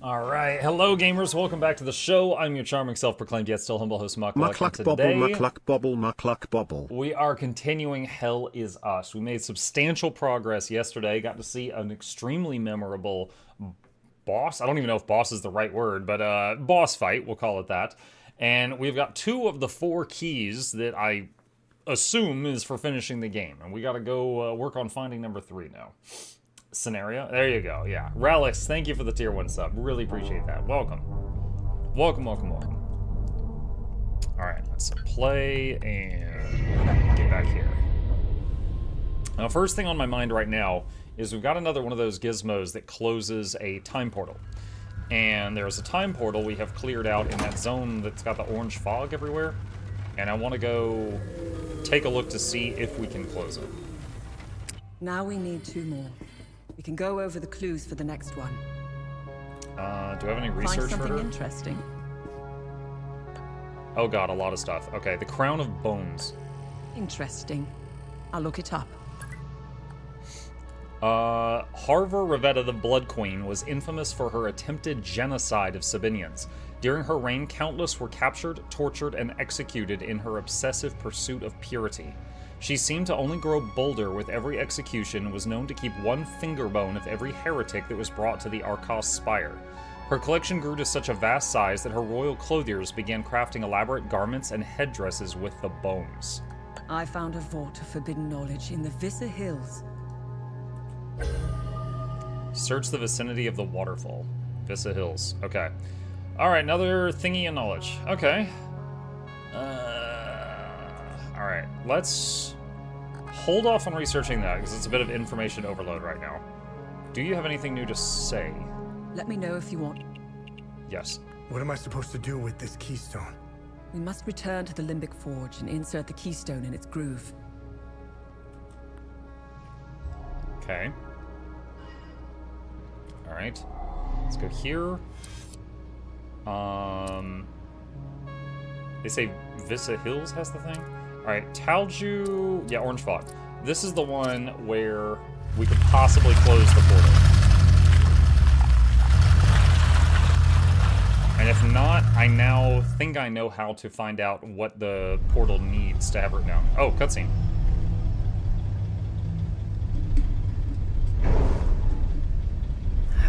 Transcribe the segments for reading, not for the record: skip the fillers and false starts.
Alright, hello gamers, welcome back to the show. I'm your charming self-proclaimed yet still humble host Mukluk, and today Mukluk Bobble. we are continuing Hell Is Us. We made substantial progress yesterday, got to see an extremely memorable boss. I don't even know if boss is the right word, but boss fight, we'll call it that. And we've got 2 of the 4 keys that I assume is for finishing the game. And we gotta go work on finding number 3 now. Scenario. There you go. Yeah. Relics, thank you for the tier 1 sub. Really appreciate that. Welcome. Welcome, welcome, welcome. Alright, let's play and get back here. Now, first thing on my mind right now is we've got another one of those gizmos that closes a time portal. And there's a time portal we have cleared out in that zone that's got the orange fog everywhere. And I want to go take a look to see if we can close it. Now we need 2 more. We can go over the clues for the next one. Do I have any research Find for her? something interesting. Oh god, a lot of stuff. Okay, the Crown of Bones. Interesting. I'll look it up. Harva Revetta the Blood Queen was infamous for her attempted genocide of Sabinians. During her reign, countless were captured, tortured, and executed in her obsessive pursuit of purity. She seemed to only grow bolder with every execution and was known to keep 1 finger bone of every heretic that was brought to the Arcos Spire. Her collection grew to such a vast size that her royal clothiers began crafting elaborate garments and headdresses with the bones. I found a vault of forbidden knowledge in the Vissa Hills. Search the vicinity of the waterfall. Vissa Hills. Okay. Alright, another thingy of knowledge. Okay. Alright, let's hold off on researching that, because it's a bit of information overload right now. Do you have anything new to say? Let me know if you want. Yes. What am I supposed to do with this keystone? We must return to the Limbic Forge and insert the keystone in its groove. Okay. Alright. Let's go here. They say Vissa Hills has the thing? Alright, Talju... Yeah, Orange Fog. This is the one where we could possibly close the portal. And if not, I now think I know how to find out what the portal needs to have written down. Oh, cutscene. Oh,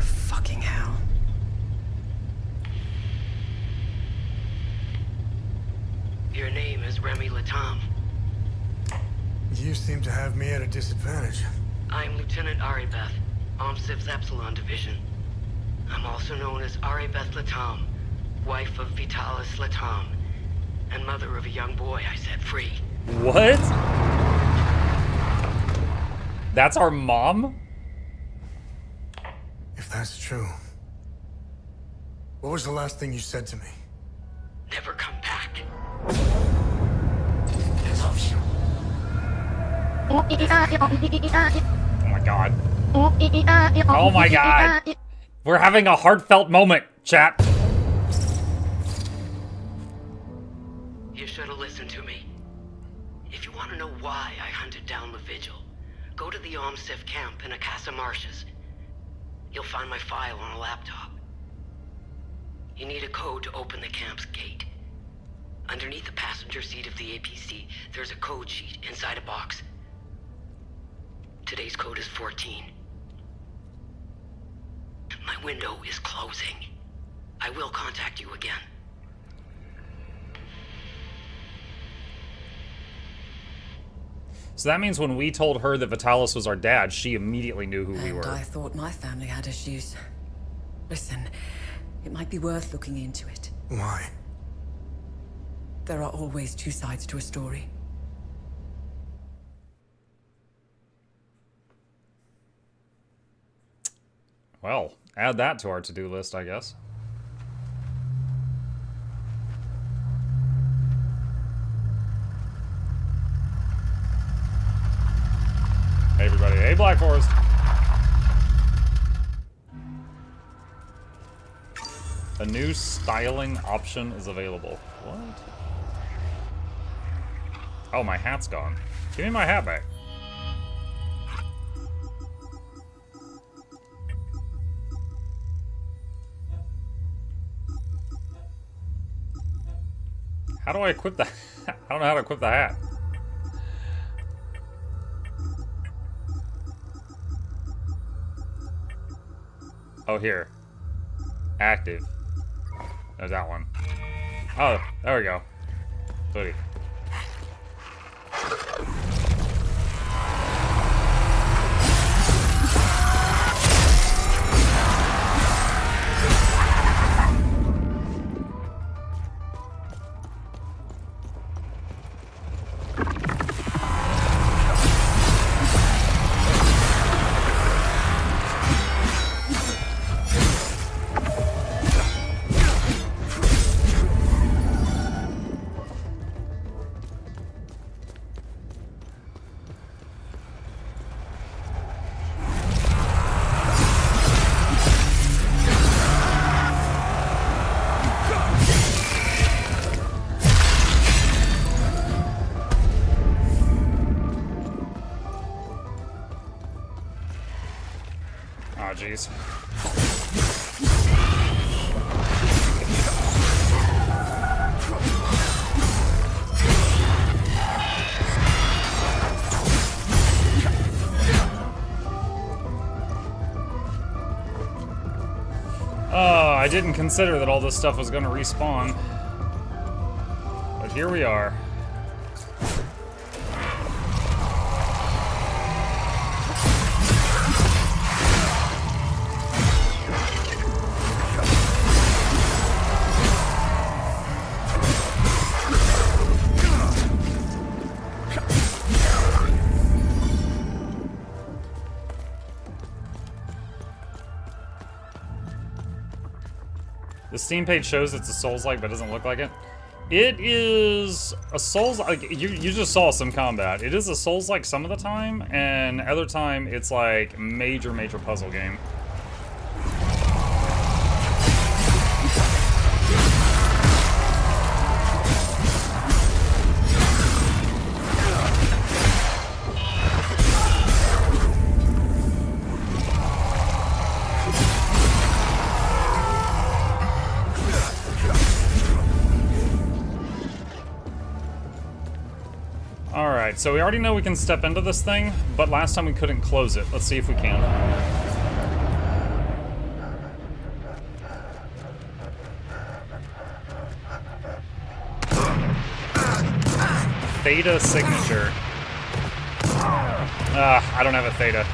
fucking hell. Your name is Remy Latam. You seem to have me at a disadvantage. I'm Lieutenant Aribeth, OMSIV's Epsilon Division. I'm also known as Aribeth Latam, wife of Vitalis Latam, and mother of a young boy I set free. What? That's our mom? If that's true. What was the last thing you said to me? Never come back. Oh my god. Oh my god. We're having a heartfelt moment, chat. You should have listened to me. If you want to know why I hunted down the Vigil, go to the OMSIV camp in Akasa Marshes. You'll find my file on a laptop. You need a code to open the camp's gate. Underneath the passenger seat of the APC, there's a code sheet inside a box. Today's code is 14. My window is closing. I will contact you again. So that means when we told her that Vitalis was our dad, she immediately knew who we And were. I thought my family had issues. Listen, it might be worth looking into it. Why? There are always 2 sides to a story. Well, add that to our to-do list, I guess. Hey everybody, hey Black Forest! A new styling option is available. What? Oh, my hat's gone. Give me my hat back. How do I equip the... I don't know how to equip the hat. Oh, here. Active. There's that one. Oh, there we go. Hoodie. Oh, jeez. Oh, I didn't consider that all this stuff was going to respawn. But here we are. The Steam page shows it's a Souls-like, but doesn't look like it. It is a Souls... Like, you just saw some combat. It is a Souls-like some of the time, and other time it's like major puzzle game. Alright, so we already know we can step into this thing, but last time we couldn't close it. Let's see if we can. Theta signature. I don't have a Theta.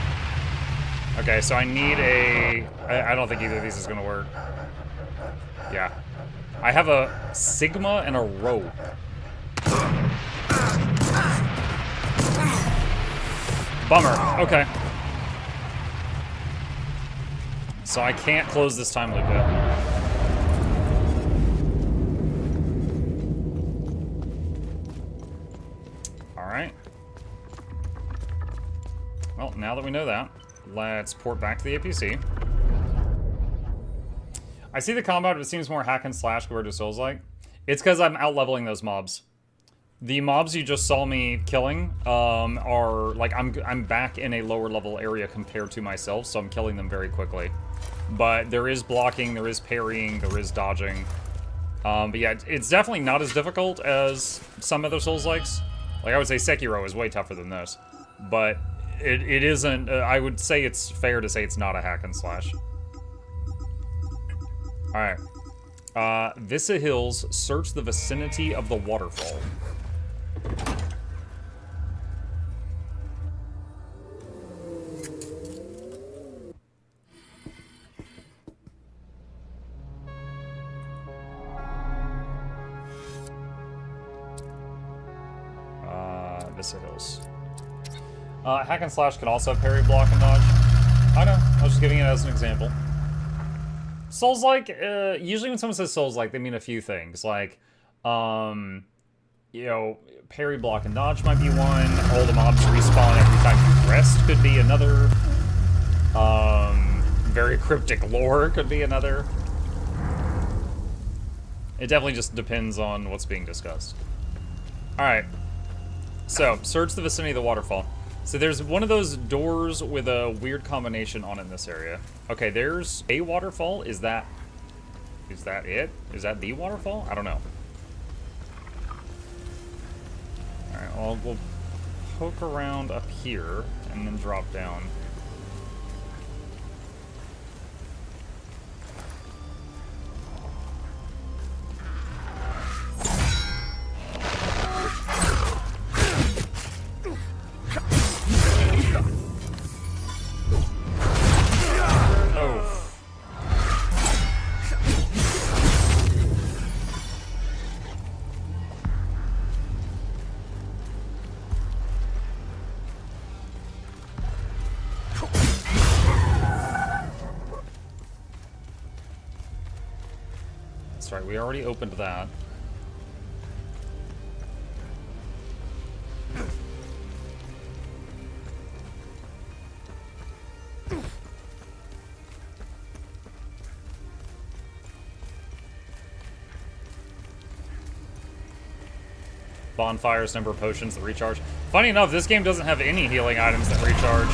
Okay, so I need a... I don't think either of these is going to work. Yeah. I have a Sigma and a Rho. Bummer. Okay. So I can't close this time loop yet. Alright. Well, now that we know that, let's port back to the APC. I see the combat, but it seems more hack and slash compared to Souls-like. It's because I'm out-leveling those mobs. The mobs you just saw me killing are, like, I'm back in a lower level area compared to myself, so I'm killing them very quickly. But there is blocking, there is parrying, there is dodging. But yeah, it's definitely not as difficult as some other Souls-likes. Like, I would say Sekiro is way tougher than this. But it isn't, I would say it's fair to say it's not a hack and slash. Alright. Vissa Hills, search the vicinity of the waterfall. Vissa Hills. Hack and slash can also parry, block, and dodge. I know, I was just giving it as an example. Souls-like, usually when someone says Souls-like, they mean a few things. Like, you know, parry, block, and dodge might be one. All the mobs respawn every time you rest could be another. Very cryptic lore could be another. It definitely just depends on what's being discussed. Alright. So, search the vicinity of the waterfall. So there's one of those doors with a weird combination on it in this area. Okay, there's a waterfall. Is that it? Is that the waterfall? I don't know. well, we'll poke around up here and then drop down. That's right, we already opened that. Bonfires, number of potions that recharge. Funny enough, this game doesn't have any healing items that recharge.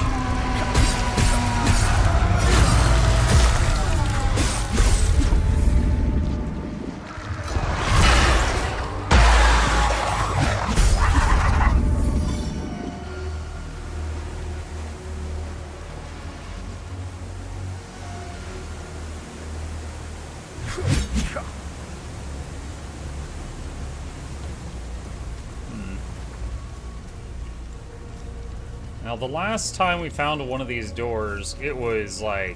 Now, the last time we found one of these doors, it was, like,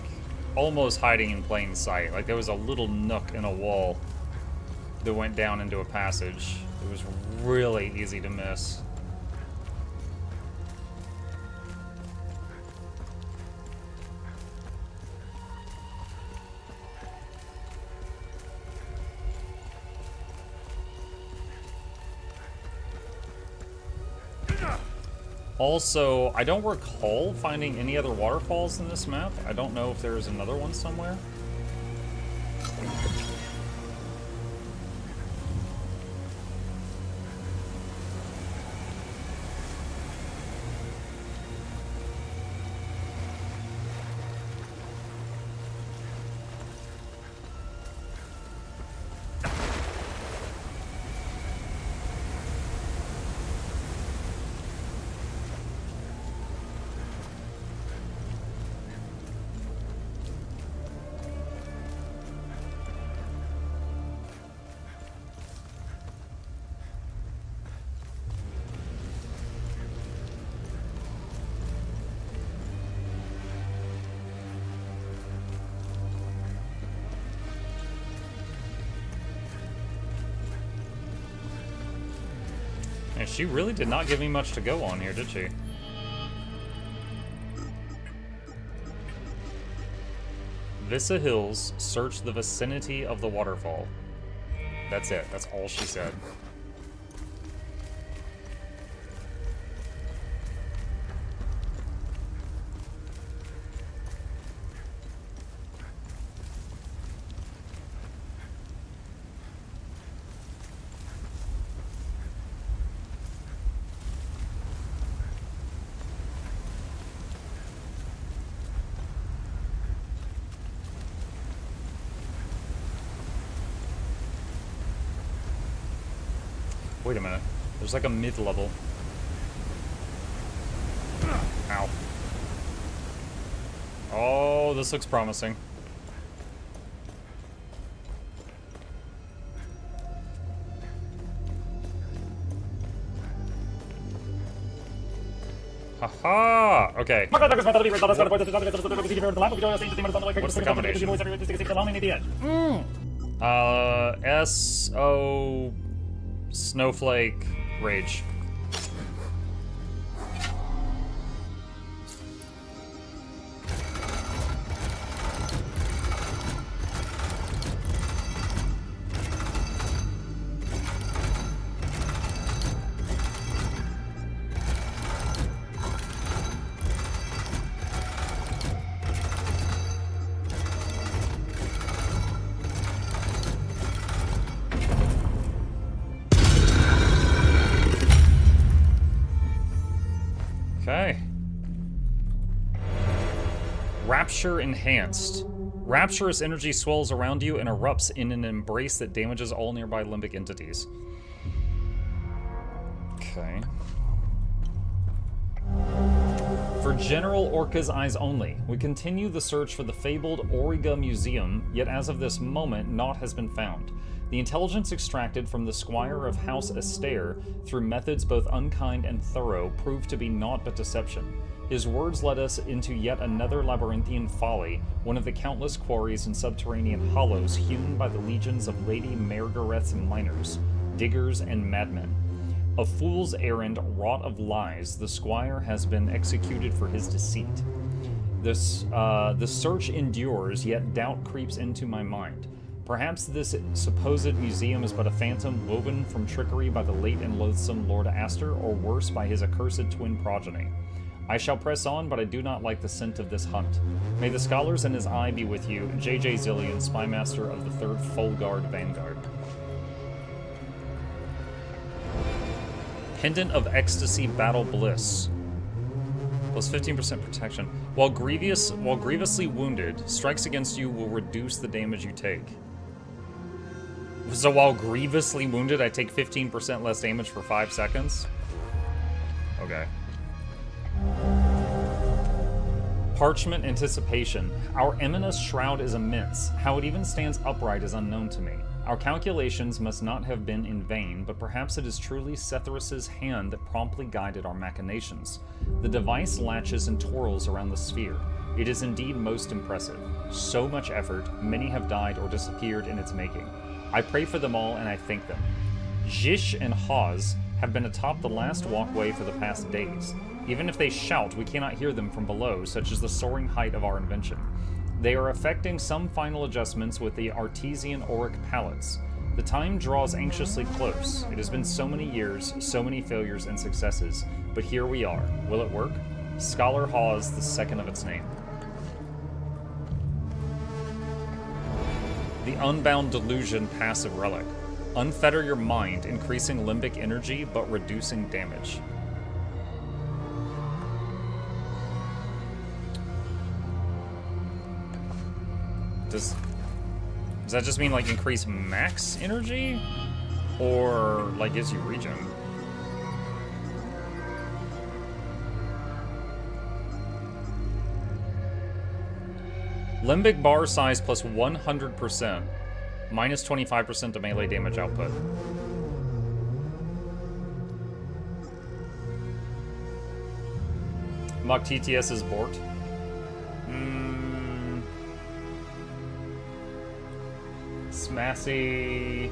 almost hiding in plain sight. Like, there was a little nook in a wall that went down into a passage. It was really easy to miss. Also, I don't recall finding any other waterfalls in this map. I don't know if there's another one somewhere. And she really did not give me much to go on here, did she? Vissa Hills, search the vicinity of the waterfall. That's it. That's all she said. Wait a minute. There's like a mid-level. Ow. Oh, this looks promising. Haha! Okay. What's the combination? S-O... Snowflake Rage. Okay. Rapture Enhanced. Rapturous energy swells around you and erupts in an embrace that damages all nearby limbic entities. Okay. For General Orca's eyes only, we continue the search for the fabled Auriga Museum, yet as of this moment, naught has been found. The intelligence extracted from the squire of House Astaire, through methods both unkind and thorough, proved to be naught but deception. His words led us into yet another labyrinthian folly, one of the countless quarries and subterranean hollows hewn by the legions of Lady Margareth's miners, diggers, and madmen. A fool's errand wrought of lies, the squire has been executed for his deceit. The search endures, yet doubt creeps into my mind. Perhaps this supposed museum is but a phantom woven from trickery by the late and loathsome Lord Astor, or worse, by his accursed twin progeny. I shall press on, but I do not like the scent of this hunt. May the scholars and his eye be with you, J.J. Zillion, Spymaster of the 3rd Folgard Vanguard. Pendant of Ecstasy Battle Bliss. Plus 15% protection. While grievously wounded, strikes against you will reduce the damage you take. So while grievously wounded, I take 15% less damage for 5 seconds? Okay. Parchment Anticipation. Our Eminous Shroud is immense. How it even stands upright is unknown to me. Our calculations must not have been in vain, but perhaps it is truly Sethrus's hand that promptly guided our machinations. The device latches and twirls around the sphere. It is indeed most impressive. So much effort, many have died or disappeared in its making. I pray for them all and I thank them. Jish and Hawes have been atop the last walkway for the past days. Even if they shout, we cannot hear them from below, such as the soaring height of our invention. They are effecting some final adjustments with the artesian auric pallets. The time draws anxiously close. It has been so many years, so many failures and successes, but here we are. Will it work? Scholar Hawes, the second of its name. The Unbound Delusion passive relic. Unfetter your mind, increasing limbic energy, but reducing damage. Does that just mean, like, increase max energy? Or, like, gives you regen? Limbic bar size plus 100%. Minus 25% to melee damage output. Mach TTS is Bort. Smassy.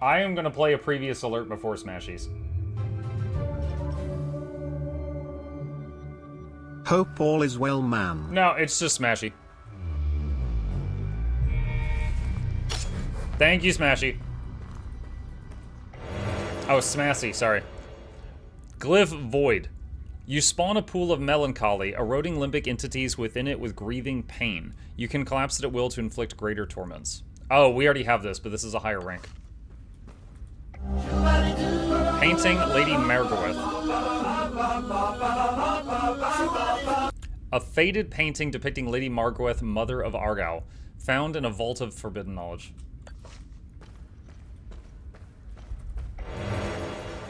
I am gonna play a previous alert before Smashies. Hope all is well, man. No, it's just Smashy. Thank you, Smashy. Oh, Smassy, sorry. Glyph Void. You spawn a pool of melancholy, eroding limbic entities within it with grieving pain. You can collapse it at will to inflict greater torments. Oh, we already have this, but this is a higher rank. Painting Lady Margareth. A faded painting depicting Lady Margareth, Mother of Argyle, found in a vault of forbidden knowledge.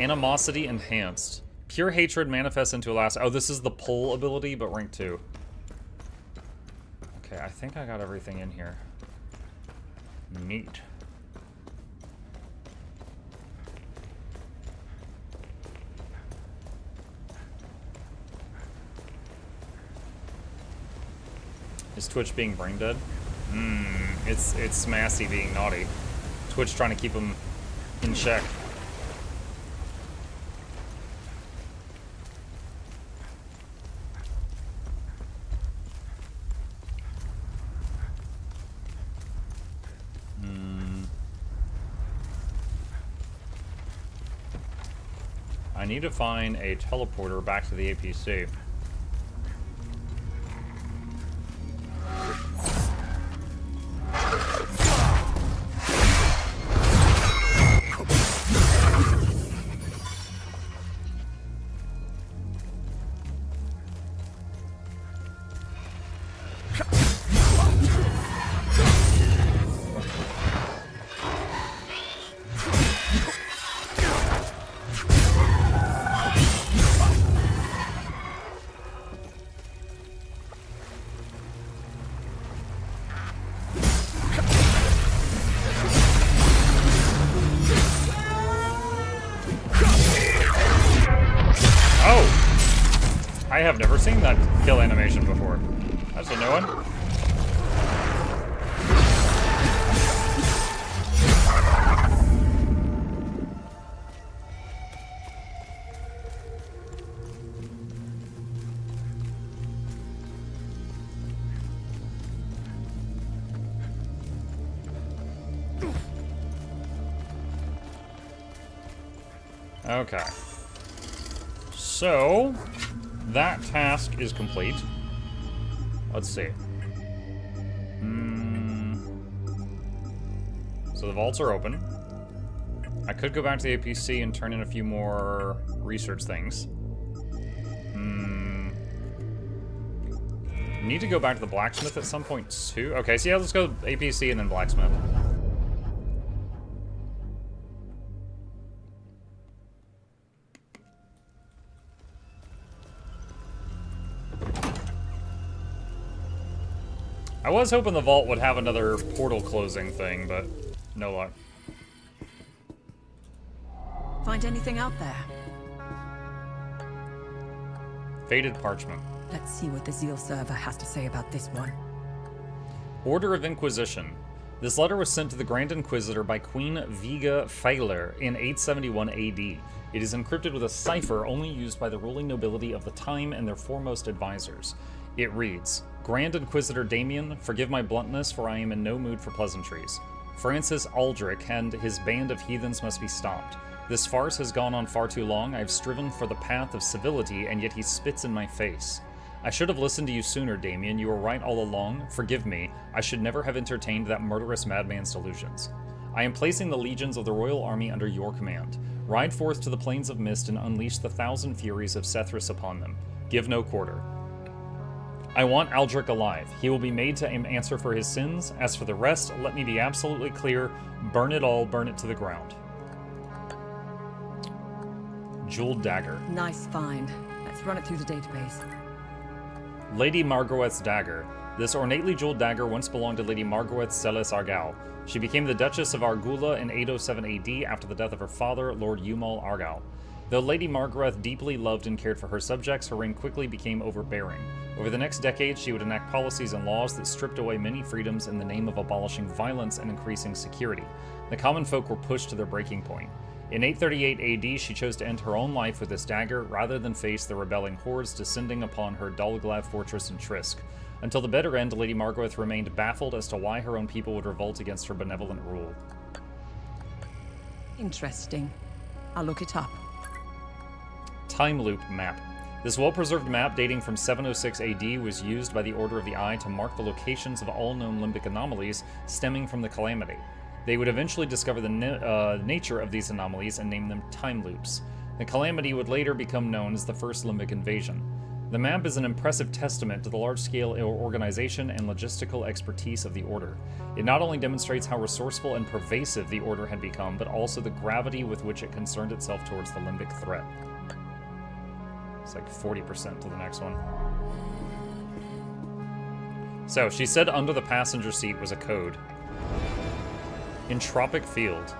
Animosity enhanced. Pure hatred manifests into a last... Oh, this is the pull ability, but rank 2. Okay, I think I got everything in here. Neat. Is Twitch being brain dead? It's Smassy being naughty. Twitch trying to keep him in check. I need to find a teleporter back to the APC. I have never seen that kill animation before. That's a new one. Okay. So, that task is complete. Let's see. So the vaults are open. I could go back to the APC and turn in a few more research things. Need to go back to the blacksmith at some point too. Okay, so yeah, let's go APC and then blacksmith. I was hoping the vault would have another portal closing thing, but no luck. Find anything out there? Faded parchment. Let's see what the Zeal server has to say about this one. Order of Inquisition. This letter was sent to the Grand Inquisitor by Queen Viga Feiler in 871 AD. It is encrypted with a cipher only used by the ruling nobility of the time and their foremost advisors. It reads, Grand Inquisitor Damien, forgive my bluntness, for I am in no mood for pleasantries. Francis Aldrich and his band of heathens must be stopped. This farce has gone on far too long. I have striven for the path of civility, and yet he spits in my face. I should have listened to you sooner, Damien. You were right all along. Forgive me. I should never have entertained that murderous madman's delusions. I am placing the legions of the royal army under your command. Ride forth to the plains of mist and unleash the 1,000 furies of Sethris upon them. Give no quarter. I want Aldrich alive. He will be made to answer for his sins. As for the rest, let me be absolutely clear. Burn it all, burn it to the ground. Jeweled dagger. Nice find. Let's run it through the database. Lady Margaweth's dagger. This ornately jeweled dagger once belonged to Lady Margaweth Celis Argal. She became the Duchess of Argula in 807 AD after the death of her father, Lord Umal Argal. Though Lady Margaweth deeply loved and cared for her subjects, her reign quickly became overbearing. Over the next decade, she would enact policies and laws that stripped away many freedoms in the name of abolishing violence and increasing security. The common folk were pushed to their breaking point. In 838 AD, she chose to end her own life with this dagger rather than face the rebelling hordes descending upon her Dulglav fortress in Trisk. Until the bitter end, Lady Margaweth remained baffled as to why her own people would revolt against her benevolent rule. Interesting. I'll look it up. Time Loop Map. This well-preserved map, dating from 706 AD, was used by the Order of the Eye to mark the locations of all known limbic anomalies stemming from the Calamity. They would eventually discover the nature of these anomalies and name them time loops. The Calamity would later become known as the First Limbic Invasion. The map is an impressive testament to the large-scale organization and logistical expertise of the Order. It not only demonstrates how resourceful and pervasive the Order had become, but also the gravity with which it concerned itself towards the limbic threat. It's like 40% to the next one. So, she said under the passenger seat was a code. Entropic field.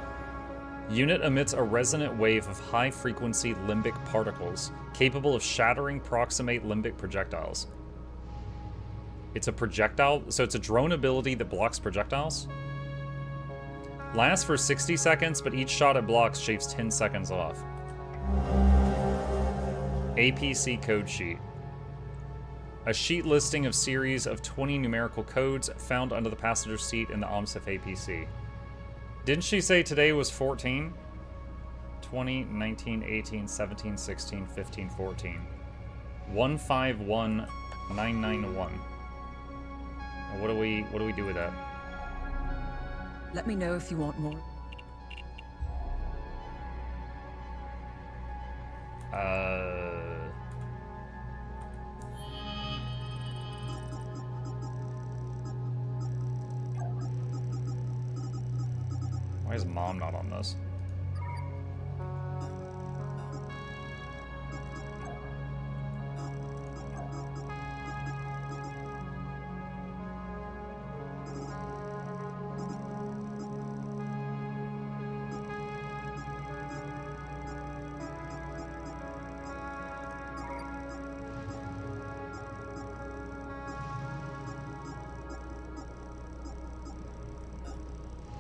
Unit emits a resonant wave of high-frequency limbic particles, capable of shattering proximate limbic projectiles. It's a projectile, so it's a drone ability that blocks projectiles? Lasts for 60 seconds, but each shot it blocks shaves 10 seconds off. APC code sheet. A sheet listing of series of 20 numerical codes found under the passenger seat in the OMSIF APC. Didn't she say today was 14? 20, 19, 18, 17, 16, 15, 14. 151991. What do we do with that? Let me know if you want more. Why is Mom not on this?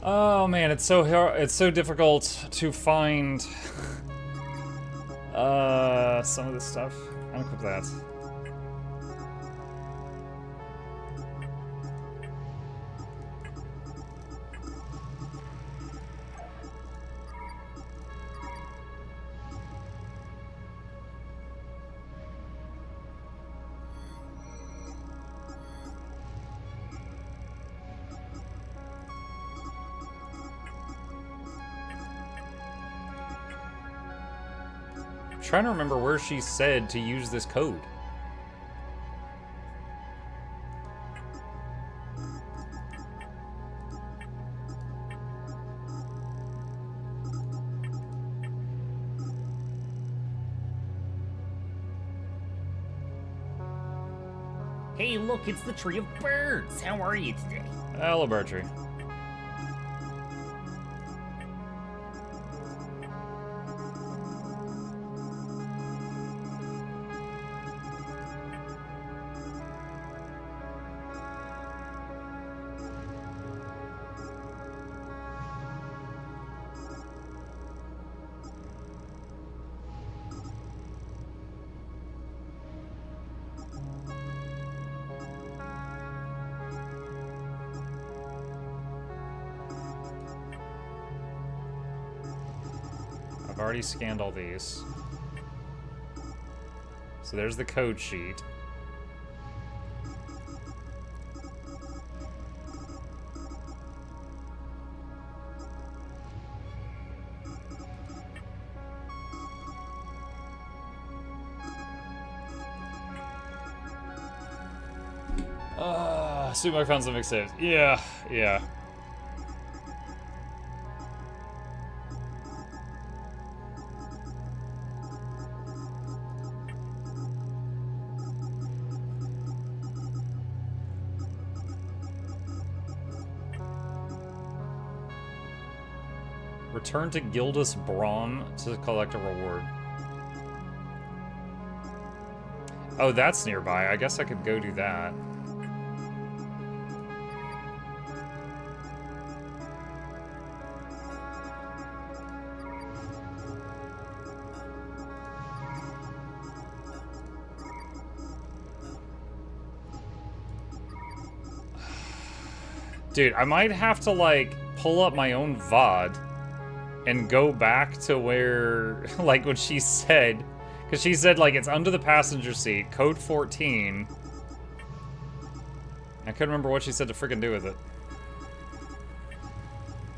Oh man, it's so hard, it's so difficult to find some of this stuff. Unequip that. Trying to remember where she said to use this code. Hey, look, it's the Tree of Birds. How are you today? Hello, Bertree. I've already scanned all these. So there's the code sheet. Assume I found some mixtapes. Yeah, yeah. Return to Gildas Braun to collect a reward. Oh, that's nearby. I guess I could go do that. Dude, I might have to, like, pull up my own VOD and go back to where, like, what she said. Because she said, like, it's under the passenger seat, code 14. I couldn't remember what she said to freaking do with it.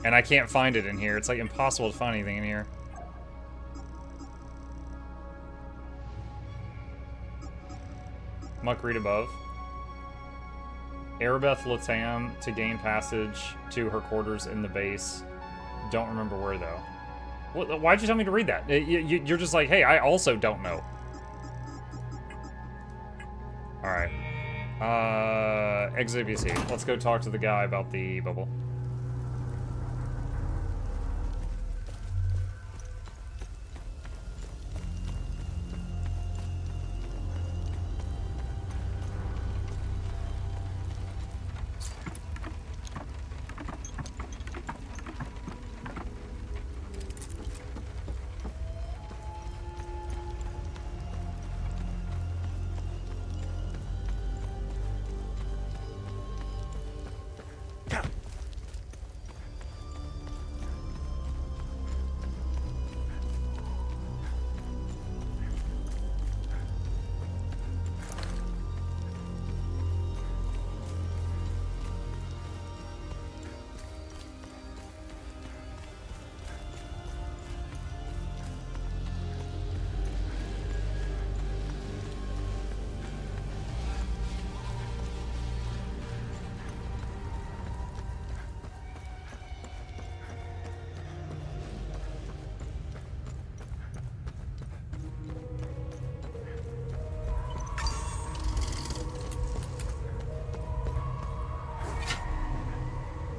And I can't find it in here. It's, like, impossible to find anything in here. Muck, read above. Arabeth Latam to gain passage to her quarters in the base. Don't remember where, though. Why'd you tell me to read that? You're just like, hey, I also don't know. Alright. Exit BC. Let's go talk to the guy about the bubble.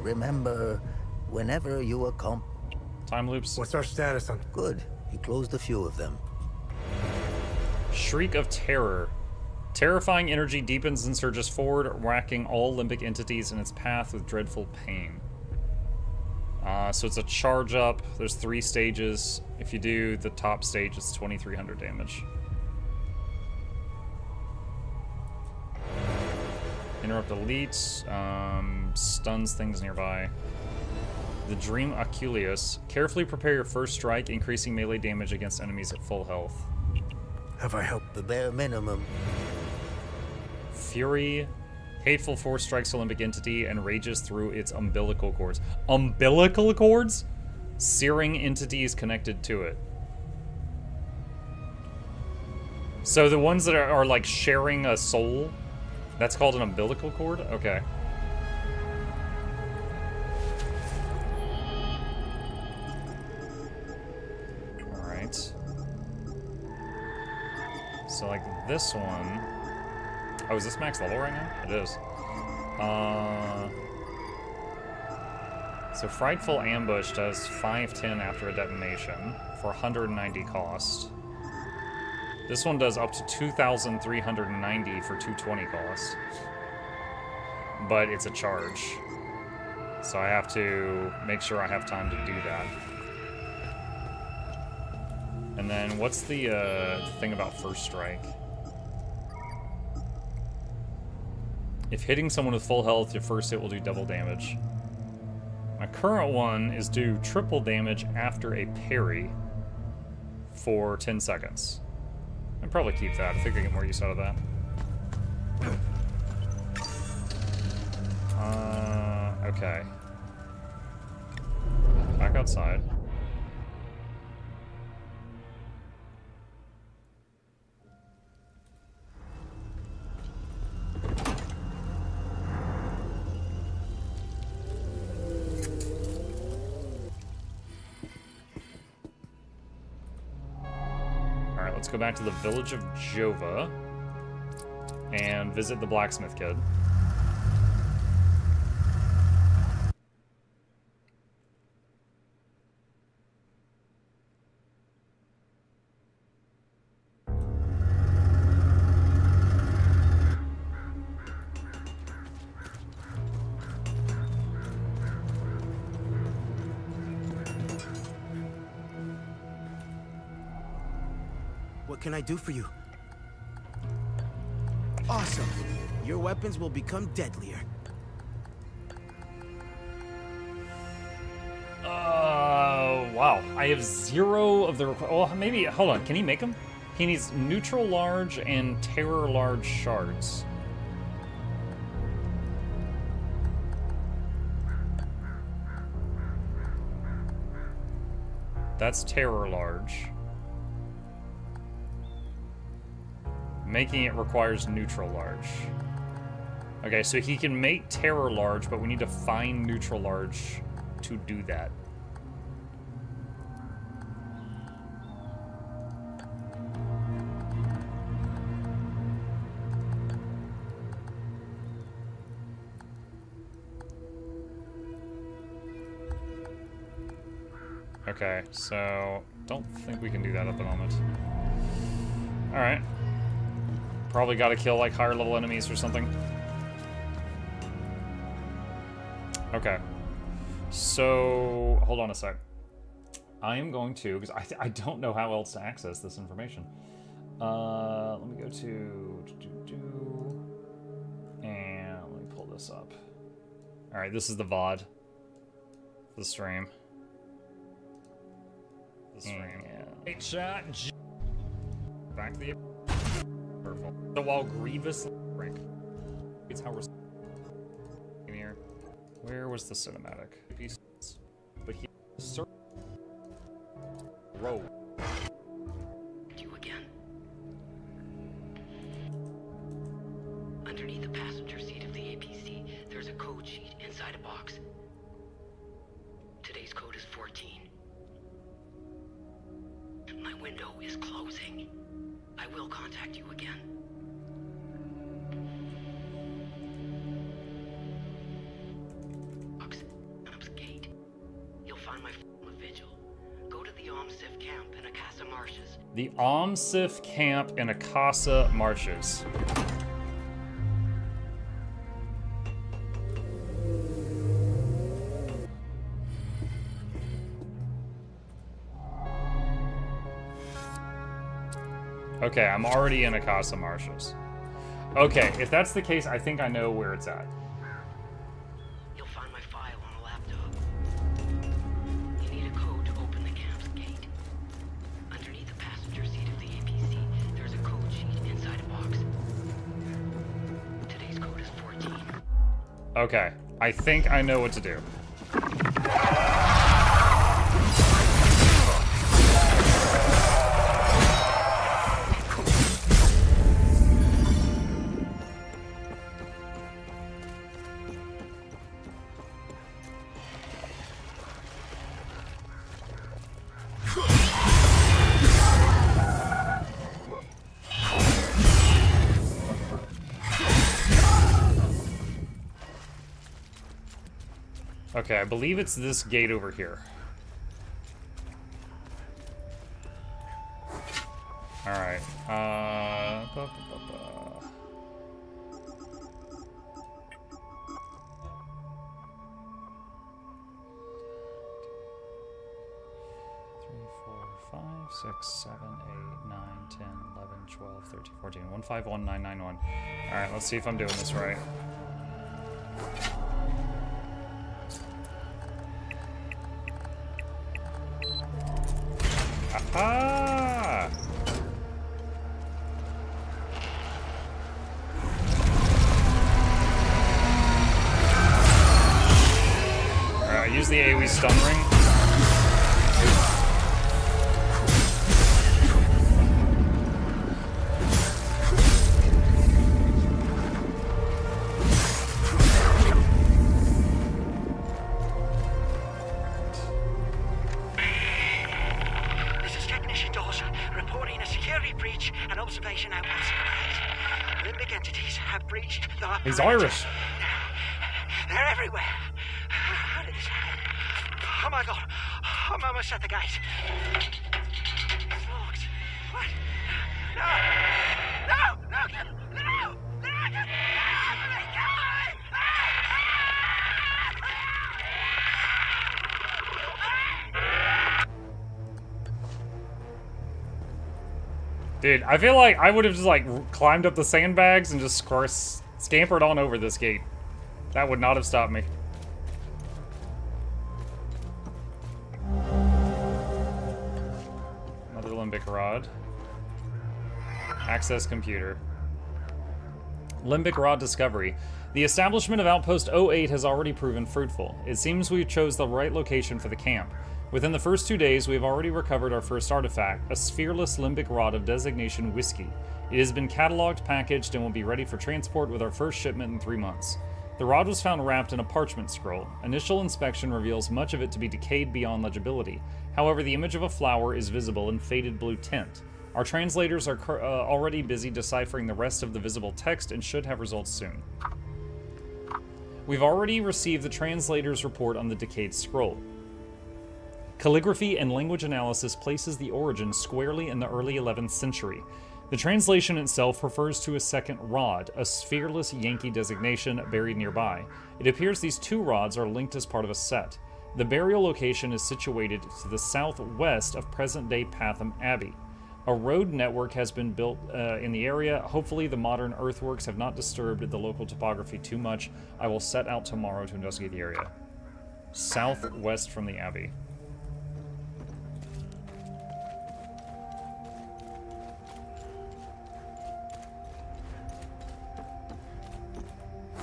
Remember, whenever you Time loops. What's our status on? Good. You closed a few of them. Shriek of Terror. Terrifying energy deepens and surges forward, whacking all limbic entities in its path with dreadful pain. So it's a charge up. There's 3 stages. If you do the top stage, it's 2,300 damage. Interrupt elites. Stuns things nearby. The Dream Oculeus. Carefully prepare your first strike, increasing melee damage against enemies at full health. Have I helped? The bare minimum. Fury. Hateful Force strikes a limbic entity and rages through its umbilical cords. Umbilical cords? Searing entities connected to it. So the ones that are like sharing a soul, that's called an umbilical cord? Okay. Alright. So like this one... Oh, is this max level right now? It is. So Frightful Ambush does 510 after a detonation for 190 cost. This one does up to 2,390 for 220 cost. But it's a charge. So I have to make sure I have time to do that. And then what's the thing about First Strike? If hitting someone with full health, your first hit will do double damage. My current one is do triple damage after a parry for 10 seconds. I'd probably keep that. I think I get more use out of that. Okay. Back outside. Let's go back to the village of Jova and visit the blacksmith kid. What can I do for you? Awesome. Your weapons will become deadlier. Wow. I have 0 of the well, maybe, hold on. Can he make them? He needs neutral large and terror large shards. That's terror large. Making it requires neutral large. Okay, so he can make terror large, but we need to find neutral large to do that. Okay, so don't think we can do that at the moment. Alright. Probably gotta kill like higher level enemies or something. Okay. So, hold on a sec. I am going to, because I don't know how else to access this information. Let me go to... And let me pull this up. Alright, this is the VOD. The stream. Great shot. Back to the... So while Grievous rank, it's how we're in here. Where was the cinematic piece? But he row. You again. Underneath the passenger seat of the APC, there's a code sheet inside a box. Today's code is 14. My window is closing. I will contact you again. Gate. You'll find my vigil. Go to the Omsif camp in Akasa Marshes. The Omsif camp in Akasa Marshes. Okay, I'm already in Casa Martius. Okay, if that's the case, I think I know where it's at. You'll find my file on a laptop. You need a code to open the camp's gate. Underneath the passenger seat of the APC, there's a code sheet inside a box. Today's code is 14. Okay, I think I know what to do. Okay, I believe it's this gate over here. Alright, Three, 4, 5, 6, 7, 8, 9, 10, 11, 12, 13, 14, 151991. Alright, let's see if I'm doing this right. Aha! Alright, use the AoE stun ring. He's Irish. They're everywhere. How did this happen? Oh my god. I'm almost at the gate. It's locked. What? No! No! No! No! No! Dude, I feel like I would have just like climbed up the sandbags and just scampered on over this gate. That would not have stopped me. Another limbic rod. Access computer. Limbic rod discovery. The establishment of Outpost 08 has already proven fruitful. It seems we chose the right location for the camp. Within the first 2 days, we have already recovered our first artifact, a sphereless limbic rod of designation Whiskey. It has been cataloged, packaged, and will be ready for transport with our first shipment in 3 months. The rod was found wrapped in a parchment scroll. Initial inspection reveals much of it to be decayed beyond legibility. However, the image of a flower is visible in faded blue tint. Our translators are already busy deciphering the rest of the visible text and should have results soon. We've already received the translator's report on the decayed scroll. Calligraphy and language analysis places the origin squarely in the early 11th century. The translation itself refers to a second rod, a sphereless Yankee designation buried nearby. It appears these two rods are linked as part of a set. The burial location is situated to the southwest of present-day Patham Abbey. A road network has been built in the area. Hopefully the modern earthworks have not disturbed the local topography too much. I will set out tomorrow to investigate the area. Southwest from the Abbey.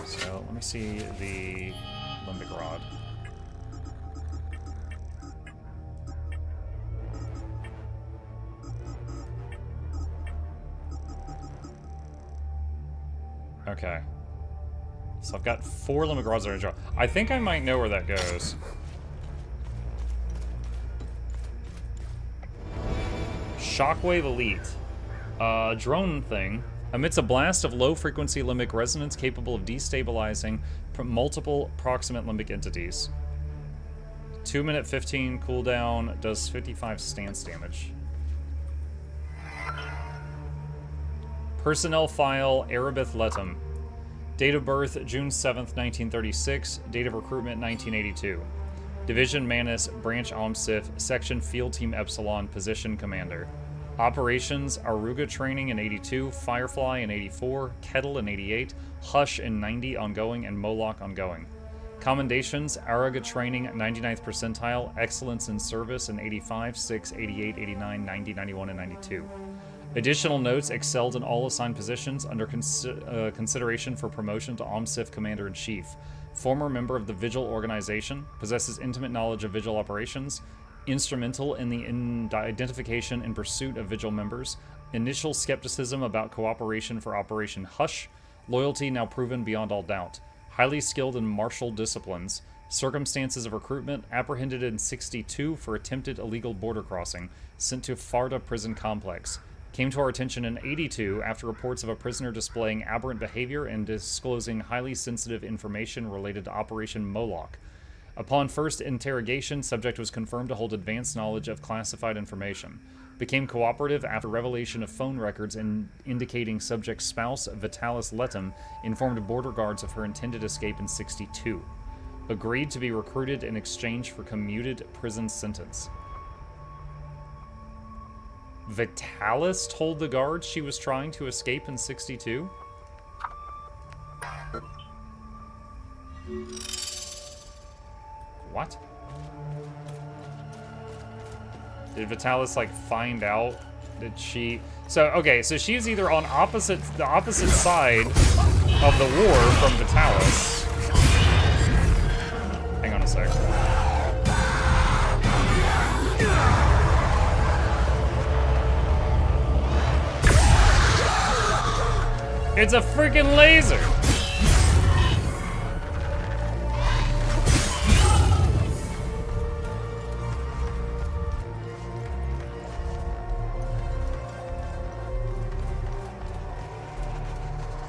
So let me see the limbic rod. Okay. So I've got 4 limbic rods that are in jar. I think I might know where that goes. Shockwave Elite. Drone thing. Emits a blast of low-frequency limbic resonance capable of destabilizing multiple proximate limbic entities. 2-minute 15 cooldown, does 55 stance damage. Personnel file, Arabith Letum. Date of birth, June 7th, 1936. Date of recruitment, 1982. Division Manus, Branch Omsif, Section Field Team Epsilon, Position Commander. Operations Aruga training in 82, Firefly in 84, Kettle in 88, Hush in 90 ongoing, and Moloch ongoing. Commendations Aruga training 99th percentile, Excellence in service in 85, 6, 88, 89, 90, 91, and 92. Additional notes: excelled in all assigned positions, under consideration for promotion to OMSIF Commander-in-Chief. Former member of the Vigil organization, possesses intimate knowledge of Vigil operations, instrumental in the identification and pursuit of Vigil members, initial skepticism about cooperation for Operation Hush, loyalty now proven beyond all doubt, highly skilled in martial disciplines, circumstances of recruitment, apprehended in 62 for attempted illegal border crossing, sent to Farda prison complex. Came to our attention in 82 after reports of a prisoner displaying aberrant behavior and disclosing highly sensitive information related to Operation Moloch. Upon first interrogation, subject was confirmed to hold advanced knowledge of classified information. Became cooperative after revelation of phone records indicating subject's spouse, Vitalis Letum, informed border guards of her intended escape in 62. Agreed to be recruited in exchange for commuted prison sentence. Vitalis told the guards she was trying to escape in 62? What? Did Vitalis, like, find out that she... So, okay, so she's either on the opposite side of the war from Vitalis. Hang on a sec. It's a freaking laser!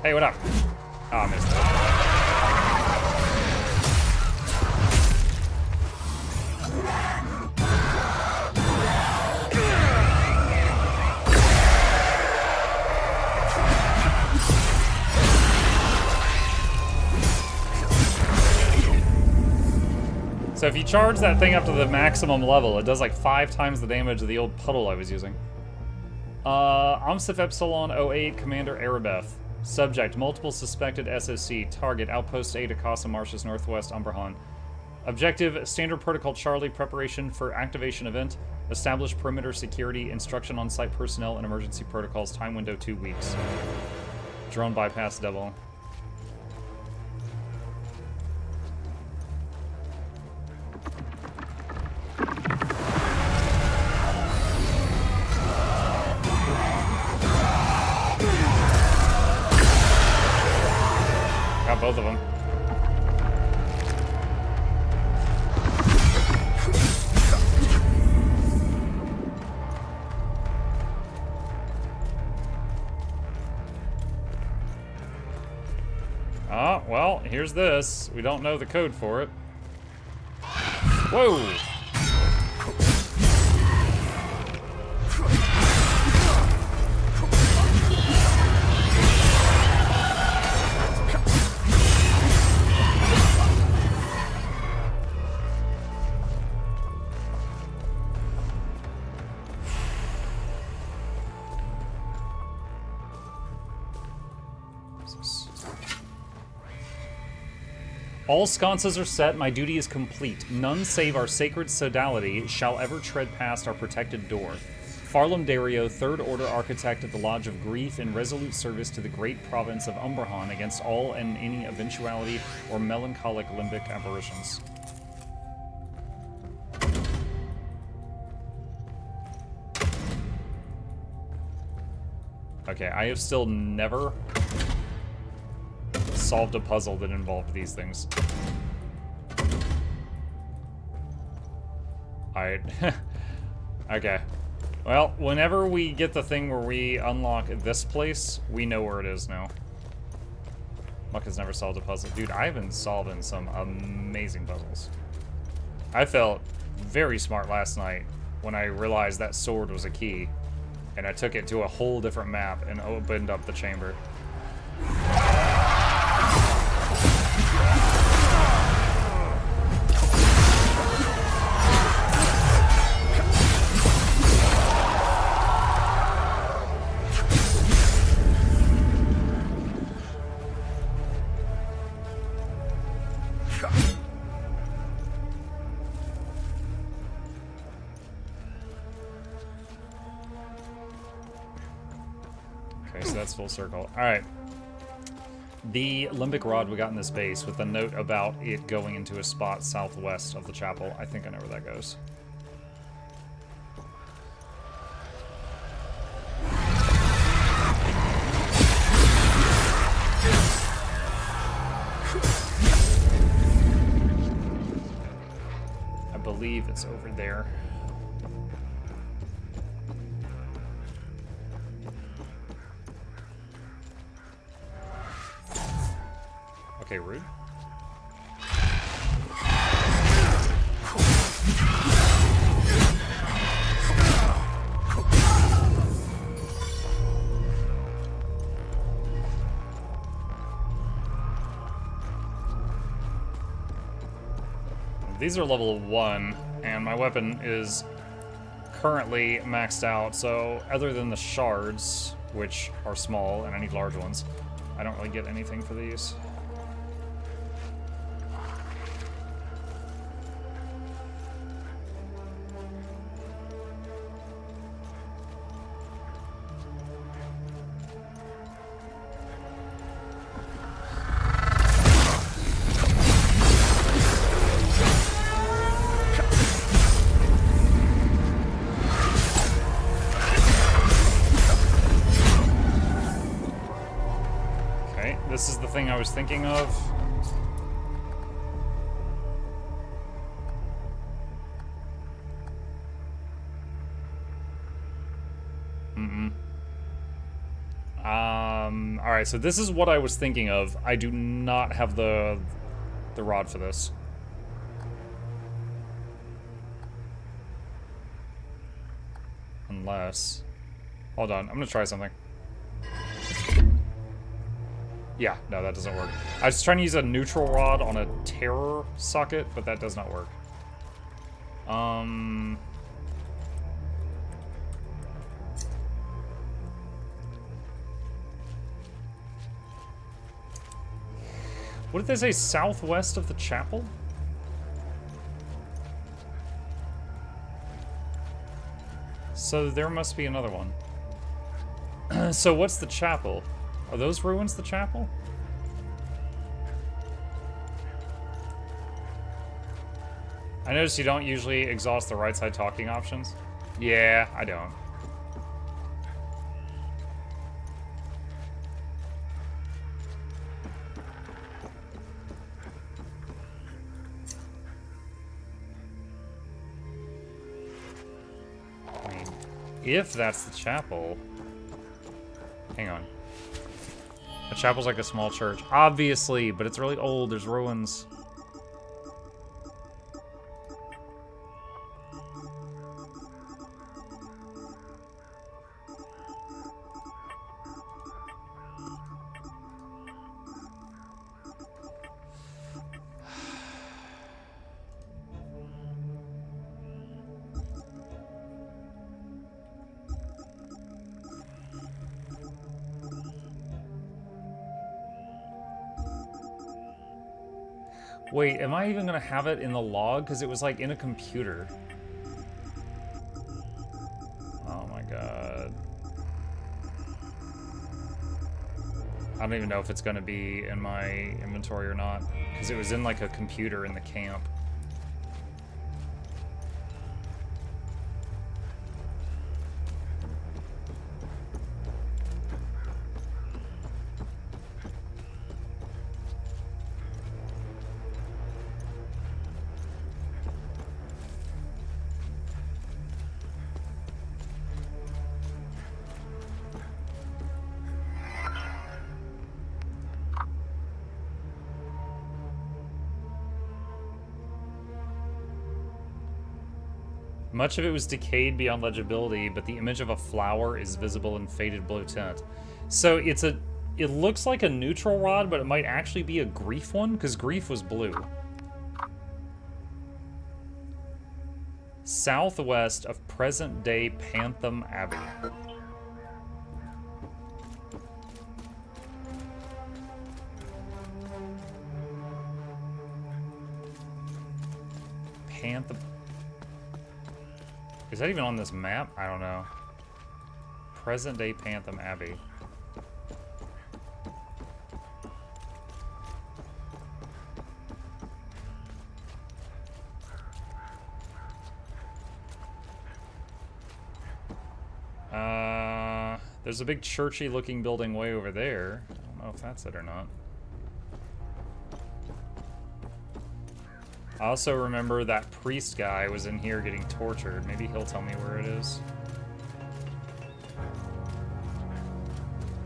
Hey, what up? Oh, I missed it. So if you charge that thing up to the maximum level, it does like 5 times the damage of the old puddle I was using. OMSIF Epsilon 08, Commander Arabeth. Subject, multiple suspected SOC. Target, Outpost 8, Akasa Marshes, Northwest, Umbrahan. Objective, Standard Protocol Charlie, preparation for activation event. Establish perimeter security, instruction on site personnel and emergency protocols. Time window 2 weeks. Drone bypass double. Got both of them. Oh, well, here's this. We don't know the code for it. Whoa! All sconces are set, my duty is complete. None save our sacred sodality shall ever tread past our protected door. Farlam Dario, Third Order Architect of the Lodge of Grief, in resolute service to the great province of Umbrahan against all and any eventuality or melancholic limbic apparitions. Okay, I have still never solved a puzzle that involved these things. Alright. Okay. Well, whenever we get the thing where we unlock this place, we know where it is now. Muck has never solved a puzzle. Dude, I've been solving some amazing puzzles. I felt very smart last night when I realized that sword was a key. And I took it to a whole different map and opened up the chamber. that's full circle. Alright. The limbic rod we got in this base with a note about it going into a spot southwest of the chapel. I think I know where that goes. I believe it's over there. Okay, rude. These are level 1, and my weapon is currently maxed out, so other than the shards, which are small, and I need large ones, I don't really get anything for these. This is the thing I was thinking of. Alright, so this is what I was thinking of. I do not have the rod for this. Unless... Hold on, I'm gonna try something. Yeah, no, that doesn't work. I was trying to use a neutral rod on a terror socket, but that does not work. What did they say? Southwest of the chapel? So there must be another one. So what's the chapel? Are those ruins the chapel? I noticed you don't usually exhaust the right side talking options. Yeah, I don't. I mean, if that's the chapel... Hang on. The chapel's like a small church. Obviously, but it's really old. There's ruins. Wait, am I even gonna have it in the log? Because it was like in a computer. Oh my god. I don't even know if it's gonna be in my inventory or not. Because it was in like a computer in the camp. Much of it was decayed beyond legibility, but the image of a flower is visible in faded blue tint. So it looks like a neutral rod, but it might actually be a grief one, because grief was blue. Southwest of present-day Pantheon Abbey. Pantheon... Is that even on this map? I don't know. Present-day Pantheon Abbey. There's a big churchy looking building way over there. I don't know if that's it or not. I also remember that priest guy was in here getting tortured. Maybe he'll tell me where it is.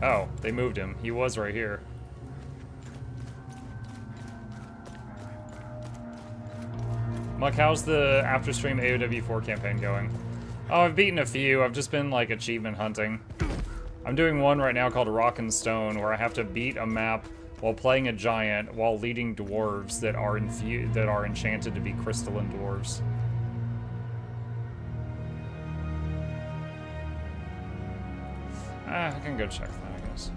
Oh, they moved him. He was right here. Muck, how's the after stream AOW4 campaign going? Oh, I've beaten a few. I've just been like achievement hunting. I'm doing one right now called Rock and Stone, where I have to beat a map while playing a giant while leading dwarves that are enchanted to be crystalline dwarves. I can go check that, I guess.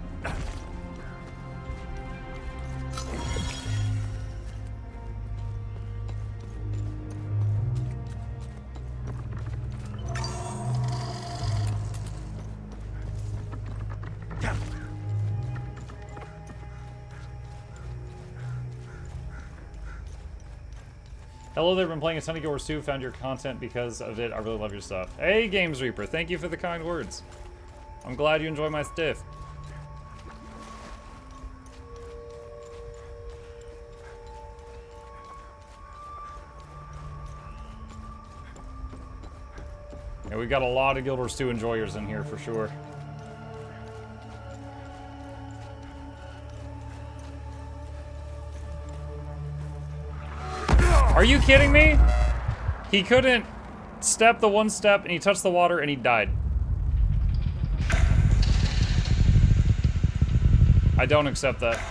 Hello there, been playing a ton of Guild Wars 2, found your content because of it. I really love your stuff. Hey, Games Reaper, thank you for the kind words. I'm glad you enjoy my stuff. Yeah, we've got a lot of Guild Wars 2 enjoyers in here for sure. Are you kidding me? He couldn't step the one step and he touched the water and he died. I don't accept that.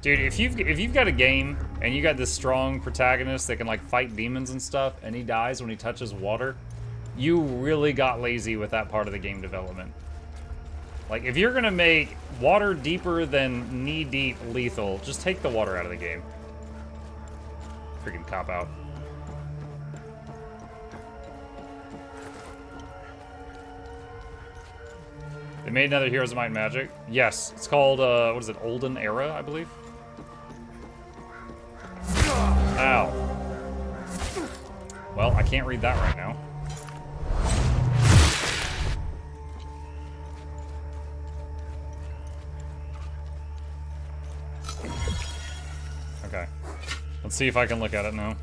Dude, if you've got a game and you got this strong protagonist that can like fight demons and stuff and he dies when he touches water, you really got lazy with that part of the game development. Like, if you're gonna make water deeper than knee-deep lethal, just take the water out of the game. Freaking cop-out. They made another Heroes of Might and Magic. Yes, it's called, what is it, Olden Era, I believe? Ow. Well, I can't read that right now. Okay. Let's see if I can look at it now.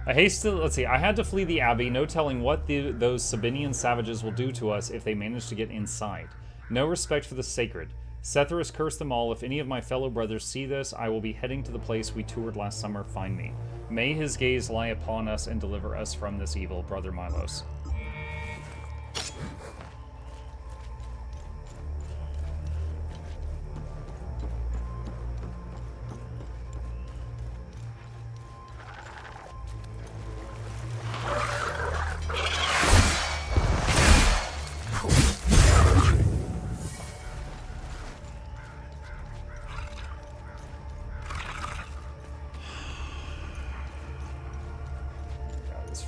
Let's see, I had to flee the Abbey, no telling what those Sabinian savages will do to us if they manage to get inside. No respect for the sacred. Sethrus cursed them all. If any of my fellow brothers see this, I will be heading to the place we toured last summer. Find me. May his gaze lie upon us and deliver us from this evil, Brother Milos.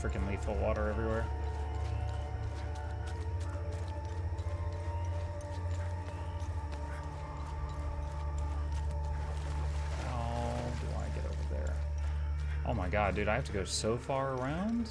Freaking lethal water everywhere. How do I get over there? Oh my god, dude, I have to go so far around?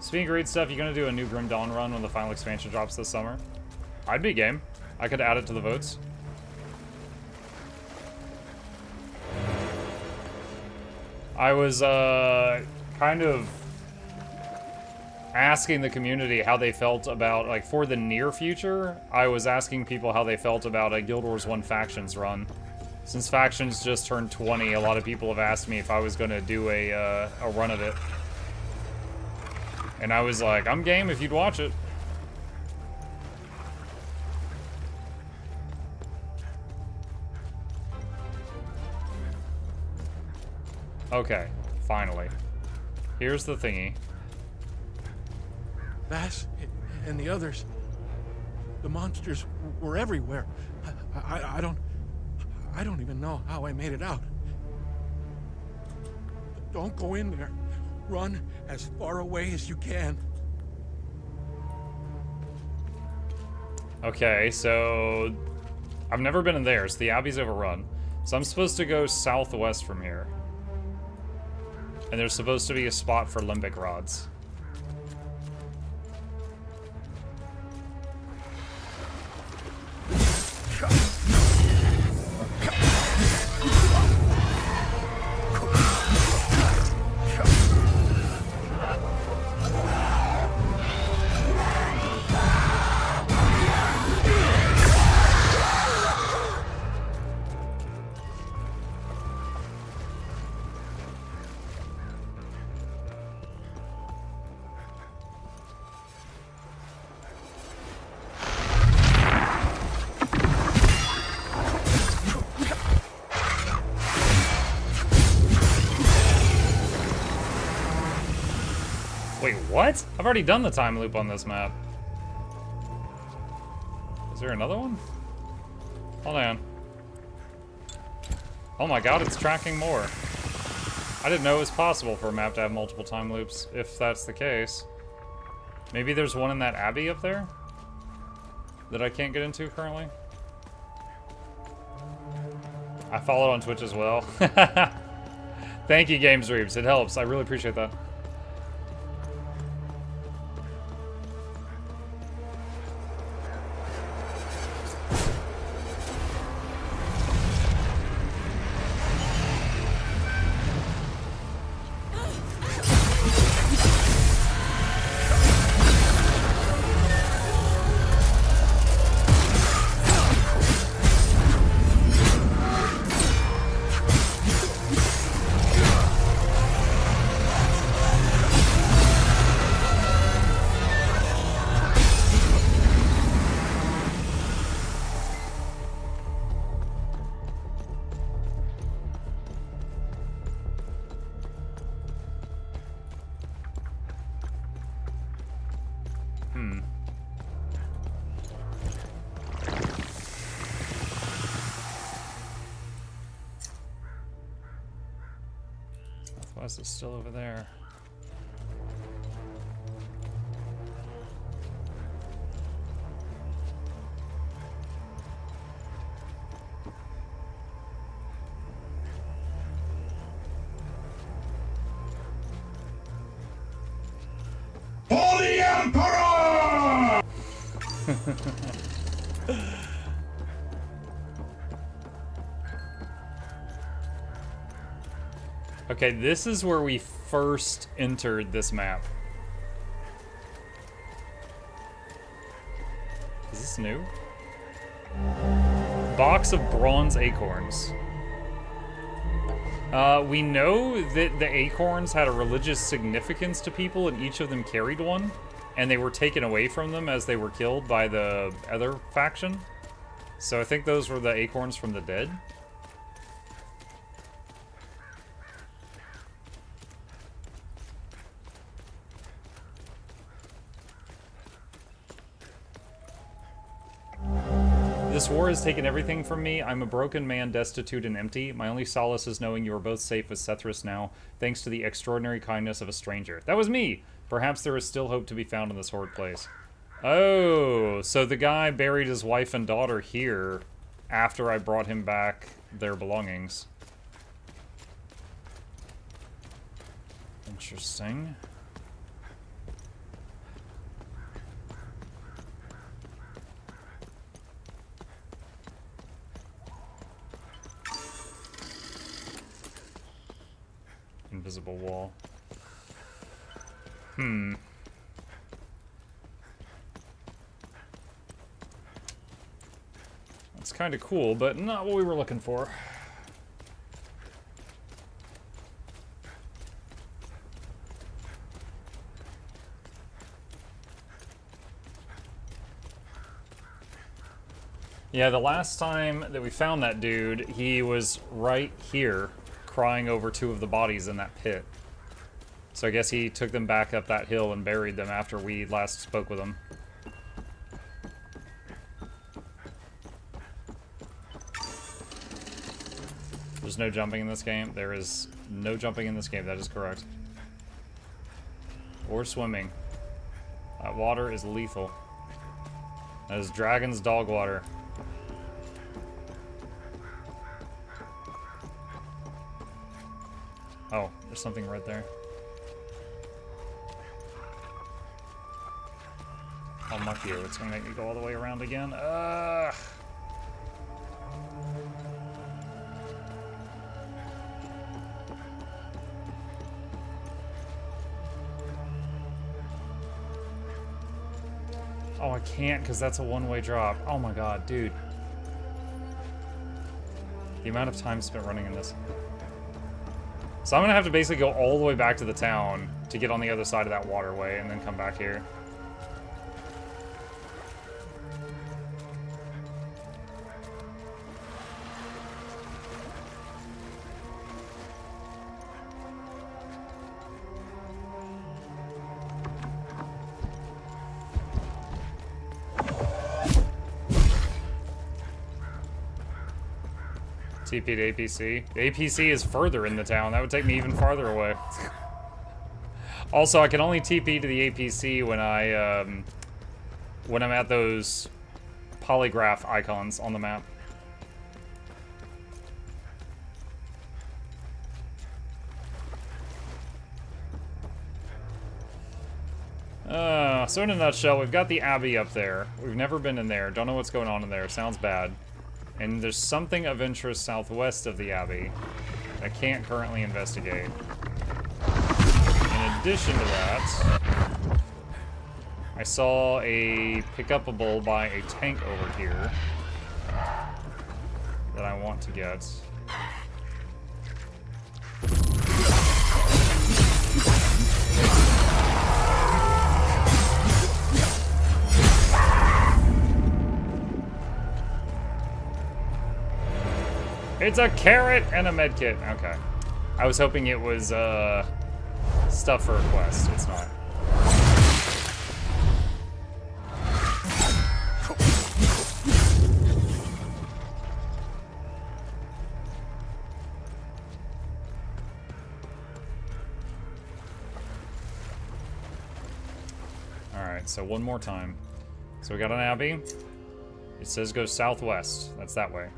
Speaking of great stuff, you gonna do a new Grim Dawn run when the final expansion drops this summer? I'd be game. I could add it to the votes. I was kind of asking the community how they felt about, like, for the near future, I was asking people how they felt about a Guild Wars 1 Factions run. Since Factions just turned 20, a lot of people have asked me if I was gonna do a run of it. And I was like, I'm game if you'd watch it. Okay, finally. Here's the thingy. Bass and the others. The monsters were everywhere. I don't even know how I made it out. Don't go in there. Run as far away as you can. Okay, so I've never been in there, so the Abbey's overrun. So I'm supposed to go southwest from here. And there's supposed to be a spot for limbic rods. Wait, what? I've already done the time loop on this map. Is there another one? Hold on. Oh my god, it's tracking more. I didn't know it was possible for a map to have multiple time loops, if that's the case. Maybe there's one in that Abbey up there? That I can't get into currently? I follow on Twitch as well. Thank you, Games Reeves. It helps. I really appreciate that. Southwest is still over there. For the Emperor! Okay, this is where we first entered this map. Is this new? Box of bronze acorns. We know that the acorns had a religious significance to people, and each of them carried one, and they were taken away from them as they were killed by the other faction. So I think those were the acorns from the dead. This war has taken everything from me. I'm a broken man, destitute and empty. My only solace is knowing you are both safe with Sethris now, thanks to the extraordinary kindness of a stranger. That was me! Perhaps there is still hope to be found in this horrid place. Oh, so the guy buried his wife and daughter here after I brought him back their belongings. Interesting. Invisible wall. That's kind of cool, but not what we were looking for. Yeah, the last time that we found that dude, he was right here, crying over 2 of the bodies in that pit. So I guess he took them back up that hill and buried them after we last spoke with him. There's no jumping in this game. There is no jumping in this game. That is correct. Or swimming. That water is lethal. That is dragon's dog water. Oh, there's something right there. I'll muck you. It's gonna make me go all the way around again. Oh, I can't because that's a one-way drop. Oh my god, dude. The amount of time spent running in this. So I'm gonna have to basically go all the way back to the town to get on the other side of that waterway and then come back here. TP to APC. The APC is further in the town. That would take me even farther away. Also, I can only TP to the APC when I'm at those polygraph icons on the map. So in a nutshell, we've got the Abbey up there. We've never been in there. Don't know what's going on in there. Sounds bad. And there's something of interest southwest of the Abbey I can't currently investigate. In addition to that, I saw a pick-upable by a tank over here that I want to get. It's a carrot and a medkit. Okay. I was hoping it was stuff for a quest. It's not. Alright, so one more time. So we got an Abbey. It says go southwest. That's that way.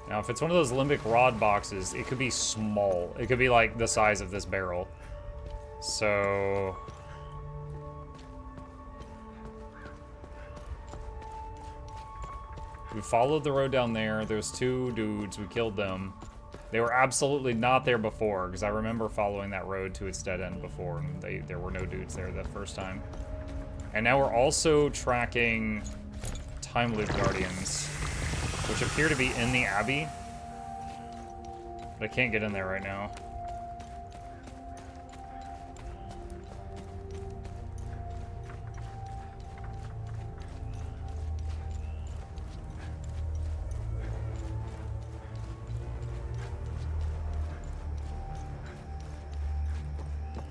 Now, if it's one of those limbic rod boxes, it could be small. It could be like the size of this barrel. So... we followed the road down there. There's 2 dudes. We killed them. They were absolutely not there before, because I remember following that road to its dead end before, and there were no dudes there that first time. And now we're also tracking Time Loop Guardians, which appear to be in the Abbey, but I can't get in there right now.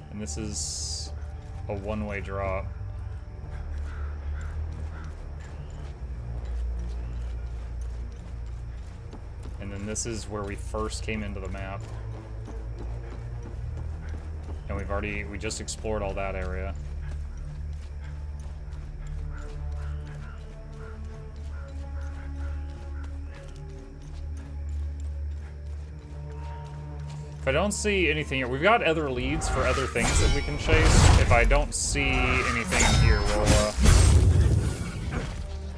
And this is a one-way drop. And then this is where we first came into the map. And we just explored all that area. If I don't see anything here, we've got other leads for other things that we can chase. If I don't see anything here, we'll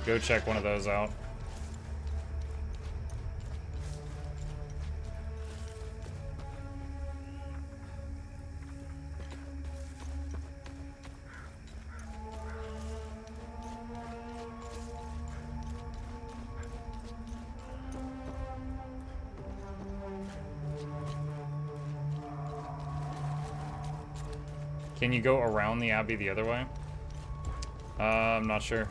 go check one of those out. Can you go around the Abbey the other way? I'm not sure.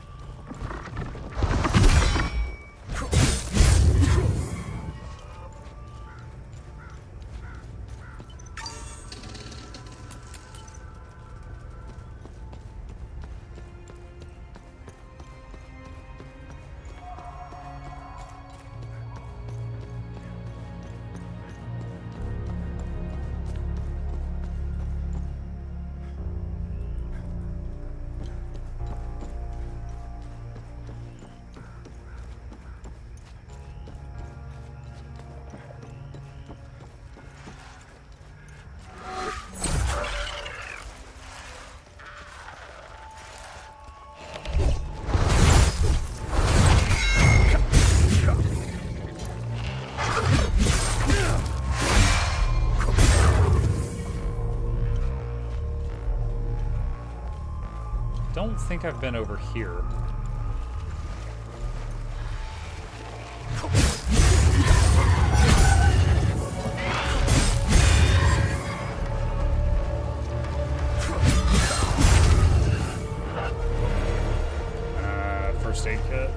don't think I've been over here. First aid kit.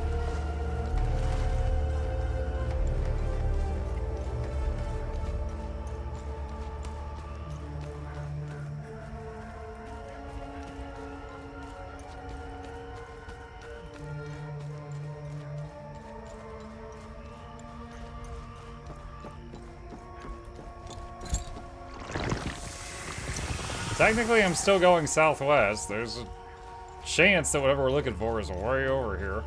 Technically, I'm still going southwest. There's a chance that whatever we're looking for is way over here.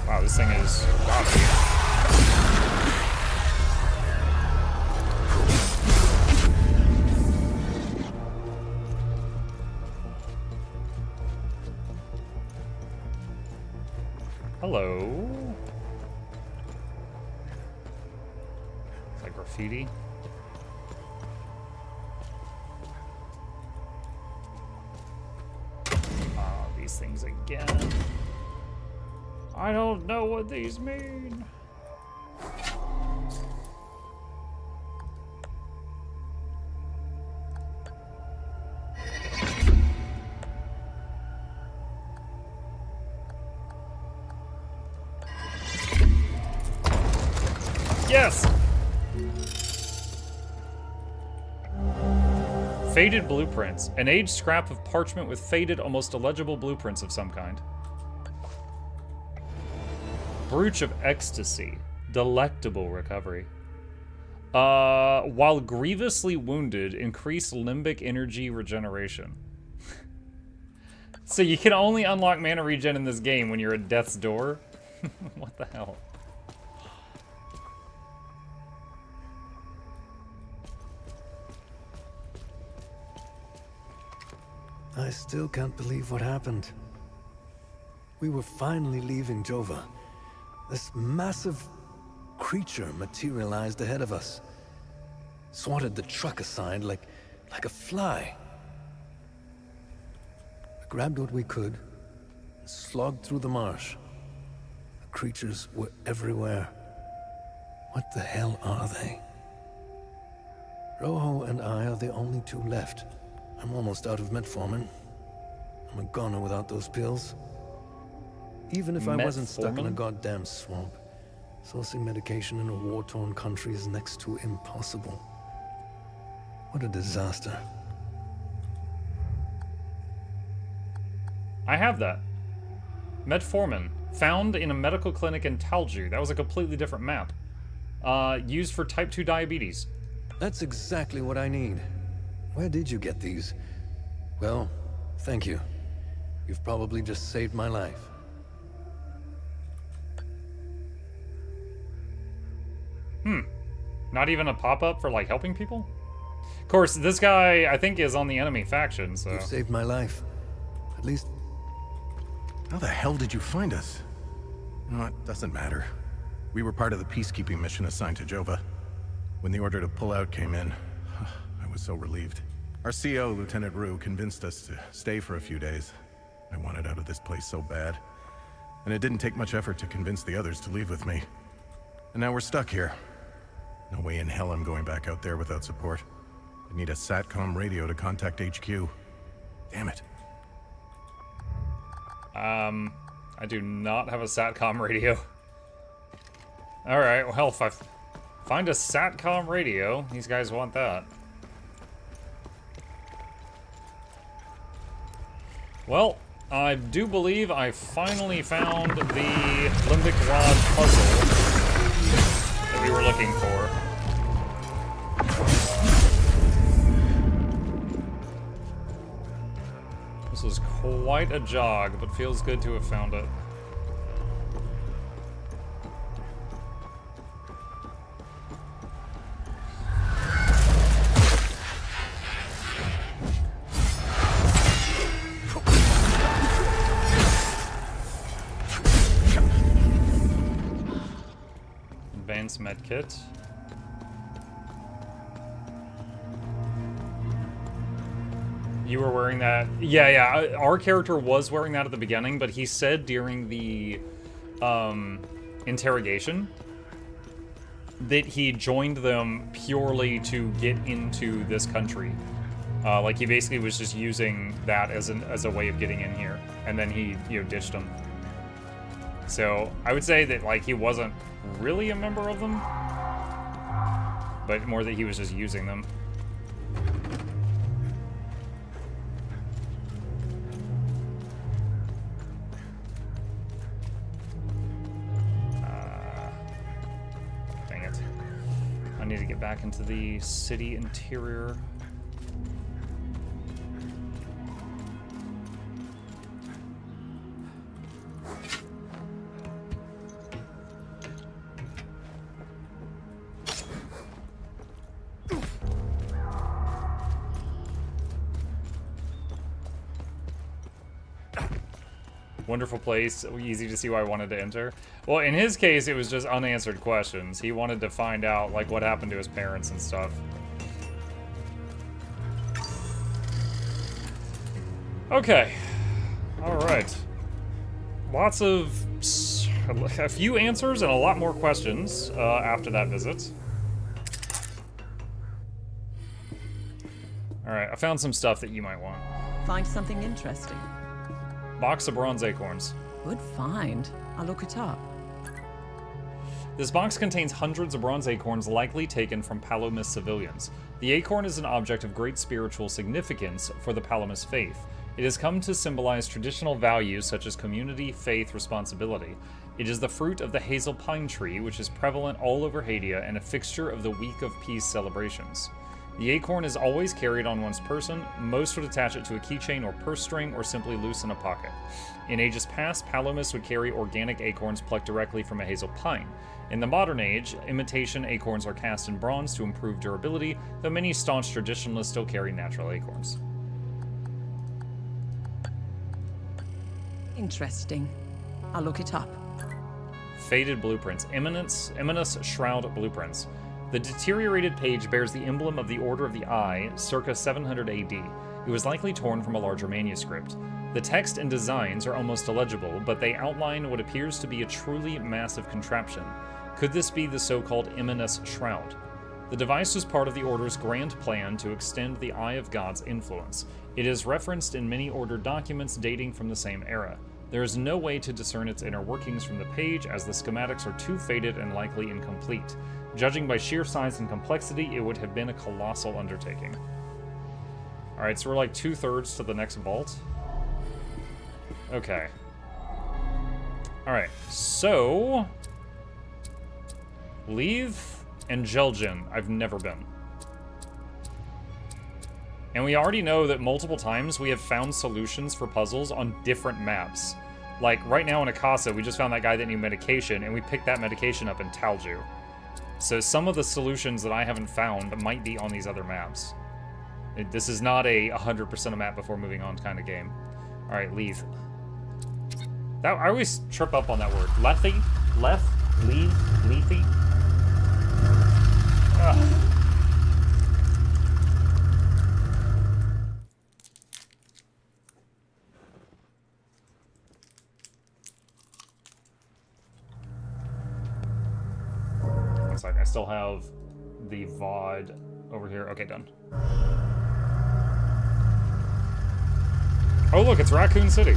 Wow, this thing is bossy. Hello. Is that graffiti? Oh, these things again. I don't know what these mean. Yes! Faded blueprints. An aged scrap of parchment with faded, almost illegible blueprints of some kind. Brooch of ecstasy. Delectable recovery. While grievously wounded, increase limbic energy regeneration. So you can only unlock mana regen in this game when you're at death's door? What the hell? I still can't believe what happened. We were finally leaving Jova. This massive creature materialized ahead of us. Swatted the truck aside like a fly. We grabbed what we could, and slogged through the marsh. The creatures were everywhere. What the hell are they? Rojo and I are the only two left. I'm almost out of metformin. I'm a goner without those pills. Even if I wasn't stuck in a goddamn swamp, sourcing medication in a war-torn country is next to impossible. What a disaster. I have that. Metformin. Found in a medical clinic in Talju. That was a completely different map. Used for type 2 diabetes. That's exactly what I need. Where did you get these? Well, thank you. You've probably just saved my life. Not even a pop-up for, like, helping people? Of course, this guy, I think, is on the enemy faction, so... You've saved my life. At least... How the hell did you find us? You know, it doesn't matter. We were part of the peacekeeping mission assigned to Jova. When the order to pull out came in, I was so relieved. Our CO, Lieutenant Rue, convinced us to stay for a few days. I wanted out of this place so bad. And it didn't take much effort to convince the others to leave with me. And now we're stuck here. No way in hell I'm going back out there without support. I need a SATCOM radio to contact HQ. Damn it. I do not have a SATCOM radio. Alright, well, if I find a SATCOM radio, these guys want that. Well, I do believe I finally found the limbic rod puzzle that we were looking for. This was quite a jog, but feels good to have found it. Advanced medkit. You were wearing that? Yeah. Our character was wearing that at the beginning, but he said during the interrogation that he joined them purely to get into this country. Like he basically was just using that as a way of getting in here, and then he ditched them. So I would say that like he wasn't really a member of them, but more that he was just using them. Dang it. I need to get back into the city interior. Wonderful place, easy to see why I wanted to enter. Well, in his case, it was just unanswered questions. He wanted to find out, like, what happened to his parents and stuff. Okay. Alright. Lots of... a few answers and a lot more questions after that visit. Alright, I found some stuff that you might want. Find something interesting. Box of bronze acorns. Good find. I'll look it up. This box contains hundreds of bronze acorns likely taken from Palomis civilians. The acorn is an object of great spiritual significance for the Palomis faith. It has come to symbolize traditional values such as community, faith, responsibility. It is the fruit of the hazel pine tree, which is prevalent all over Hadia and a fixture of the Week of Peace celebrations. The acorn is always carried on one's person. Most would attach it to a keychain or purse string or simply loose in a pocket. In ages past, Palomis would carry organic acorns plucked directly from a hazel pine. In the modern age, imitation acorns are cast in bronze to improve durability, though many staunch traditionalists still carry natural acorns. Interesting. I'll look it up. Faded blueprints. Eminence Shroud blueprints. The deteriorated page bears the emblem of the Order of the Eye, circa 700 AD. It was likely torn from a larger manuscript. The text and designs are almost illegible, but they outline what appears to be a truly massive contraption. Could this be the so-called Eminence Shroud? The device was part of the Order's grand plan to extend the Eye of God's influence. It is referenced in many Order documents dating from the same era. There is no way to discern its inner workings from the page, as the schematics are too faded and likely incomplete. Judging by sheer size and complexity, it would have been a colossal undertaking. Alright, so we're like 2/3 to the next vault. Okay. Alright, so... Leave and Jelgin, I've never been. And we already know that multiple times we have found solutions for puzzles on different maps. Like, right now in Akasa, we just found that guy that needed medication, and we picked that medication up in Talju. So some of the solutions that I haven't found might be on these other maps. This is not a 100% a map before moving on kind of game. Alright, leave. That, I always trip up on that word. Lethy? Left? Leave? Leafy? Ugh. I still have the VOD over here. Okay, done. Oh, look, it's Raccoon City.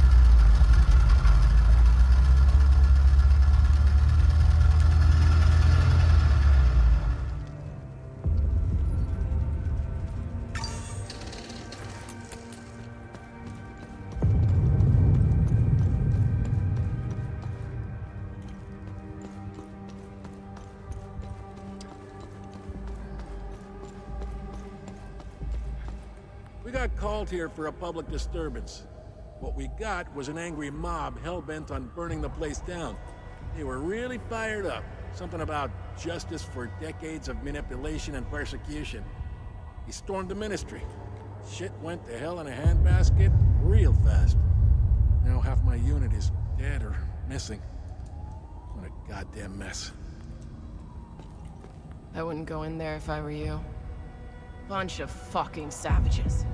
Called here for a public disturbance. What we got was an angry mob hell-bent on burning the place down. They were really fired up. Something about justice for decades of manipulation and persecution. He stormed the ministry. Shit went to hell in a handbasket real fast. Now half my unit is dead or missing. What a goddamn mess. I wouldn't go in there if I were you. Bunch of fucking savages.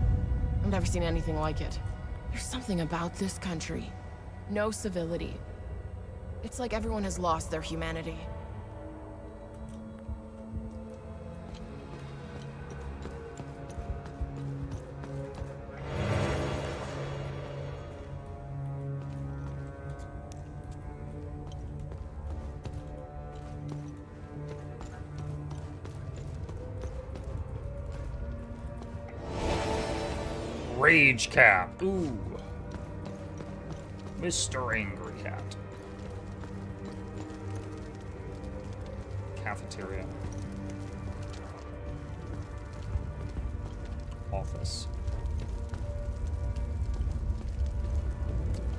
I've never seen anything like it. There's something about this country. No civility. It's like everyone has lost their humanity. Rage Cap. Ooh. Mr. Angry Cat. Cafeteria. Office.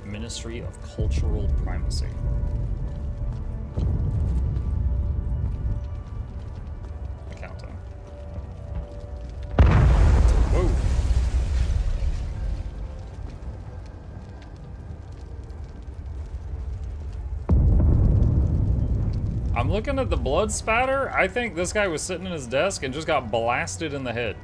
Ministry of Cultural Primacy. Accounting. Whoa. I'm looking at the blood spatter. I think this guy was sitting in his desk and just got blasted in the head.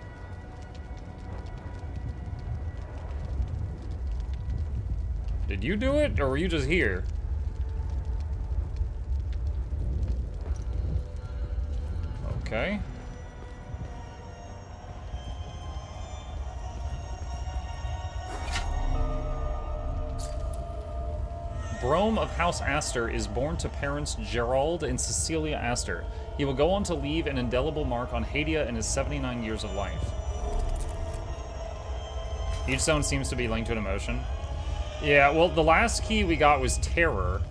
Did you do it, or were you just here? Okay. Brome of House Astor is born to parents Gerald and Cecilia Astor. He will go on to leave an indelible mark on Hadia in his 79 years of life. Each stone seems to be linked to an emotion. Yeah, well, the last key we got was Terror,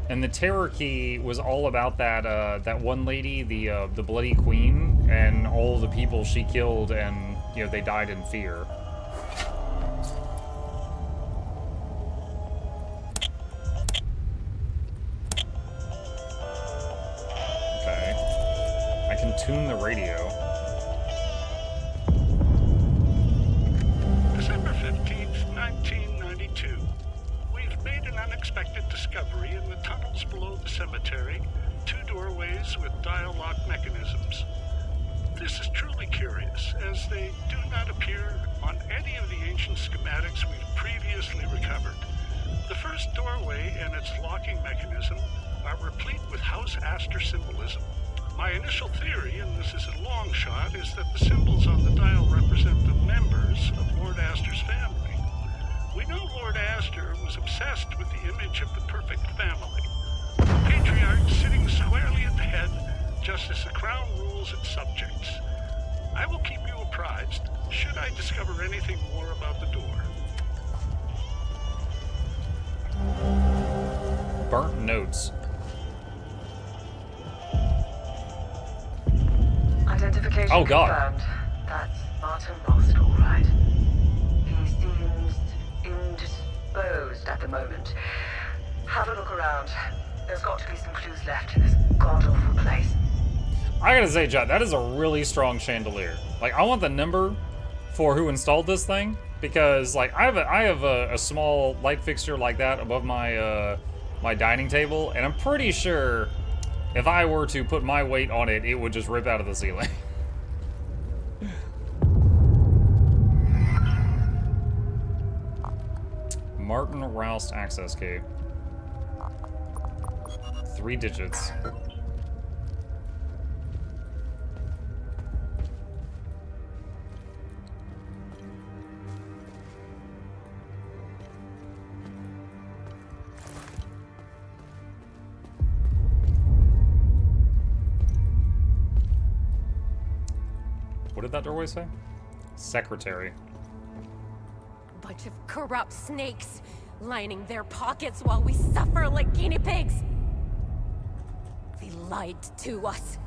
and the Terror key was all about that that one lady, the Bloody Queen, and all the people she killed, and you know they died in fear. Okay, I can tune the radio. December 15th, 1992. We've made an unexpected discovery in the tunnels below the cemetery. 2 doorways with dial lock mechanisms. This is truly curious, as they do not appear on any of the ancient schematics we've previously recovered. The first doorway and its locking mechanism are replete with House Astor symbolism. My initial theory, and this is a long shot, is that the symbols on the dial represent the members of Lord Astor's family. We know Lord Astor was obsessed with the image of the perfect family. The patriarch sitting squarely at the head, just as the crown rules its subjects. I will keep you apprised, should I discover anything more about the door. Burnt notes. Identification Oh, God. confirmed. That's Martin Rost, all right. He seems indisposed at the moment. Have a look around. There's got to be some clues left in this god-awful place. I gotta say, Jot, that is a really strong chandelier. Like, I want the number for who installed this thing, because, like, I have a small light fixture like that above my my dining table, and I'm pretty sure if I were to put my weight on it, it would just rip out of the ceiling. Martin Roust access key. 3 digits. What did that doorway say? Secretary. Bunch of corrupt snakes lining their pockets while we suffer like guinea pigs. They lied to us,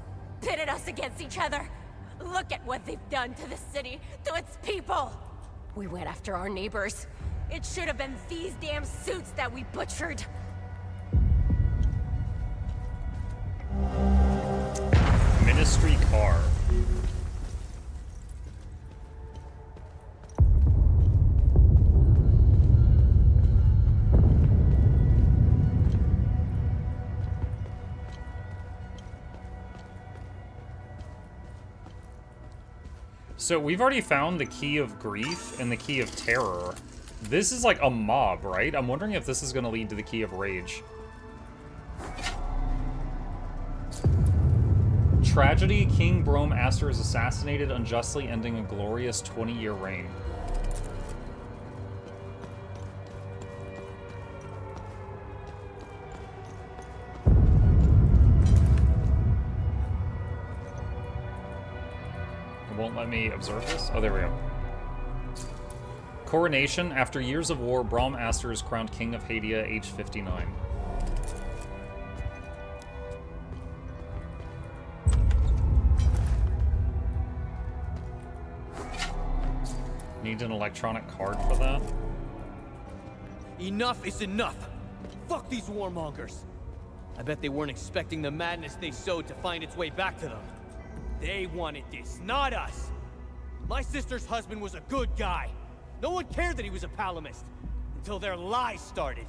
pitted us against each other. Look at what they've done to the city, to its people. We went after our neighbors. It should have been these damn suits that we butchered. Ministry car. So we've already found the Key of Grief and the Key of Terror. This is like a mob, right? I'm wondering if this is going to lead to the Key of Rage. Tragedy, King Brome Aster is assassinated unjustly, ending a glorious 20-year reign. It won't let me observe this? Oh, there we go. Coronation. After years of war, Brome Aster is crowned King of Hadia, age 59. Need an electronic card for that? Enough is enough! Fuck these warmongers! I bet they weren't expecting the madness they sowed to find its way back to them. They wanted this, not us! My sister's husband was a good guy. No one cared that he was a Palamist. Until their lies started.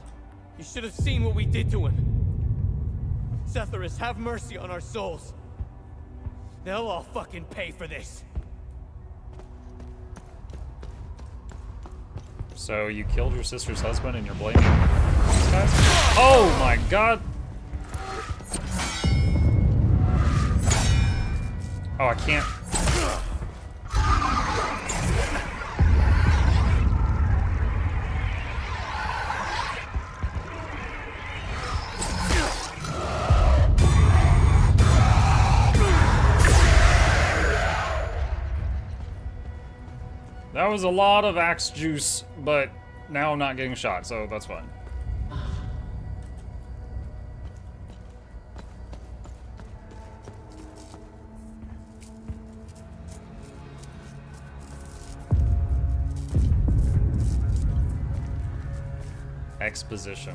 You should have seen what we did to him. Setharus, have mercy on our souls. They'll all fucking pay for this. So you killed your sister's husband and you're blaming these guys? Oh my god! Oh, I can't. That was a lot of axe juice, but now I'm not getting shot, so that's fine. Exposition.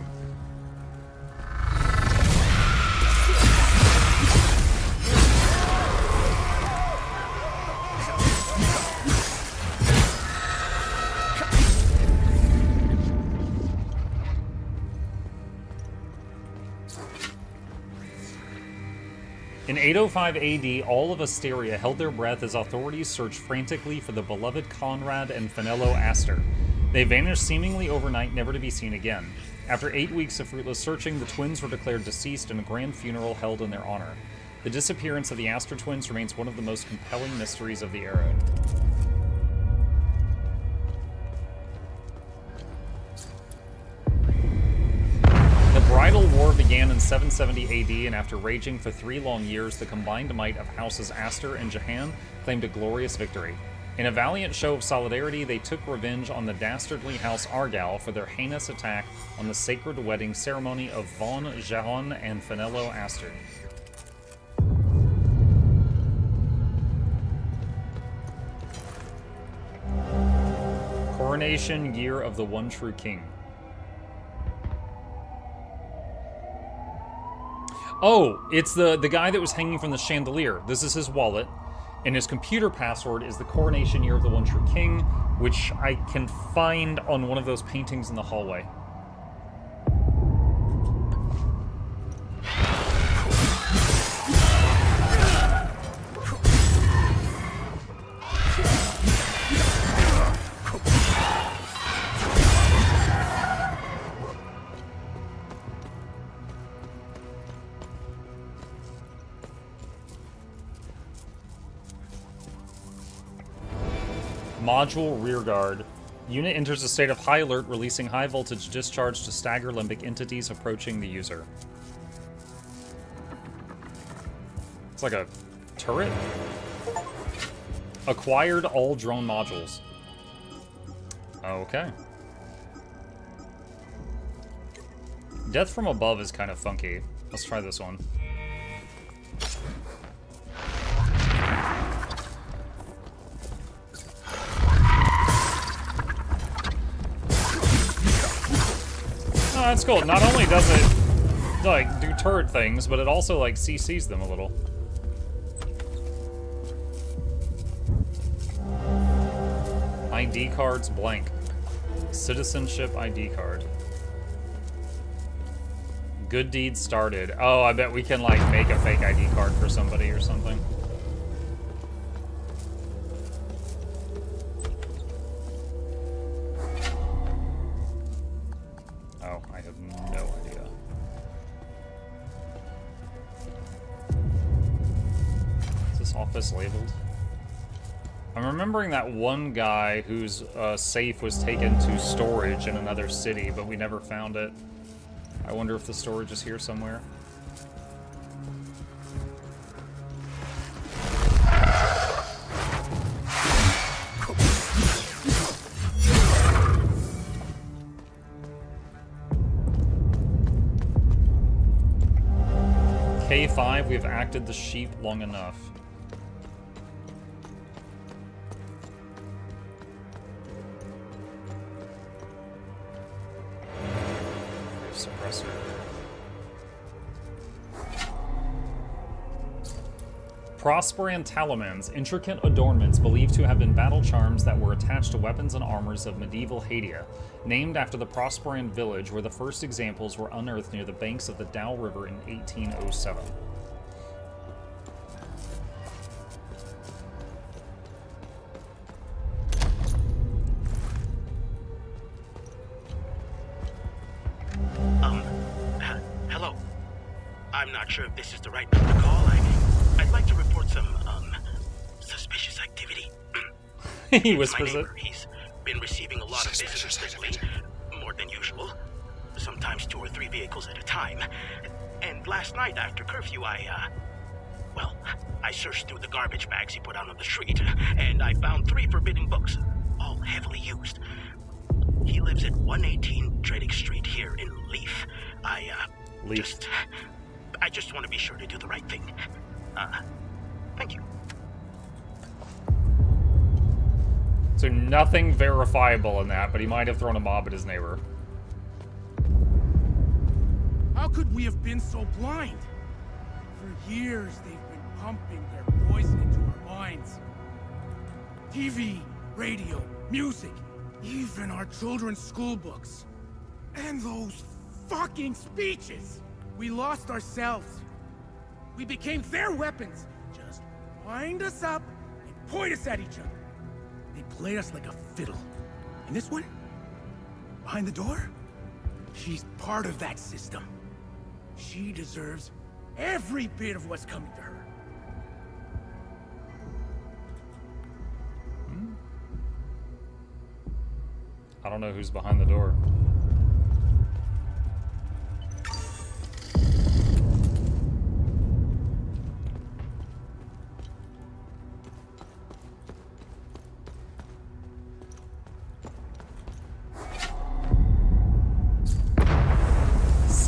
In 805 AD, all of Asteria held their breath as authorities searched frantically for the beloved Conrad and Finello Aster. They vanished seemingly overnight, never to be seen again. After 8 weeks of fruitless searching, the twins were declared deceased and a grand funeral held in their honor. The disappearance of the Aster twins remains one of the most compelling mysteries of the era. The Bridal War began in 770 AD, and after raging for 3 long years, the combined might of houses Aster and Jahan claimed a glorious victory. In a valiant show of solidarity, they took revenge on the dastardly House Argyll for their heinous attack on the sacred wedding ceremony of von Jahan and Finello Aster. Coronation Year of the One True King. Oh, it's the guy that was hanging from the chandelier. This is his wallet. And his computer password is the Coronation Year of the One True King, which I can find on one of those paintings in the hallway. Module Rearguard. Unit enters a state of high alert, releasing high voltage discharge to stagger limbic entities approaching the user. It's like a turret? Acquired all drone modules. Okay. Death from above is kind of funky. Let's try this one. Oh, that's cool. Not only does it, like, do turret things, but it also, like, CCs them a little. ID cards blank. Citizenship ID card. Good deed started. Oh, I bet we can, like, make a fake ID card for somebody or something. office labeled? I'm remembering that one guy whose safe was taken to storage in another city, but we never found it. I wonder if the storage is here somewhere. K5, we have acted the sheep long enough. Suppressor. Prosperian talismans, intricate adornments believed to have been battle charms that were attached to weapons and armors of medieval Hadia, named after the Prosperian village where the first examples were unearthed near the banks of the Dow River in 1807. Hello. I'm not sure if this is the right number to call. I'd like to report some, suspicious activity. He whispers it. He's been receiving a lot of visitors lately, more than usual. Sometimes 2 or 3 vehicles at a time. And last night after curfew, I searched through the garbage bags he put out on the street, and I found 3 forbidden books, all heavily used. He lives at 118 Trading Street here in Leaf. I just want to be sure to do the right thing. Thank you. So nothing verifiable in that, but he might have thrown a mob at his neighbor. How could we have been so blind? For years, they've been pumping their poison into our minds. TV, radio, music, even our children's school books. And those fucking speeches! We lost ourselves. We became their weapons. Just wind us up and point us at each other. They played us like a fiddle. And this one? Behind the door? She's part of that system. She deserves every bit of what's coming to her. I don't know who's behind the door.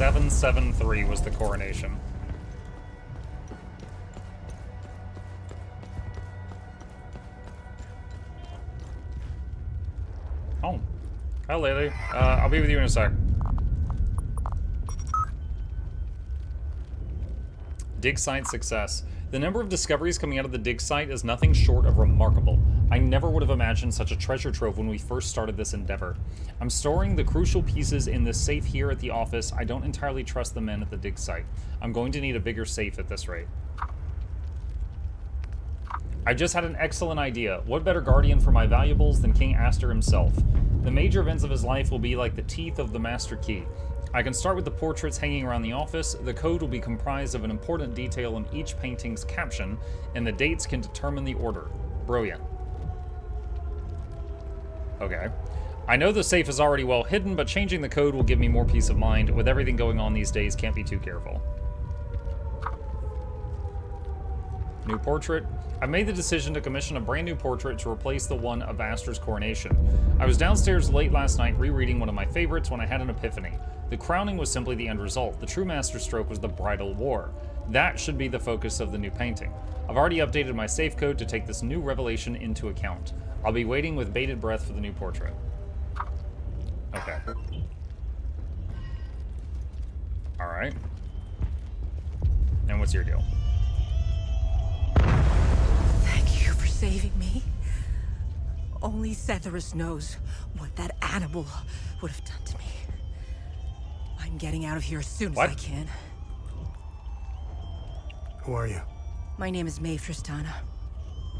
"773" was the coronation. Oh. Hi, Lily. I'll be with you in a sec. Dig site success. The number of discoveries coming out of the dig site is nothing short of remarkable. I never would have imagined such a treasure trove when we first started this endeavor. I'm storing the crucial pieces in this safe here at the office. I don't entirely trust the men at the dig site. I'm going to need a bigger safe at this rate. I just had an excellent idea. What better guardian for my valuables than King Aster himself? The major events of his life will be like the teeth of the master key. I can start with the portraits hanging around the office. The code will be comprised of an important detail in each painting's caption, and the dates can determine the order. Brilliant. Okay. I know the safe is already well hidden, but changing the code will give me more peace of mind. With everything going on these days, can't be too careful. New portrait. I made the decision to commission a brand new portrait to replace the one of Aster's coronation. I was downstairs late last night rereading one of my favorites when I had an epiphany. The crowning was simply the end result. The true masterstroke was the bridal war. That should be the focus of the new painting. I've already updated my safe code to take this new revelation into account. I'll be waiting with bated breath for the new portrait. Okay. Alright. And what's your deal? Thank you for saving me. Only Setherus knows what that animal would have done to me. I'm getting out of here as soon as I can. Who are you? My name is Maeve Tristana.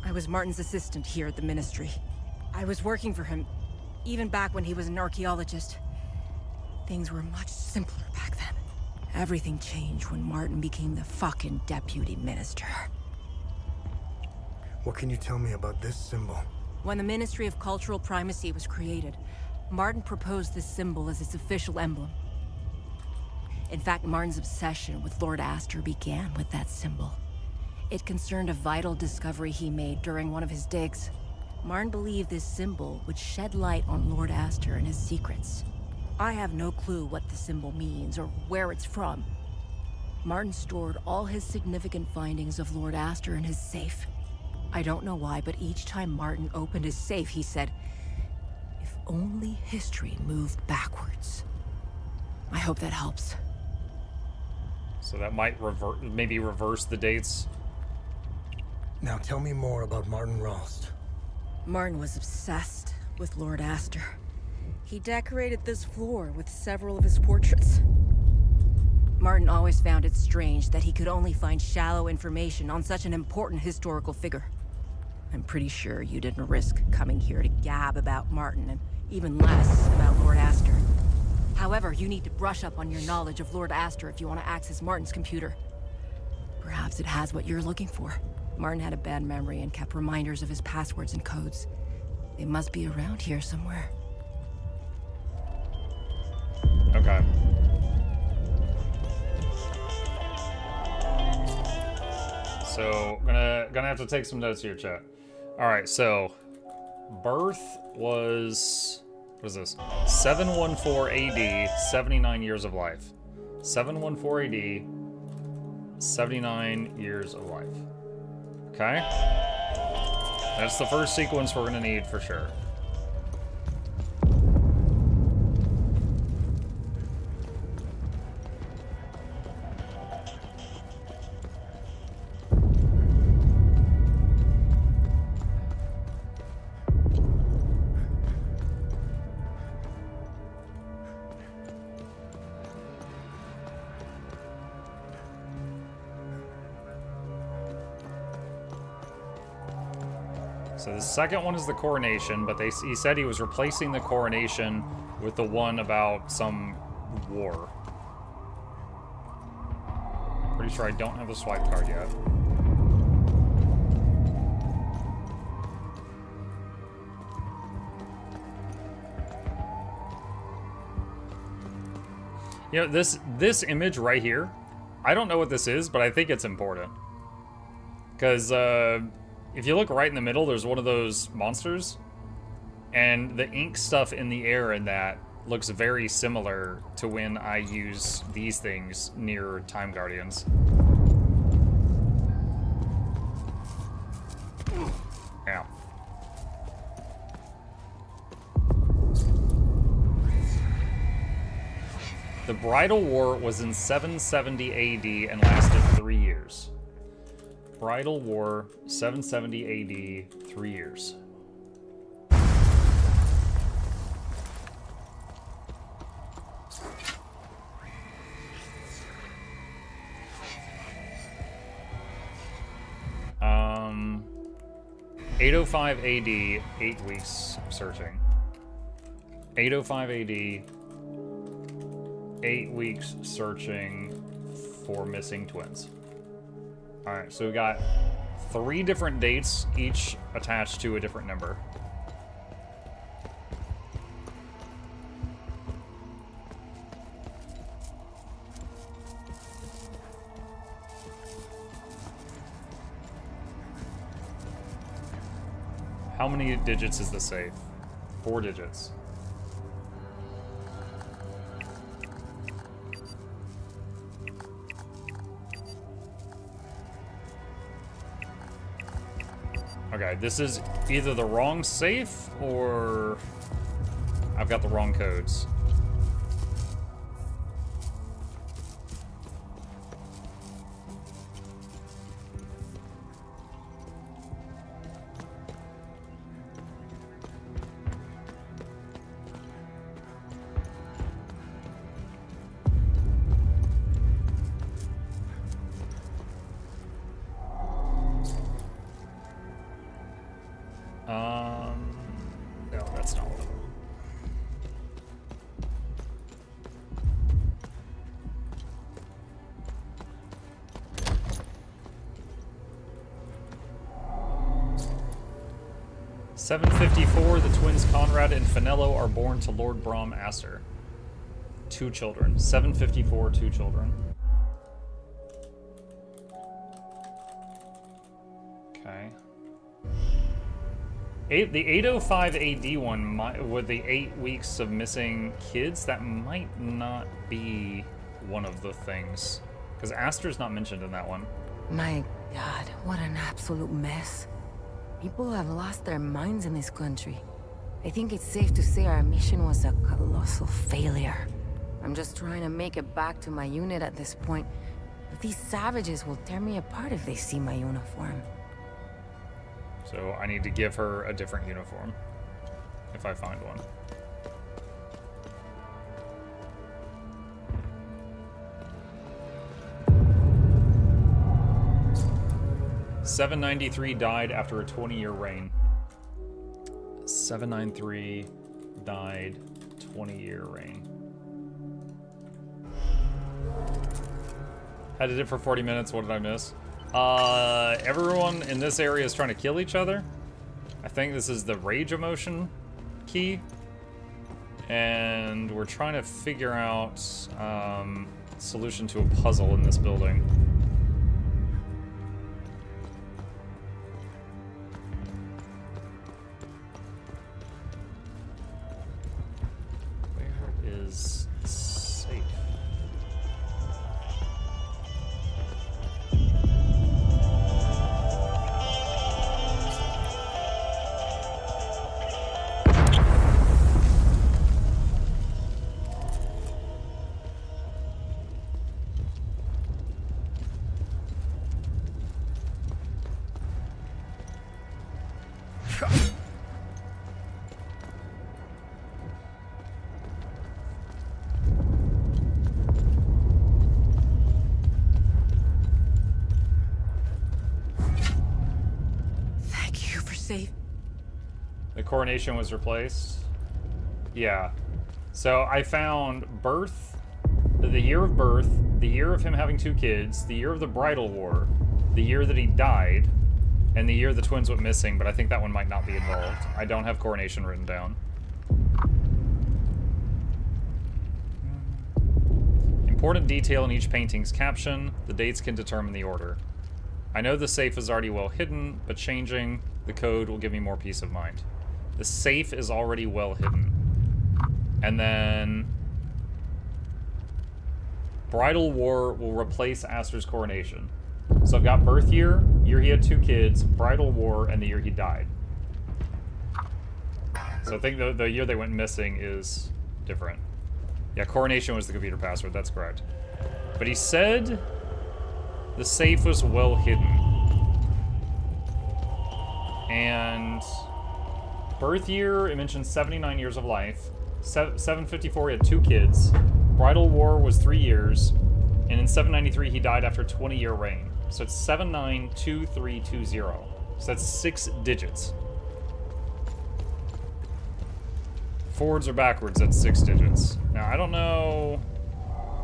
I was Martin's assistant here at the Ministry. I was working for him, even back when he was an archaeologist. Things were much simpler back then. Everything changed when Martin became the fucking deputy minister. What can you tell me about this symbol? When the Ministry of Cultural Primacy was created, Martin proposed this symbol as its official emblem. In fact, Martin's obsession with Lord Astor began with that symbol. It concerned a vital discovery he made during one of his digs. Martin believed this symbol would shed light on Lord Astor and his secrets. I have no clue what the symbol means or where it's from. Martin stored all his significant findings of Lord Astor in his safe. I don't know why, but each time Martin opened his safe, he said, "If only history moved backwards." I hope that helps. So that might maybe reverse the dates. Now tell me more about Martin Rost. Martin was obsessed with Lord Astor. He decorated this floor with several of his portraits. Martin always found it strange that he could only find shallow information on such an important historical figure. I'm pretty sure you didn't risk coming here to gab about Martin, and even less about Lord Astor. However, you need to brush up on your knowledge of Lord Astor if you want to access Martin's computer. Perhaps it has what you're looking for. Martin had a bad memory and kept reminders of his passwords and codes. They must be around here somewhere. Okay. So, gonna have to take some notes here, chat. All right, so birth was, what is this? 714 AD, 79 years of life. 714 AD, 79 years of life. Okay. That's the first sequence we're gonna need for sure. So the second one is the coronation, but he said he was replacing the coronation with the one about some war. Pretty sure I don't have the swipe card yet. You know, this image right here, I don't know what this is, but I think it's important. Because, if you look right in the middle, there's one of those monsters. And the ink stuff in the air in that looks very similar to when I use these things near Time Guardians. Ow. The Bridal War was in 770 AD and lasted 3 years. Bridal War, 770 AD, 3 years. Um, 805 AD, 8 weeks searching. 805 AD, 8 weeks searching for missing twins. Alright, so we got 3 different dates, each attached to a different number. How many digits is the safe? 4 digits. Okay, this is either the wrong safe or I've got the wrong codes. No, that's not one of them. 754, the twins Conrad and Finello are born to Lord Brom Astor. 2 children. 754, 2 children. Okay. The 805 AD one, with the 8 weeks of missing kids, that might not be one of the things. Because Astor's not mentioned in that one. My God, what an absolute mess. People have lost their minds in this country. I think it's safe to say our mission was a colossal failure. I'm just trying to make it back to my unit at this point. But these savages will tear me apart if they see my uniform. So I need to give her a different uniform, if I find one. $793 died after a 20-year reign. 793 died, 20-year reign. I did it for 40 minutes. What did I miss? Everyone in this area is trying to kill each other. I think this is the rage emotion key. And we're trying to figure out solution to a puzzle in this building. Where is safe? The coronation was replaced. Yeah. So I found birth, the year of birth, the year of him having 2 kids, the year of the bridal war, the year that he died, and the year the twins went missing, but I think that one might not be involved. I don't have coronation written down. Important detail in each painting's caption. The dates can determine the order. I know the safe is already well hidden, but changing the code will give me more peace of mind. The safe is already well hidden. And then Bridal War will replace Astor's coronation. So I've got birth year he had 2 kids, Bridal War, and the year he died. So I think the year they went missing is different. Yeah, coronation was the computer password, that's correct. But he said the safe was well hidden. And birth year, it mentioned 79 years of life. 754, he had 2 kids. Bridal War was 3 years. And in 793, he died after a 20-year reign. So it's 792320. So that's 6 digits. Forwards or backwards, that's 6 digits. Now, I don't know...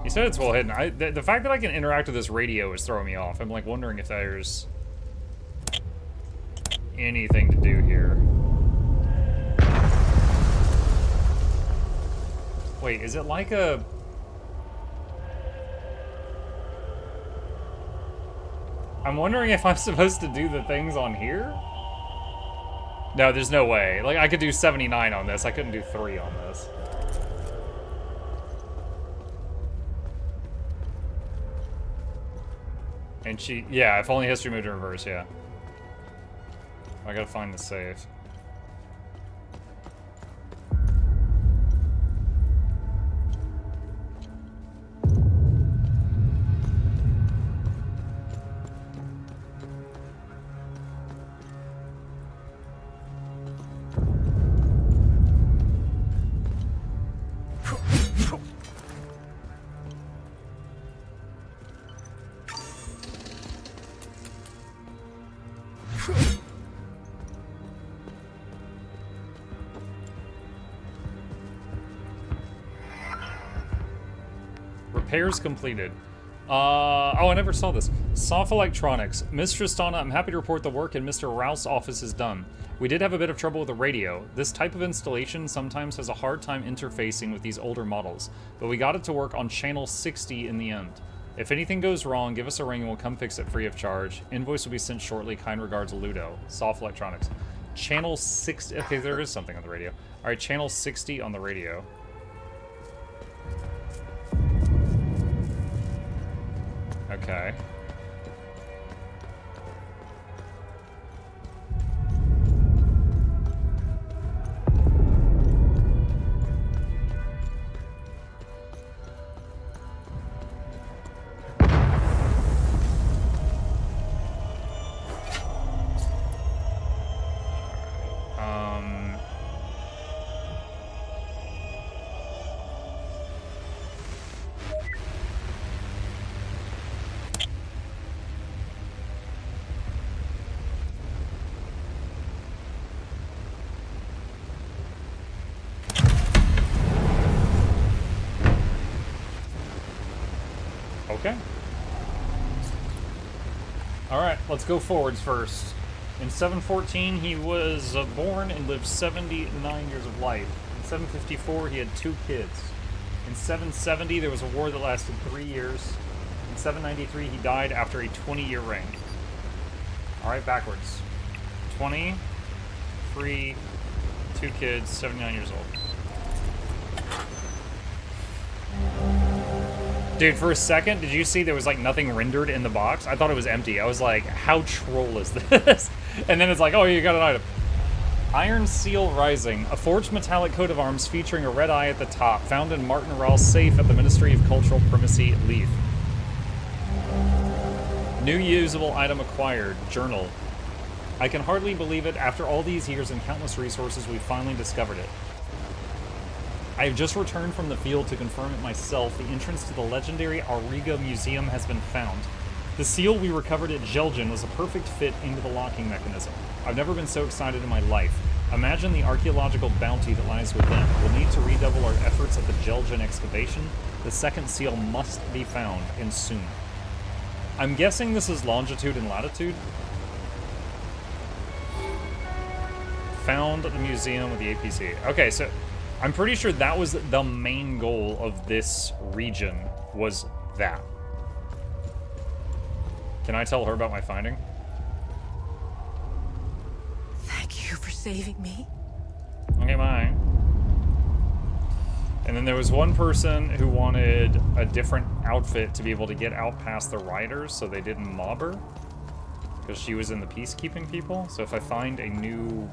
He said it's well hidden. The fact that I can interact with this radio is throwing me off. I'm like wondering if there's anything to do here. Wait, is it like a... I'm wondering if I'm supposed to do the things on here? No, there's no way. Like, I could do 79 on this. I couldn't do 3 on this. And she... Yeah, if only history moved in reverse, yeah. I gotta find the save. Repairs completed. Oh, I never saw this. Soft Electronics. Miss Tristana, I'm happy to report the work in Mr. Rouse' office is done. We did have a bit of trouble with the radio. This type of installation sometimes has a hard time interfacing with these older models, but we got it to work on channel 60 in the end. If anything goes wrong, give us a ring and we'll come fix it free of charge. Invoice will be sent shortly. Kind regards, Ludo. Soft Electronics. Channel 60. Okay, there is something on the radio. All right, channel 60 on the radio. Okay. Okay. Alright, let's go forwards first. In 714, he was born and lived 79 years of life. In 754, he had 2 kids. In 770, there was a war that lasted 3 years. In 793, he died after a 20-year reign. Alright, backwards. 20, 3, 2 kids, 79 years old. Dude, for a second, did you see there was like nothing rendered in the box? I thought it was empty. I was like, how troll is this? And then it's like, oh, you got an item. Iron Seal Rising, a forged metallic coat of arms featuring a red eye at the top, found in Martin Rall's safe at the Ministry of Cultural Primacy, Leith. New usable item acquired, journal. I can hardly believe it. After all these years and countless resources, we finally discovered it. I have just returned from the field to confirm it myself. The entrance to the legendary Auriga Museum has been found. The seal we recovered at Jelgen was a perfect fit into the locking mechanism. I've never been so excited in my life. Imagine the archaeological bounty that lies within. We'll need to redouble our efforts at the Jelgen excavation. The second seal must be found, and soon. I'm guessing this is longitude and latitude. Found the museum with the APC. Okay, so I'm pretty sure that was the main goal of this region, was that. Can I tell her about my finding? Thank you for saving me. Okay, bye. And then there was one person who wanted a different outfit to be able to get out past the riders so they didn't mob her. Because she was in the peacekeeping people. So if I find a new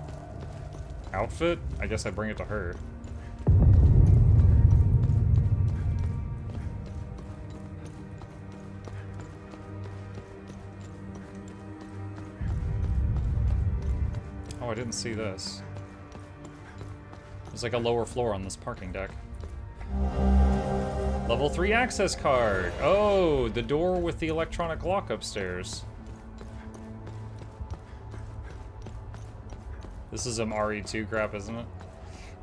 outfit, I guess I bring it to her. Oh, I didn't see this. There's like a lower floor on this parking deck. Level 3 access card. Oh, the door with the electronic lock upstairs. This is some RE2 crap, isn't it?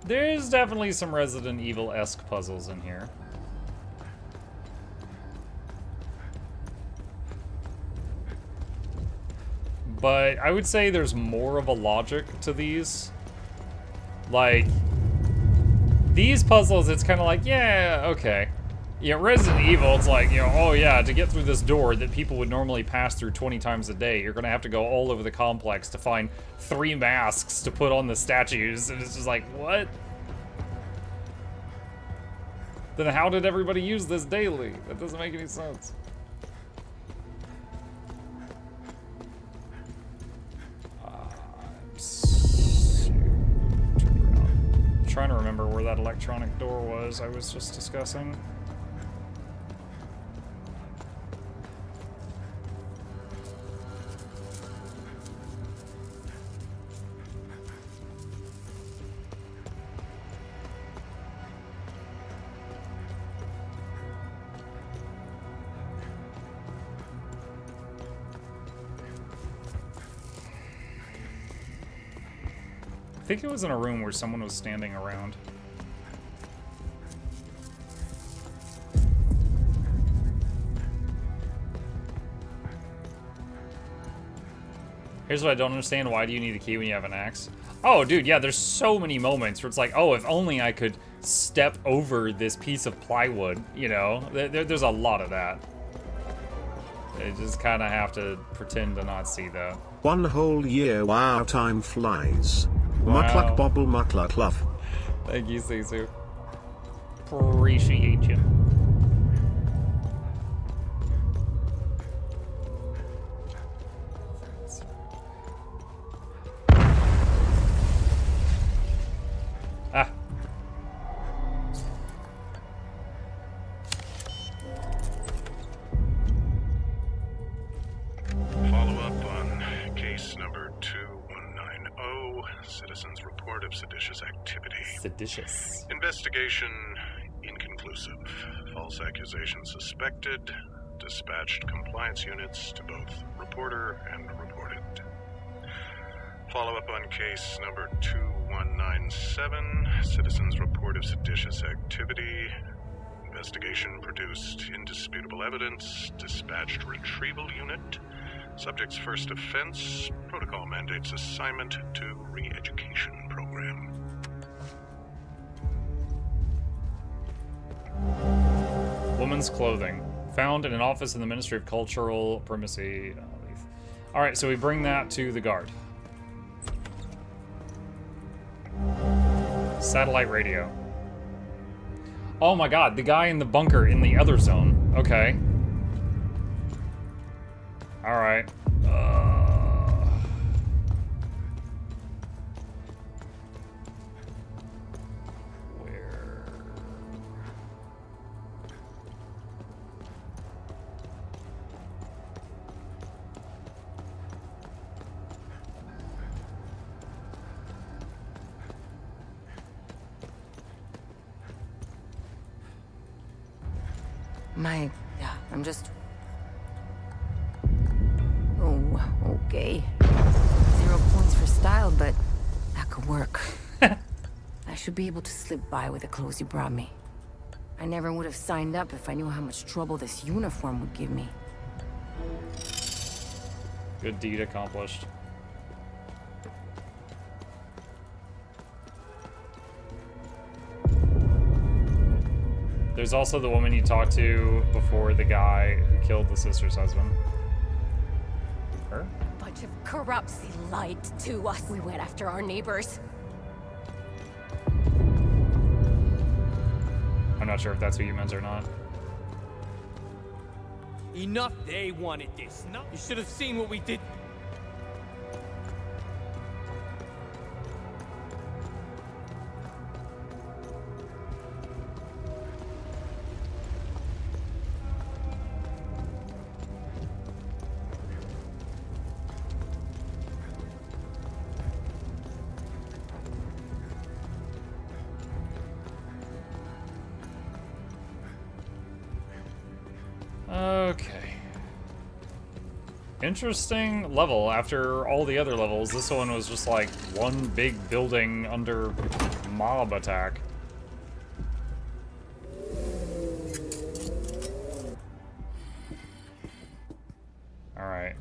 There's definitely some Resident Evil-esque puzzles in here. But I would say there's more of a logic to these. Like, these puzzles, it's kind of like, yeah, okay. You know, Resident Evil, it's like, you know, oh yeah, to get through this door that people would normally pass through 20 times a day, you're gonna have to go all over the complex to find 3 masks to put on the statues, and it's just like, what? Then how did everybody use this daily? That doesn't make any sense. I'm trying to remember where that electronic door was I was just discussing. I think it was in a room where someone was standing around. Here's what I don't understand. Why do you need a key when you have an axe? Oh, dude, yeah, there's so many moments where it's like, oh, if only I could step over this piece of plywood, you know? There's a lot of that. You just kind of have to pretend to not see that. 1 whole year, wow, time flies. Wow. Mukluk bobble mukluk love. Thank you, Sisu. Appreciate you. Ah. Follow up on case number 2190, citizens' report of seditious activity. Seditious. Investigation inconclusive. False accusation suspected. Dispatched compliance units to both reporter and reported. Follow up on case number 2197, citizens' report of seditious activity. Investigation produced indisputable evidence. Dispatched retrieval unit. Subject's first offense. Protocol mandates assignment to re-education program. Woman's clothing. Found in an office in the Ministry of Cultural Primacy. Alright, so we bring that to the guard. Satellite radio. Oh my god, the guy in the bunker in the other zone. Okay. Alright. I'm just... Oh, okay. 0 points for style, but that could work. I should be able to slip by with the clothes you brought me. I never would have signed up if I knew how much trouble this uniform would give me. Good deed accomplished. There's also the woman you talked to before, the guy who killed the sister's husband. Her? Bunch of corrupts. They lied to us. We went after our neighbors. I'm not sure if that's who you meant or not. Enough. They wanted this. No, you should have seen what we did. Okay. Interesting level. After all the other levels, this one was just like one big building under mob attack. Alright.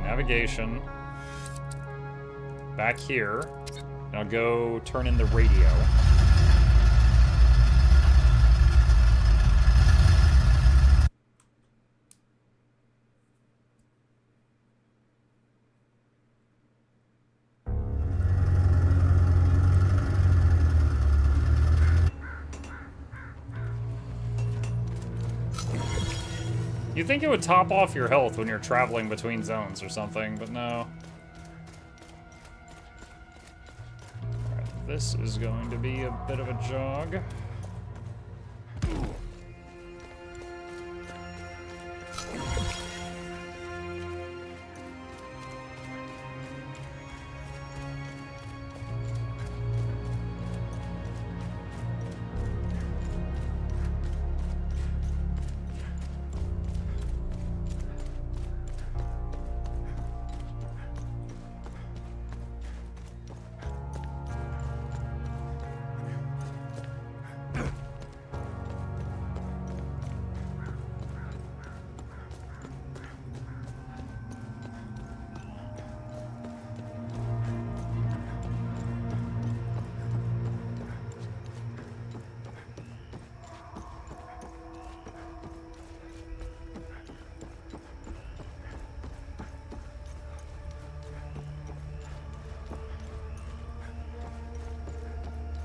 Navigation. Back here. And I'll go turn in the radio. You'd think it would top off your health when you're traveling between zones or something, but no. Alright, this is going to be a bit of a jog.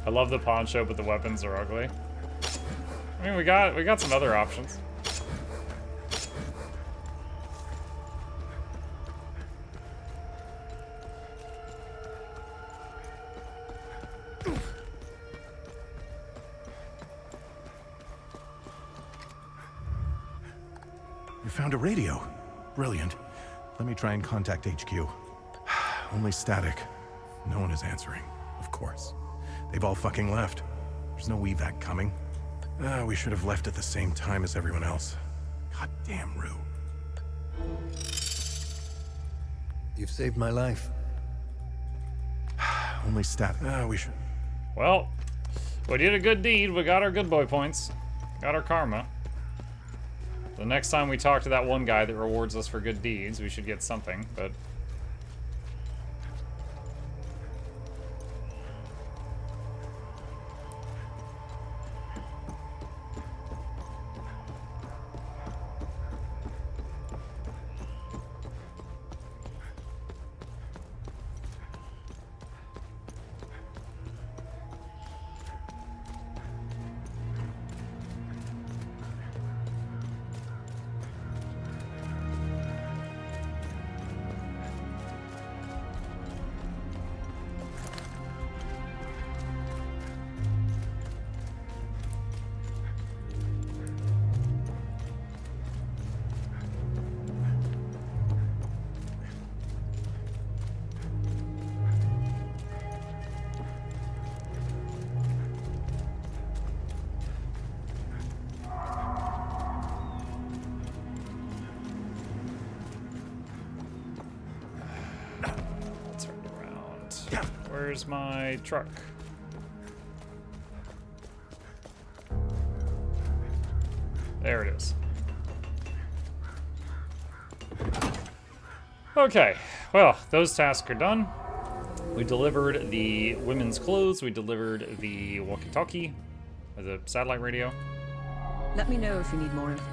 I love the pawn shop, but the weapons are ugly. I mean, we got some other options. You found a radio. Brilliant. Let me try and contact HQ. Only static. No one is answering, of course. They've all fucking left. There's no evac coming. We should have left at the same time as everyone else. God damn, Rue. You've saved my life. Only static. We should... Well, we did a good deed. We got our good boy points. Got our karma. The next time we talk to that one guy that rewards us for good deeds, we should get something, but... Where's my truck? There it is. Okay, well, those tasks are done. We delivered the women's clothes, we delivered the walkie-talkie, the satellite radio. Let me know if you need more info.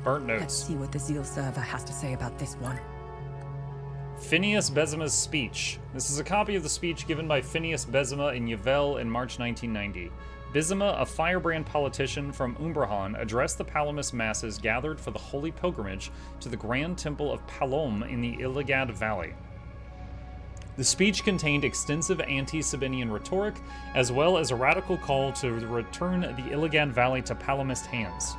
Burnt notes. Let's see what the Zeal server has to say about this one. Phineas Bezima's speech. This is a copy of the speech given by Phineas Bezima in Yvel in March 1990. Bezima, a firebrand politician from Umbrahan, addressed the Palamas masses gathered for the holy pilgrimage to the Grand Temple of Palom in the Illigad Valley. The speech contained extensive anti-Sabinian rhetoric, as well as a radical call to return the Illigad Valley to Palamist hands.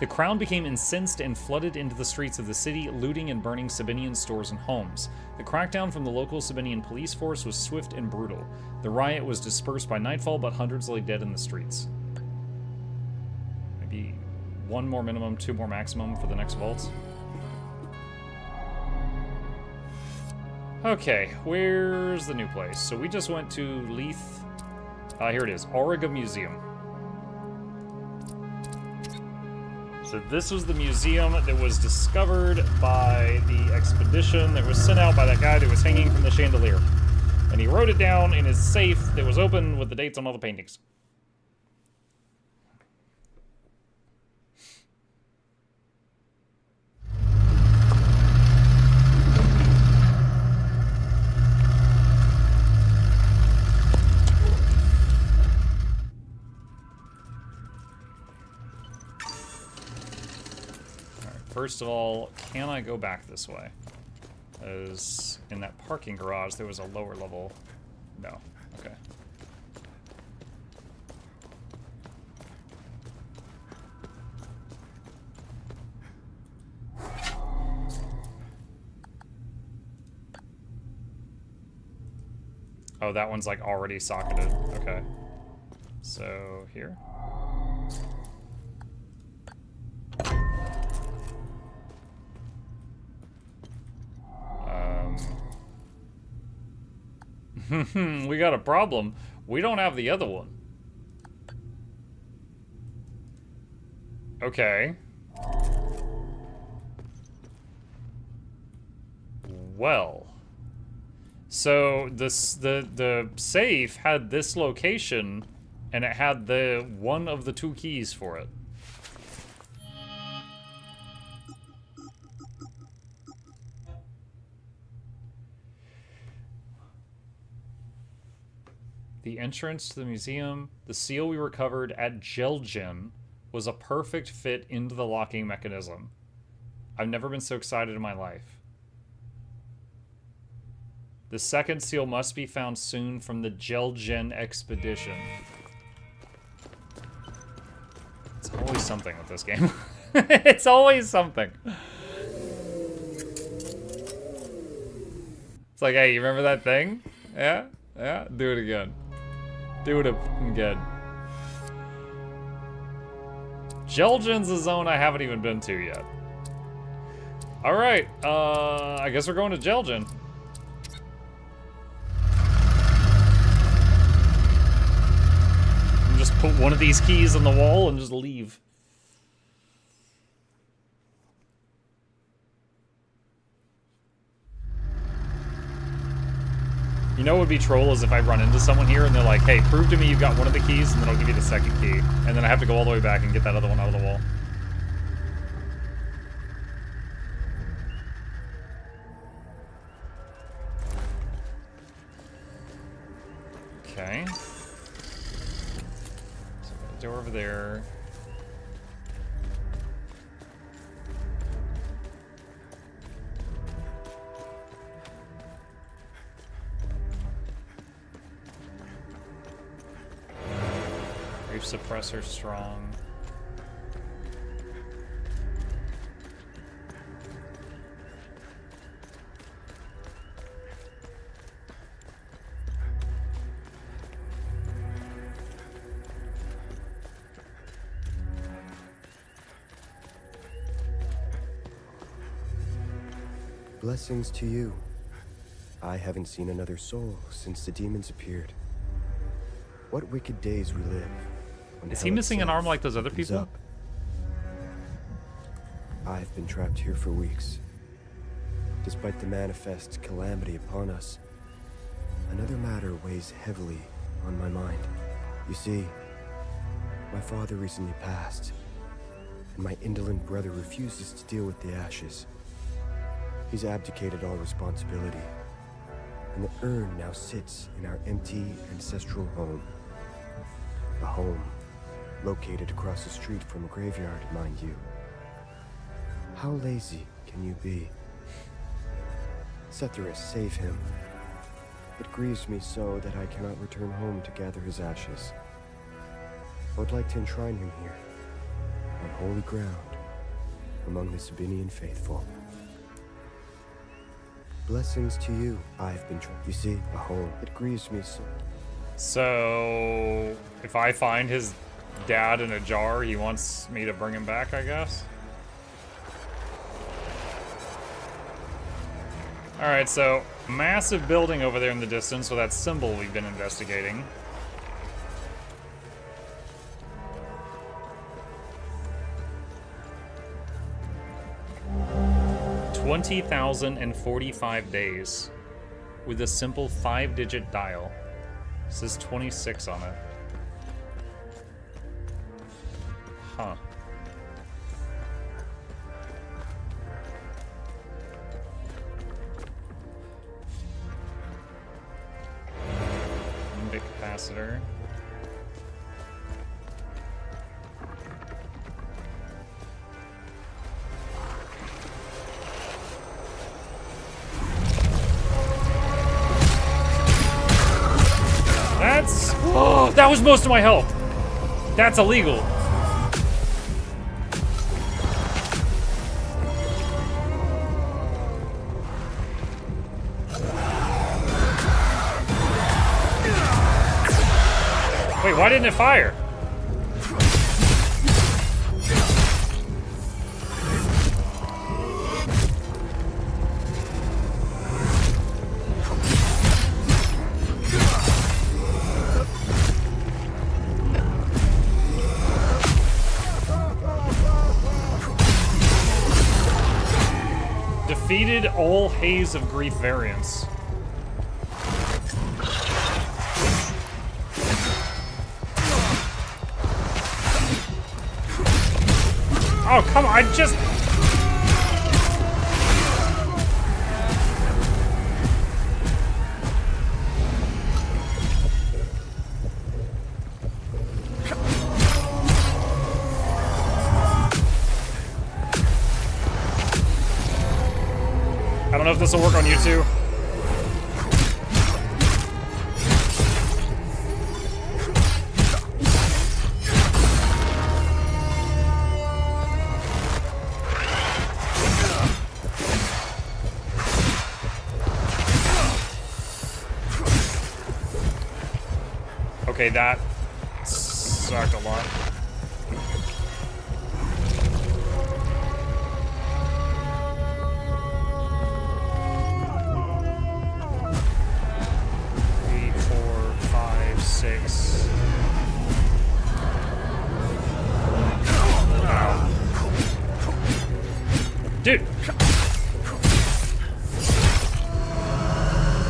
The crowd became incensed and flooded into the streets of the city, looting and burning Sabinian stores and homes. The crackdown from the local Sabinian police force was swift and brutal. The riot was dispersed by nightfall, but hundreds lay dead in the streets. Maybe one more minimum, two more maximum for the next vault. Okay, where's the new place? So we just went to Leith. Here it is, Auriga Museum. So this was the museum that was discovered by the expedition that was sent out by that guy that was hanging from the chandelier. And he wrote it down in his safe that was open with the dates on all the paintings. First of all, can I go back this way? As in that parking garage, there was a lower level. No. Okay. Oh, that one's like already socketed. Okay. So here. We got a problem. We don't have the other one. Okay. Well. So the safe had this location and it had the one of the two keys for it. The entrance to the museum. The seal we recovered at Jelgen was a perfect fit into the locking mechanism. I've never been so excited in my life. The second seal must be found soon from the Jelgen expedition. It's always something with this game. It's always something. It's like, hey, you remember that thing? Yeah? Yeah? Do it again. Do it again. Jelgen's a zone I haven't even been to yet. Alright, I guess we're going to Jelgen. Just put one of these keys on the wall and just leave. You know what would be troll is if I run into someone here and they're like, hey, prove to me you've got one of the keys, and then I'll give you the second key. And then I have to go all the way back and get that other one out of the wall. Okay. Door over there. Grief suppressor strong. Blessings to you. I haven't seen another soul since the demons appeared. What wicked days we live. Is he missing an arm like those other people? Up. I've been trapped here for weeks. Despite the manifest calamity upon us, another matter weighs heavily on my mind. You see, my father recently passed, and my indolent brother refuses to deal with the ashes. He's abdicated all responsibility, and the urn now sits in our empty ancestral home. A home located across the street from a graveyard, mind you. How lazy can you be? Setharus, save him. It grieves me so that I cannot return home to gather his ashes. I would like to enshrine him here, on holy ground, among the Sabinian faithful. Blessings to you. I've been you see, a home. It grieves me so. So, if I find his dad in a jar, he wants me to bring him back, I guess? Alright, so, massive building over there in the distance with that symbol we've been investigating. $20,045 days with a simple 5-digit dial. It says 26 on it. Huh. Big capacitor. That's... Oh, that was most of my health. That's illegal. Wait, why didn't it fire? Defeated all Haze of Grief variants. Oh, come on, I just... This will work on you too. Okay, that sucked a lot. Dude!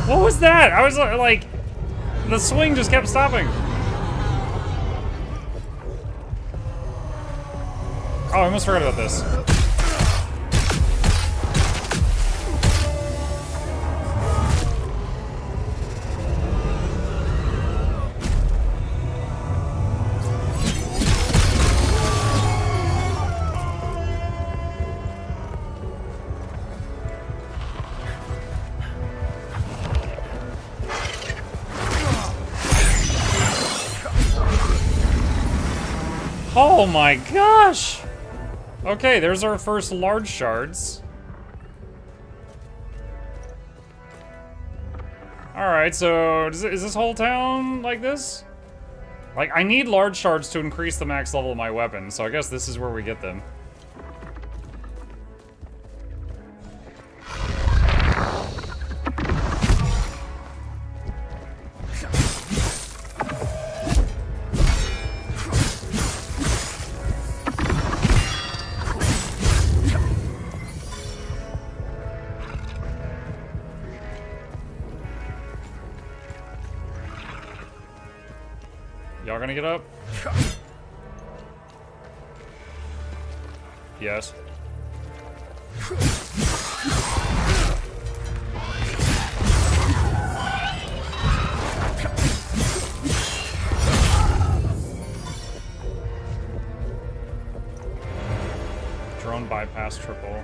What was that? I was like, the swing just kept stopping. Oh, I almost forgot about this. Oh my gosh! Okay, there's our first large shards. Alright, so is this whole town like this? Like, I need large shards to increase the max level of my weapon, so I guess this is where we get them. Y'all gonna get up? Yes. Drone bypass triple.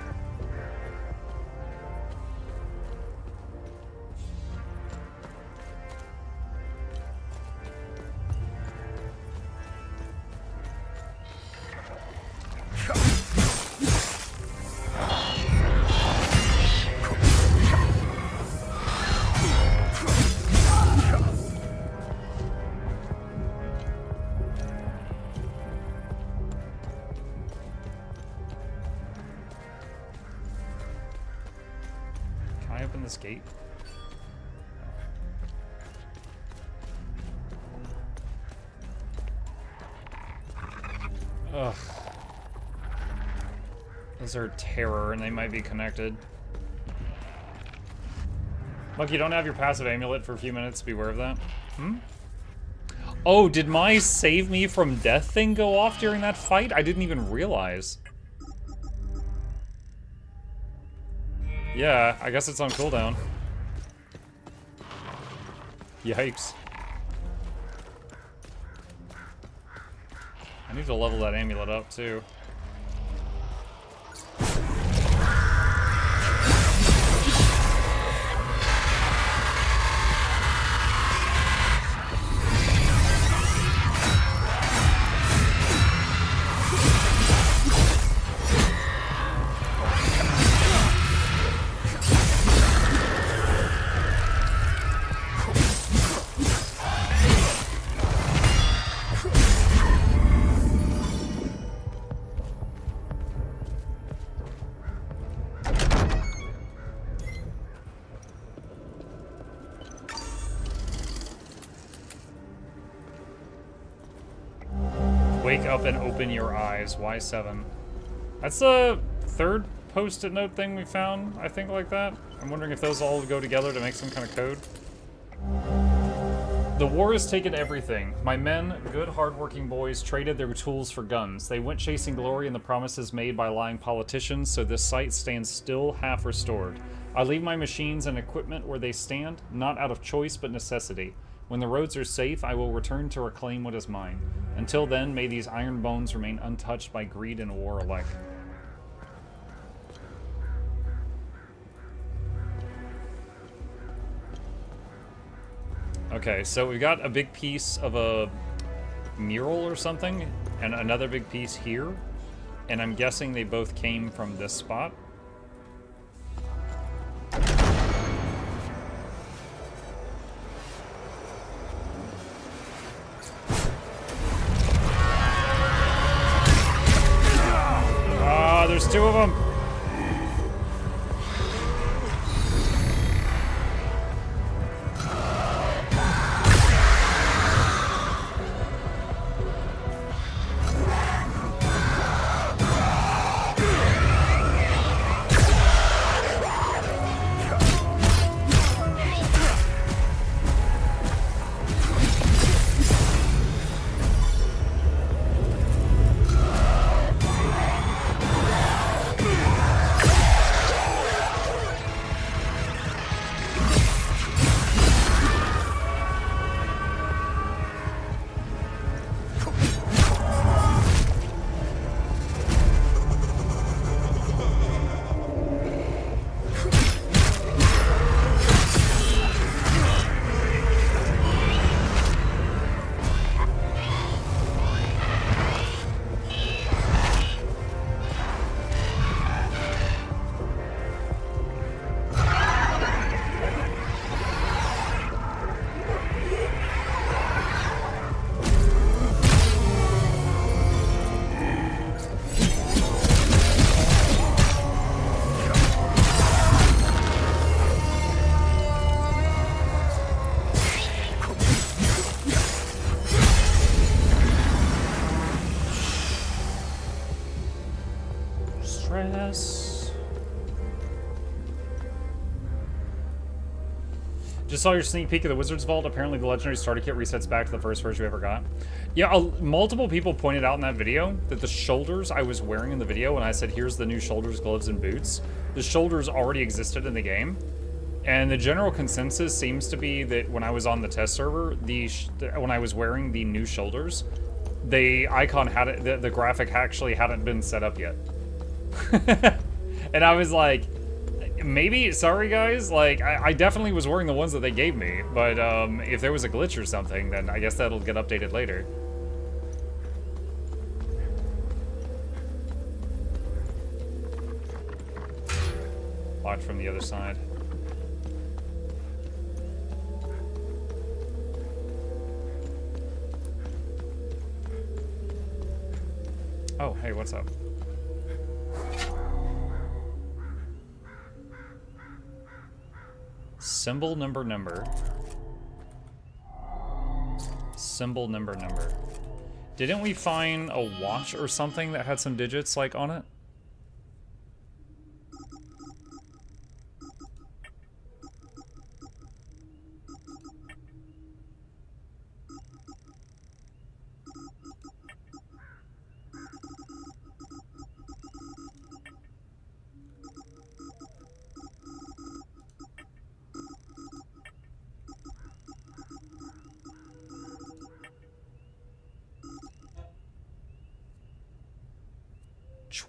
Open this gate. Ugh. Those are terror, and they might be connected. Look, you don't have your passive amulet for a few minutes. Beware of that. Hmm? Oh, did my save me from death thing go off during that fight? I didn't even realize. Yeah, I guess it's on cooldown. Yikes. I need to level that amulet up, too. Wake up and open your eyes. Y7. That's the third post-it note thing we found, I think, like that. I'm wondering if those all go together to make some kind of code. The war has taken everything. My men, good hardworking boys, traded their tools for guns. They went chasing glory in the promises made by lying politicians, so this site stands still, half restored. I leave my machines and equipment where they stand, not out of choice but necessity. When the roads are safe, I will return to reclaim what is mine. Until then, may these iron bones remain untouched by greed and war alike. Okay, so we got a big piece of a mural or something, and another big piece here. And I'm guessing they both came from this spot. Ah, there's two of them. Just saw your sneak peek of the Wizard's Vault. Apparently the Legendary Starter Kit resets back to the first version we ever got. Yeah, multiple people pointed out in that video that the shoulders I was wearing in the video when I said, here's the new shoulders, gloves, and boots, the shoulders already existed in the game. And the general consensus seems to be that when I was on the test server, when I was wearing the new shoulders, the icon had it, the graphic actually hadn't been set up yet. And I was like, maybe, sorry guys, like, I definitely was wearing the ones that they gave me, but if there was a glitch or something, then I guess that'll get updated later. Locked from the other side. Oh, hey, what's up? Symbol number. Symbol number. Didn't we find a watch or something that had some digits, like, on it?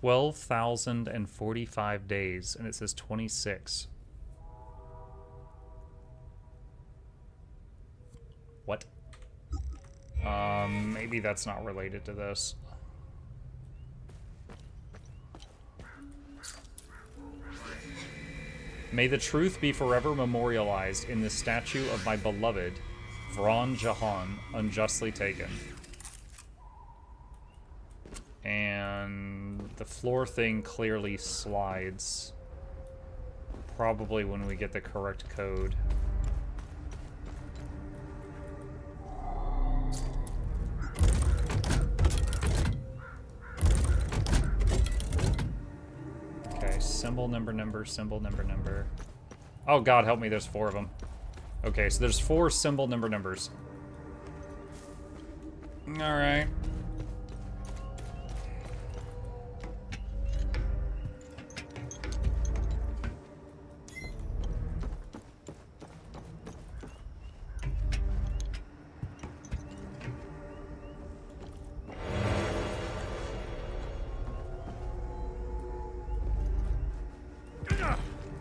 $12,045 days, and it says 26. What? Maybe that's not related to this. May the truth be forever memorialized in the statue of my beloved Vron Jahan, unjustly taken. And the floor thing clearly slides. Probably when we get the correct code. Okay, symbol number, symbol number. Oh god, help me, there's 4 of them. Okay, so there's 4 symbol numbers. Alright.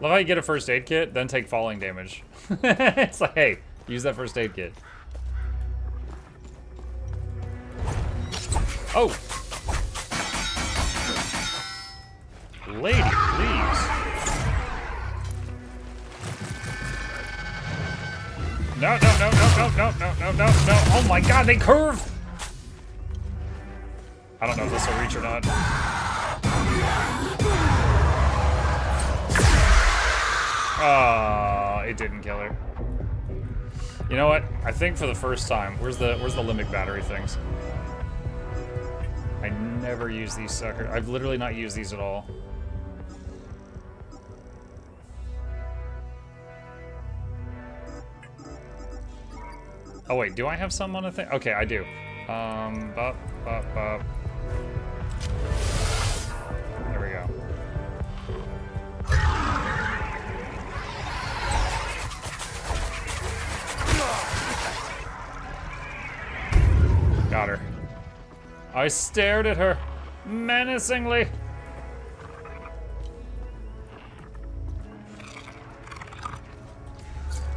Love how you get a first aid kit, then take falling damage. It's like, hey, Use that first aid kit. Oh! Lady, please. No, no, no, no, no, no, no, no, no, no. Oh my god, they curve! I don't know if this will reach or not. Oh, it didn't kill her. You know what? I think for the first time, where's the limbic battery things? I never use these suckers. I've literally not used these at all. Oh wait, do I have some on a thing? Okay, I do. Bop, bop, bop. There we go. Got her. I stared at her menacingly.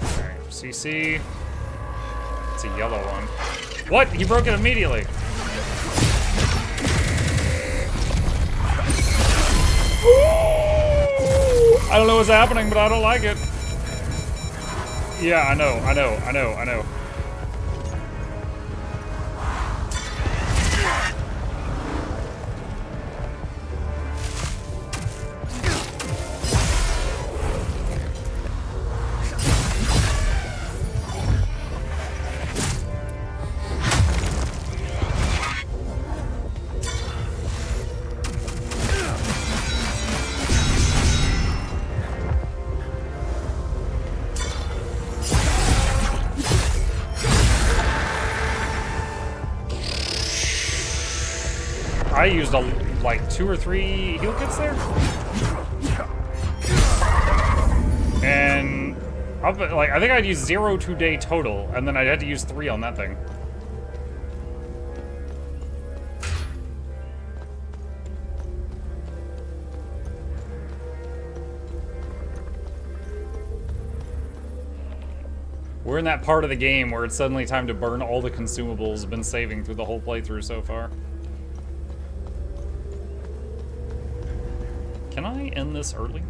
Alright, CC. It's a yellow one. What? He broke it immediately. I don't know what's happening, but I don't like it. Yeah, I know, I know, I know, I know. I used like 2 or 3 heal kits there, and I think I'd used 0 today total, and then I had to use 3 on that thing. We're in that part of the game where it's suddenly time to burn all the consumables I've been saving through the whole playthrough so far. Can I end this early?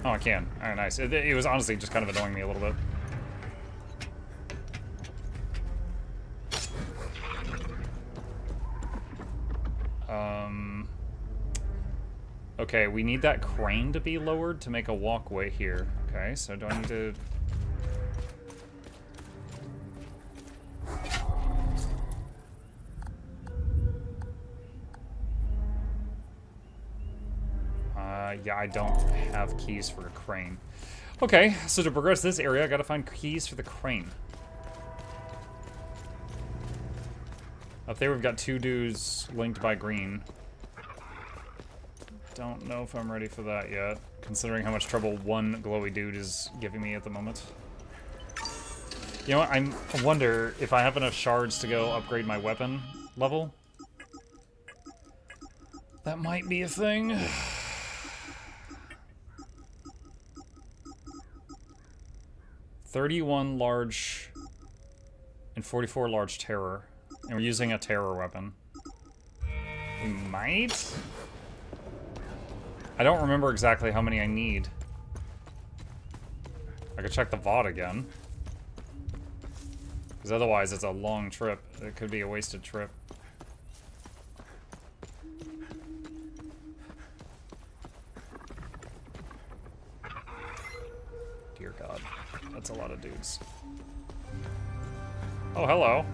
Oh, I can. Alright, nice. It was honestly just kind of annoying me a little bit. Okay, we need that crane to be lowered to make a walkway here. Okay, so do I need to... Yeah, I don't have keys for a crane. Okay, so to progress this area, I gotta find keys for the crane. Up there we've got 2 dudes linked by green. Don't know if I'm ready for that yet, considering how much trouble one glowy dude is giving me at the moment. You know what, I wonder if I have enough shards to go upgrade my weapon level. That might be a thing. 31 large and 44 large terror. And we're using a terror weapon. We might? I don't remember exactly how many I need. I could check the VOD again. Because otherwise it's a long trip. It could be a wasted trip. Dear God. That's a lot of dudes. Oh, hello.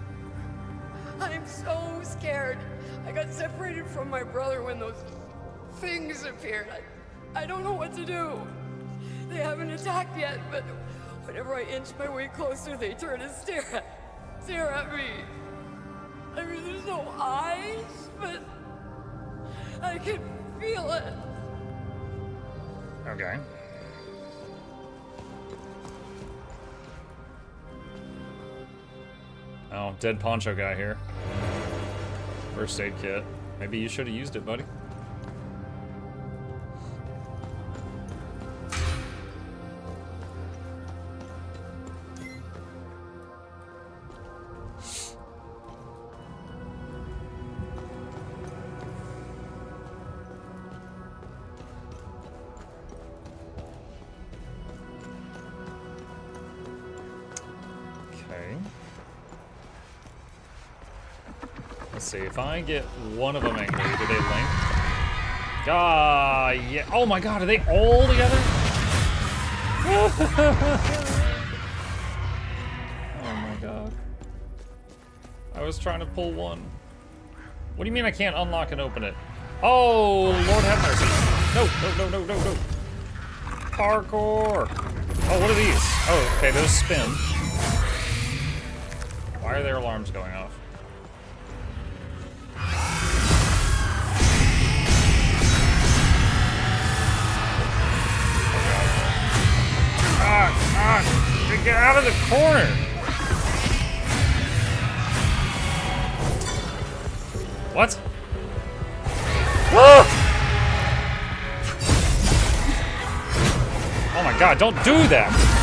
I'm so scared. I got separated from my brother when those things appeared. I don't know what to do. They haven't attacked yet, but whenever I inch my way closer, they turn and stare at me. I mean, there's no eyes, but I can feel it. Okay. Oh, dead poncho guy here. First aid kit. Maybe you should have used it, buddy. Let's see, if I get one of them angry, do they link? Ah, yeah. Oh my god, are they all together? Oh my god. I was trying to pull one. What do you mean I can't unlock and open it? Oh, Lord have mercy. No, no, no, no, no, no. Parkour. Oh, what are these? Oh, okay, those spin. Why are their alarms going off? Get out of the corner! What? Ah! Oh my god, don't do that!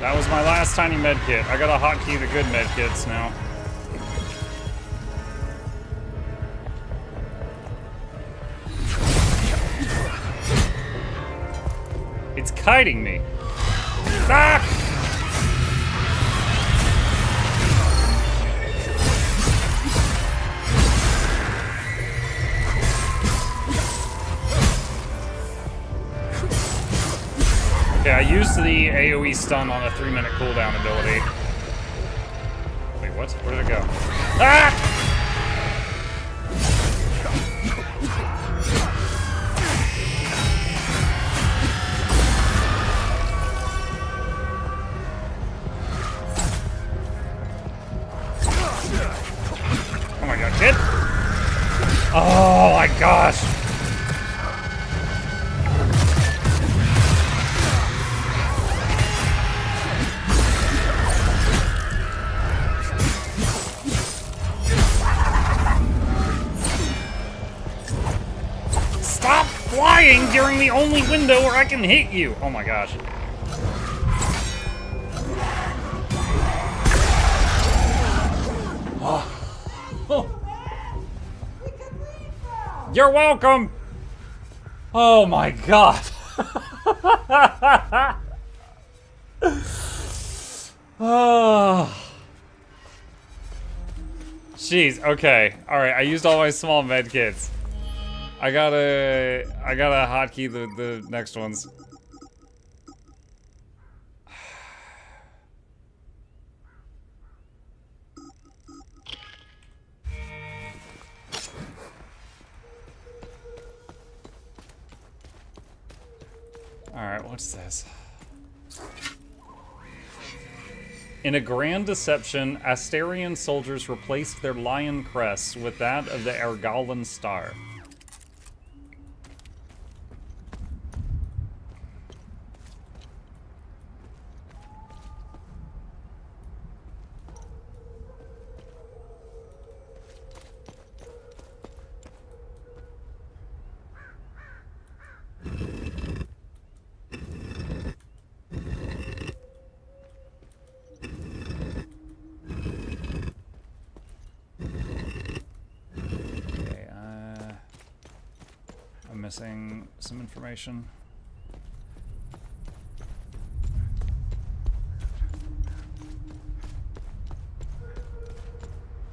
That was my last tiny med kit. I gotta hotkey the good med kits now. It's kiting me. Ah! Okay, I used the AoE stun on a 3-minute cooldown ability. Wait, what? Where did it go? Ah! Oh my god, kid! Oh my gosh! Stop flying during the only window where I can hit you! Oh my gosh. You're welcome! Oh my god. Oh. Jeez, okay. Alright, I used all my small med kits. I gotta hotkey the next ones. Alright, what's this? In a grand deception, Asterian soldiers replaced their lion crests with that of the Ergalan star. Missing some information.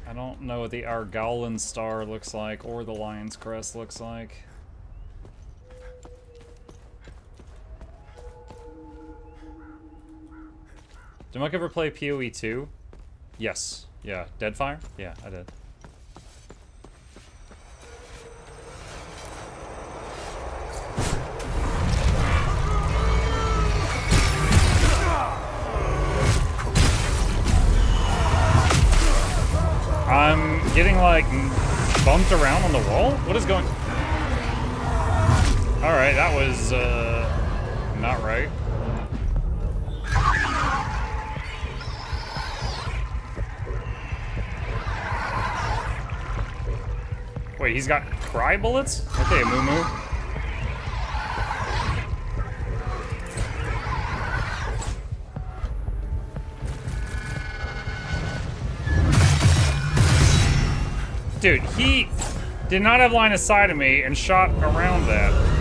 I don't know what the Ergalan star looks like or the lion's crest looks like. Did Mike ever play PoE 2? Yes. Yeah. Deadfire? Yeah, I did. I'm getting, like, bumped around on the wall? What is going... Alright, that was, not right. Wait, he's got cry bullets? Okay, Moo Moo. Dude, he did not have line of sight of me and shot around that.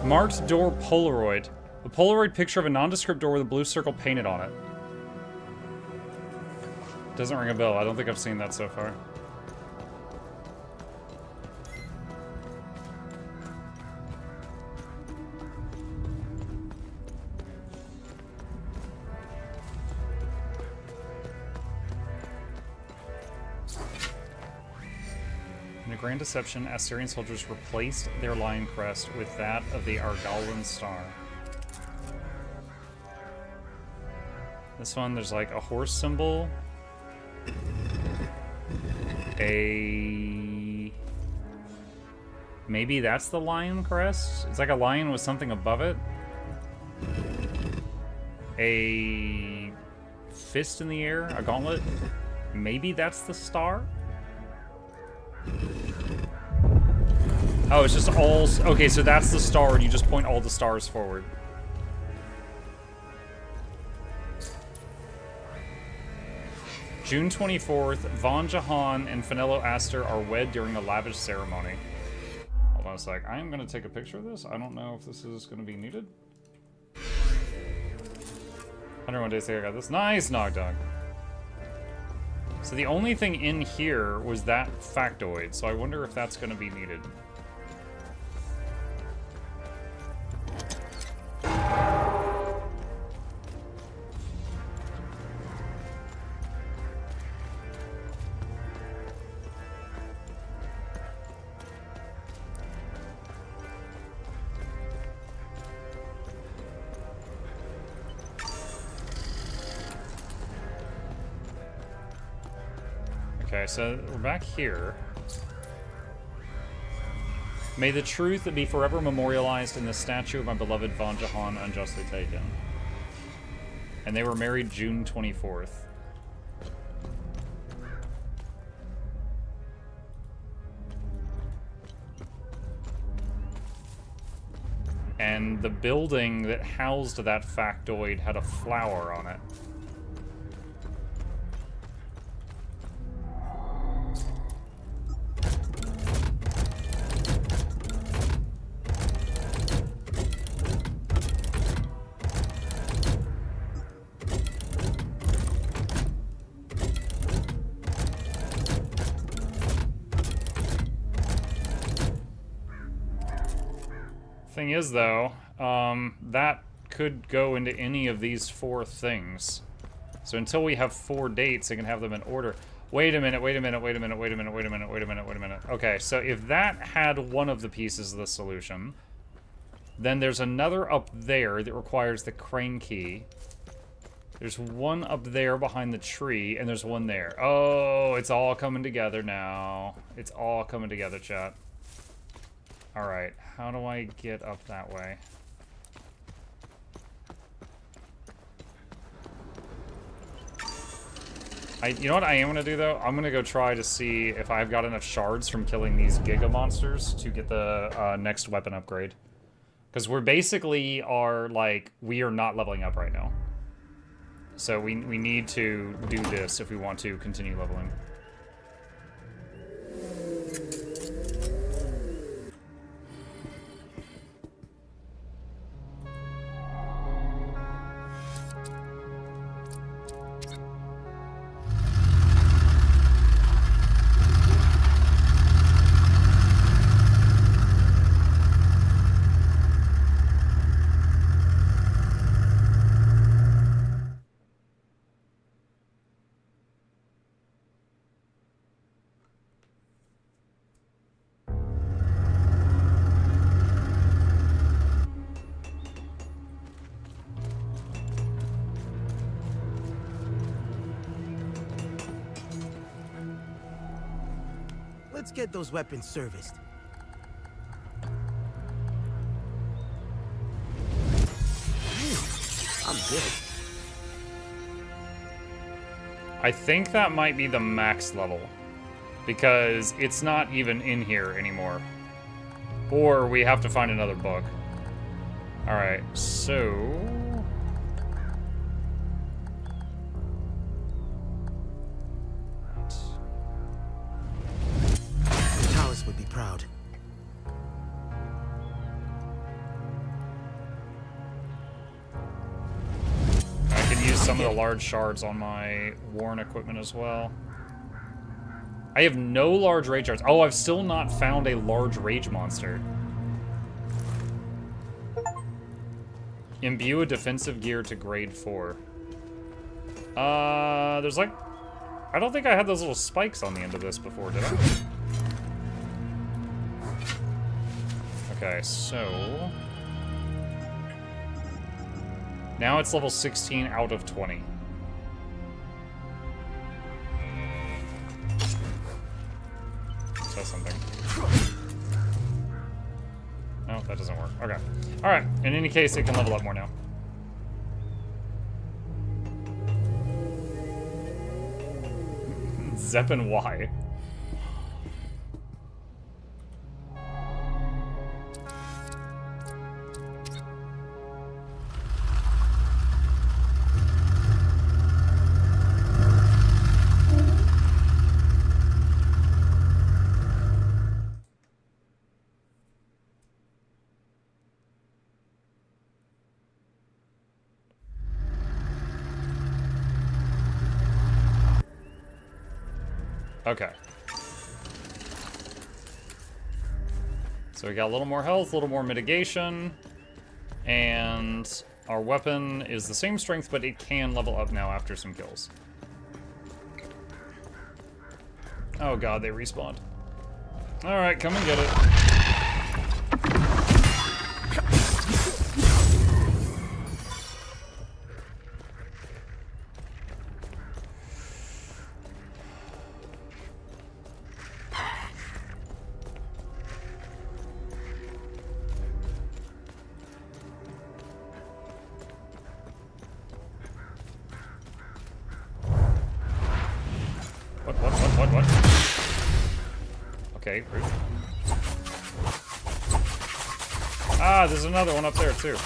Marked door Polaroid. A Polaroid picture of a nondescript door with a blue circle painted on it. Doesn't ring a bell. I don't think I've seen that so far. In a grand deception, Assyrian soldiers replaced their lion crest with that of the Argolan star. This one, there's like a horse symbol. Maybe that's the lion crest? It's like a lion with something above it. A fist in the air, a gauntlet. Maybe that's the star? Oh, it's just all... Okay, so that's the star, and you just point all the stars forward. June 24th, Von Jahan and Finello Aster are wed during a lavish ceremony. Hold on a sec. I am going to take a picture of this. I don't know if this is going to be needed. 101 days later, I got this. Nice, Nog Dog. So the only thing in here was that factoid, so I wonder if that's going to be needed. Okay, so we're back here. May the truth be forever memorialized in the statue of my beloved Von Jahan unjustly taken. And they were married June 24th. And the building that housed that factoid had a flower on it. Thing is, though, that could go into any of these 4 things. So until we have 4 dates, I can have them in order. Wait a minute, wait a minute, wait a minute, wait a minute, wait a minute, wait a minute, wait a minute. Okay, so if that had one of the pieces of the solution, then there's another up there that requires the crane key. There's one up there behind the tree, and there's one there. Oh, it's all coming together now. It's all coming together, chat. Alright, how do I get up that way? You know what I am going to do, though? I'm going to go try to see if I've got enough shards from killing these Giga monsters to get the next weapon upgrade. Because we're basically we are not leveling up right now. So we need to do this if we want to continue leveling. Let's get those weapons serviced. I'm good. I think that might be the max level, because it's not even in here anymore. Or we have to find another book. Alright, so... Talis would be proud. I can use some of the large shards on my worn equipment as well. I have no large rage shards. Oh, I've still not found a large rage monster. Imbue a defensive gear to grade 4. There's like... I don't think I had those little spikes on the end of this before, did I? Okay, so... Now it's level 16 out of 20. Says something. No, that doesn't work. Okay. Alright. In any case, it can level up more now. Zep and Y. Okay. So we got a little more health, a little more mitigation, and our weapon is the same strength, but it can level up now after some kills. Oh god, they respawned. Alright, come and get it. What? Okay, rude. Ah, there's another one up there, too.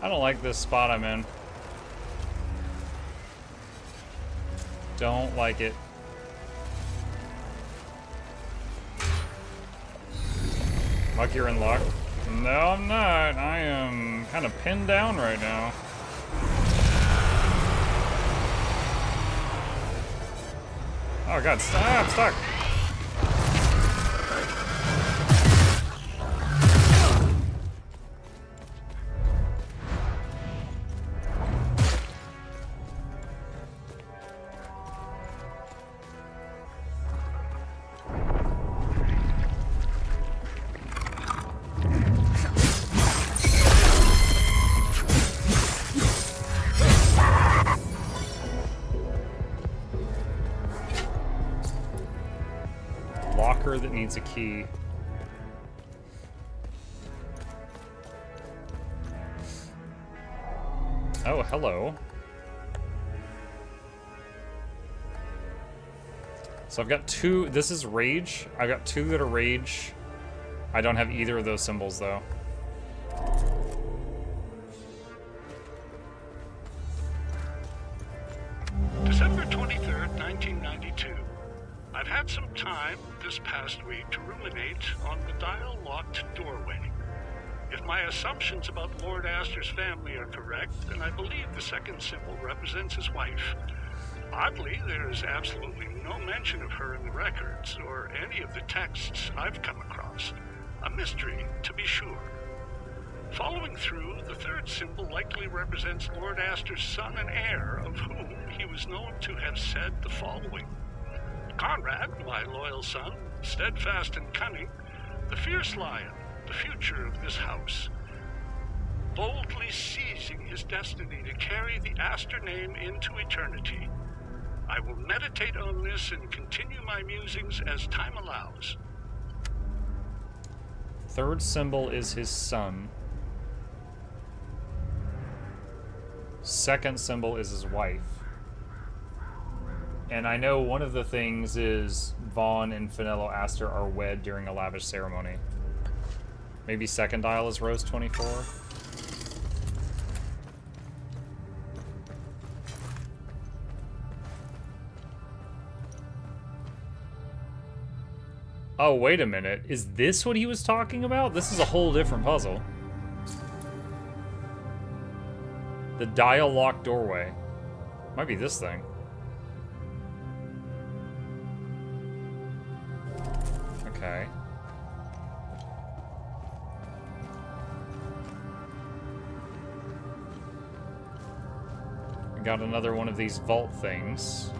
I don't like this spot I'm in. Don't like it. Like you're in luck? No, I'm not. I am kind of pinned down right now. Oh god, stop, I'm stuck. That needs a key. Oh, hello. So I've got two. This is rage. I've got two that are rage. I don't have either of those symbols though. December 23rd, 1992. I've had some time this past week to ruminate on the dial-locked doorway. If my assumptions about Lord Astor's family are correct, then I believe the second symbol represents his wife. Oddly, there is absolutely no mention of her in the records or any of the texts I've come across. A mystery, to be sure. Following through, the third symbol likely represents Lord Astor's son and heir, of whom he was known to have said the following. Conrad, my loyal son, steadfast and cunning, the fierce lion, the future of this house, boldly seizing his destiny to carry the Astor name into eternity. I will meditate on this and continue my musings as time allows. Third symbol is his son. Second symbol is his wife. And I know one of the things is Vaughn and Finello Astor are wed during a lavish ceremony. Maybe second dial is Rose 24? Oh, wait a minute. Is this what he was talking about? This is a whole different puzzle. The dial lock doorway. Might be this thing. Okay. We got another one of these vault things.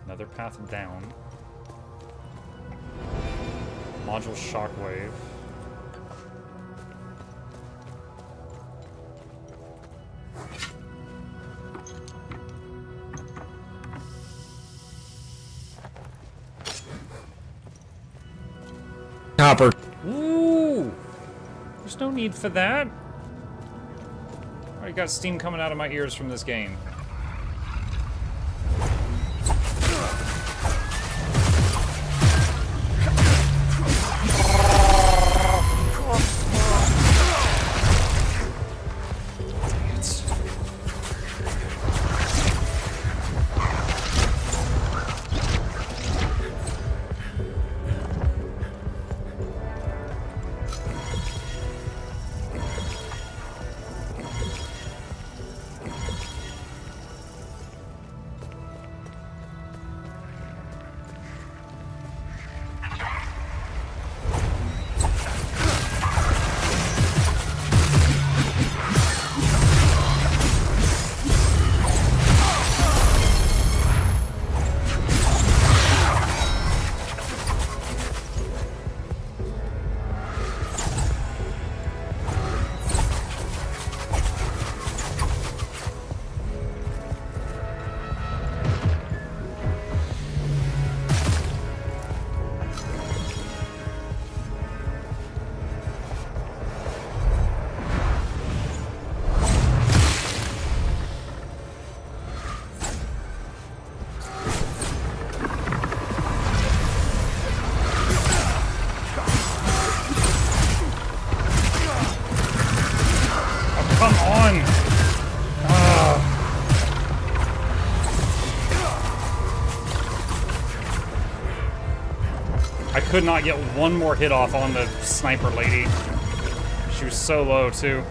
Another path down. Module shockwave. Copper. Ooh! There's no need for that. Already got steam coming out of my ears from this game. I could not get one more hit off on the sniper lady. She was so low, too.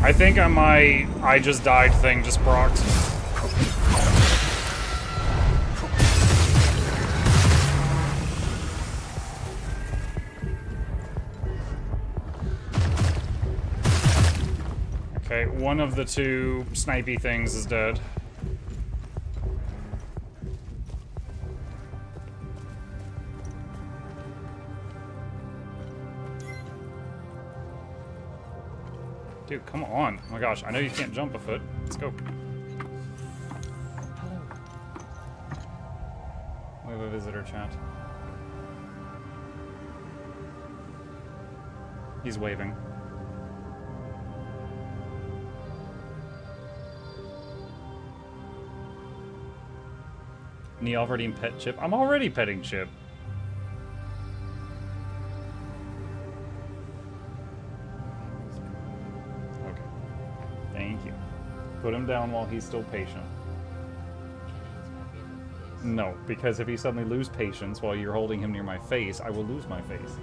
I think my I just died thing just procced. Okay, one of the two snipey things is dead. Dude, come on. Oh my gosh, I know you can't jump a foot. Let's go. have a visitor, chat. He's waving. And you already pet Chip? I'm already petting Chip. Okay. Thank you. Put him down while he's still patient. No, because if he suddenly loses patience while you're holding him near my face, I will lose my face.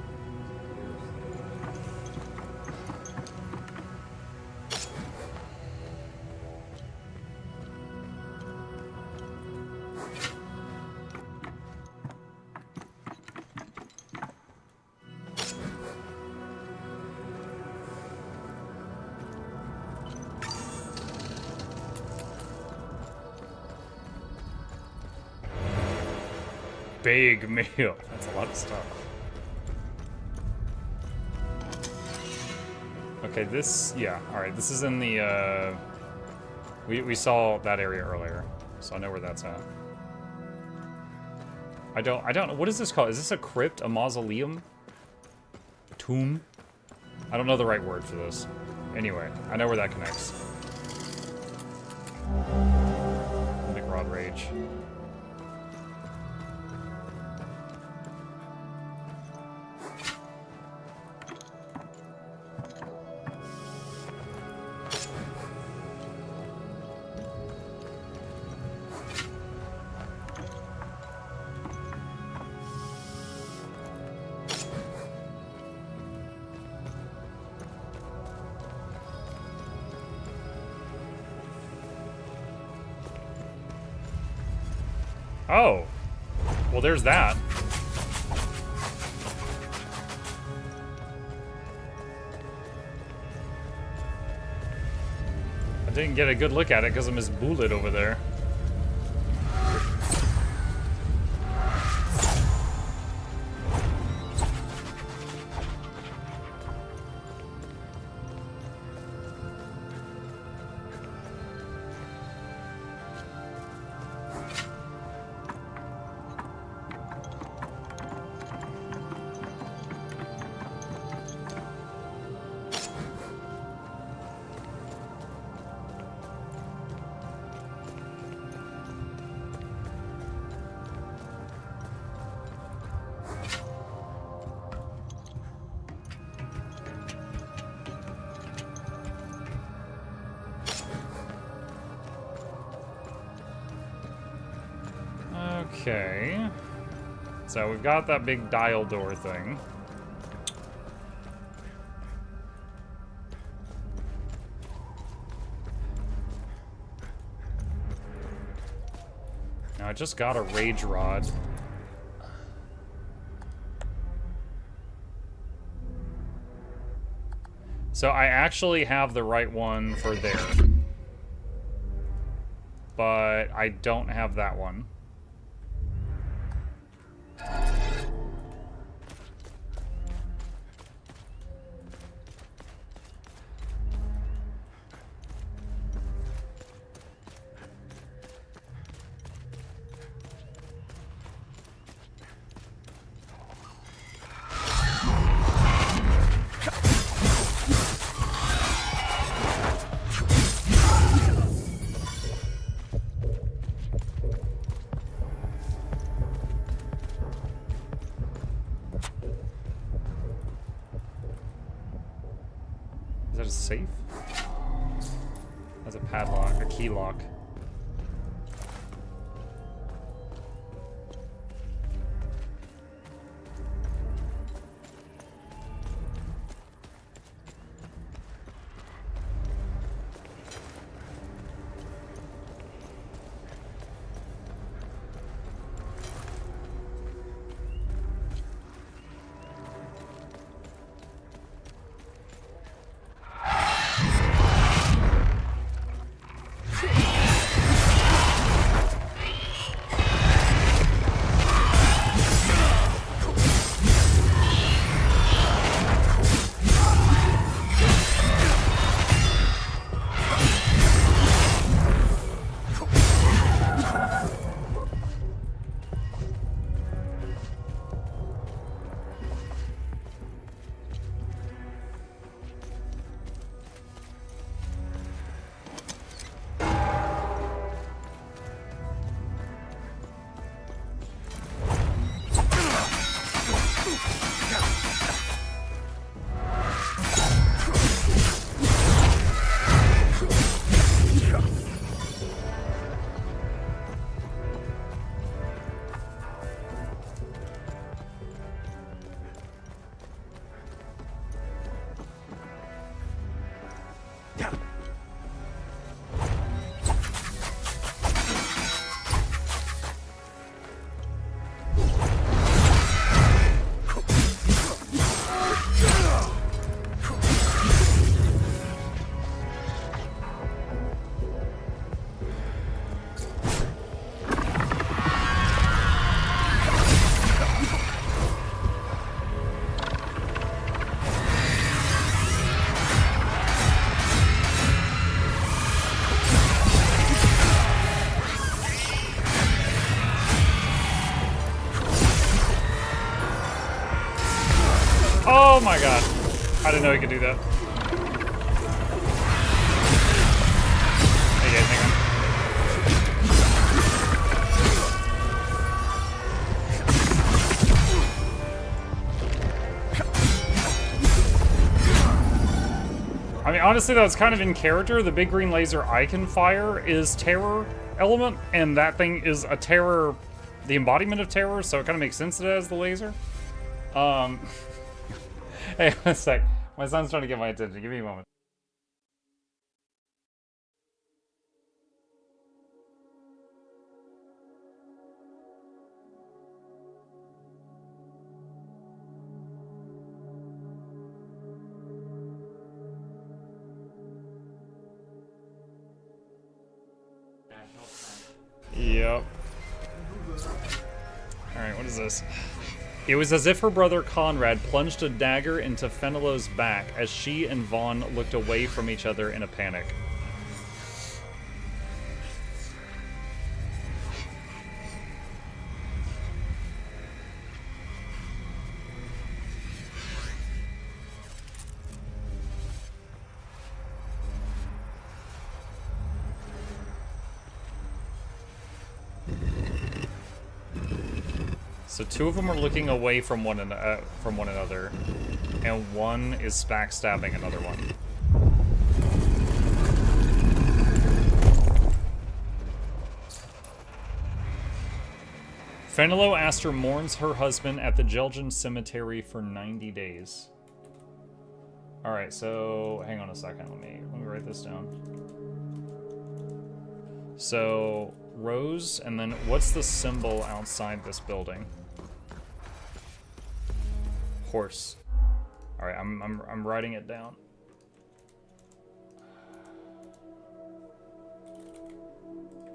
Big meal. That's a lot of stuff. Okay, this, yeah, alright, this is in the, we saw that area earlier, so I know where that's at. I don't know, what is this called? Is this a crypt? A mausoleum? A tomb? I don't know the right word for this. Anyway, I know where that connects. Big Rod Rage. Oh, well, there's that. I didn't get a good look at it because of Miss Bullet over there. Okay. So we've got that big dial door thing. Now I just got a rage rod. So I actually have the right one for there. But I don't have that one. Is that a safe? That's a padlock, a key lock. didn't know he could do that. Hey guys, hang on. I mean, honestly, that was kind of in character. The big green laser I can fire is terror element, and that thing is a terror, the embodiment of terror, so it kind of makes sense that it has the laser. Hey, one sec. My son's trying to get my attention. Give me a moment. Yep. Alright, what is this? It was as if her brother Conrad plunged a dagger into Fenello's back as she and Vaughn looked away from each other in a panic. So two of them are looking away from one another, and one is backstabbing another one. Fenello Astor mourns her husband at the Jelgen Cemetery for 90 days. Alright, so hang on a second, let me write this down. So Rose, and then what's the symbol outside this building? Horse. All right, I'm writing it down.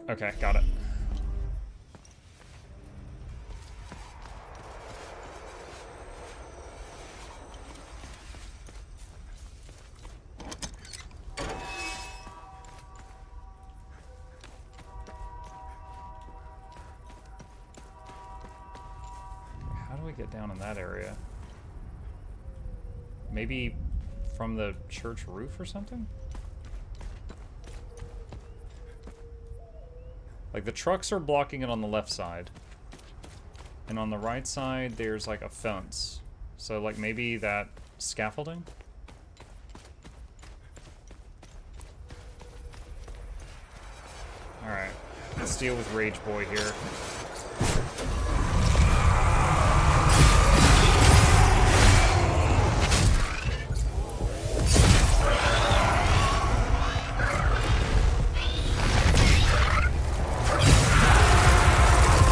Okay, got it. How do we get down in that area? Maybe from the church roof or something? Like, the trucks are blocking it on the left side. And on the right side, there's like a fence. So, like, maybe that scaffolding? Alright, let's deal with Rage Boy here.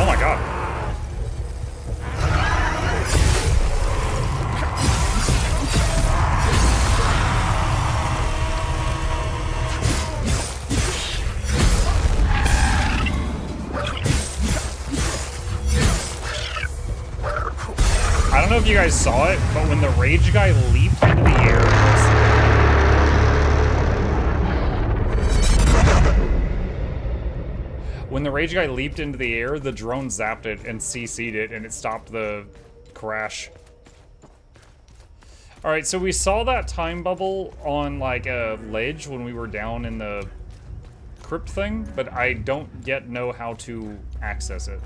Oh my god. I don't know if you guys saw it, but when the rage guy leaped into the air, the drone zapped it and CC'd it, and it stopped the crash. Alright, so we saw that time bubble on, like, a ledge when we were down in the crypt thing, but I don't yet know how to access it.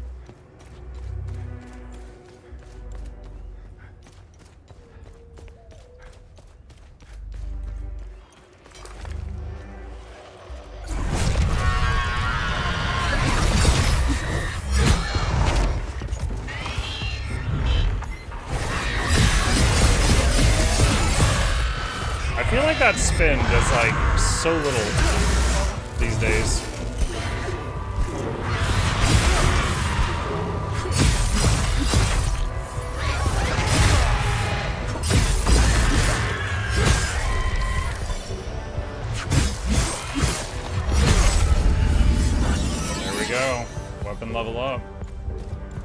I feel like that spin does, like, so little these days. There we go. Weapon level up.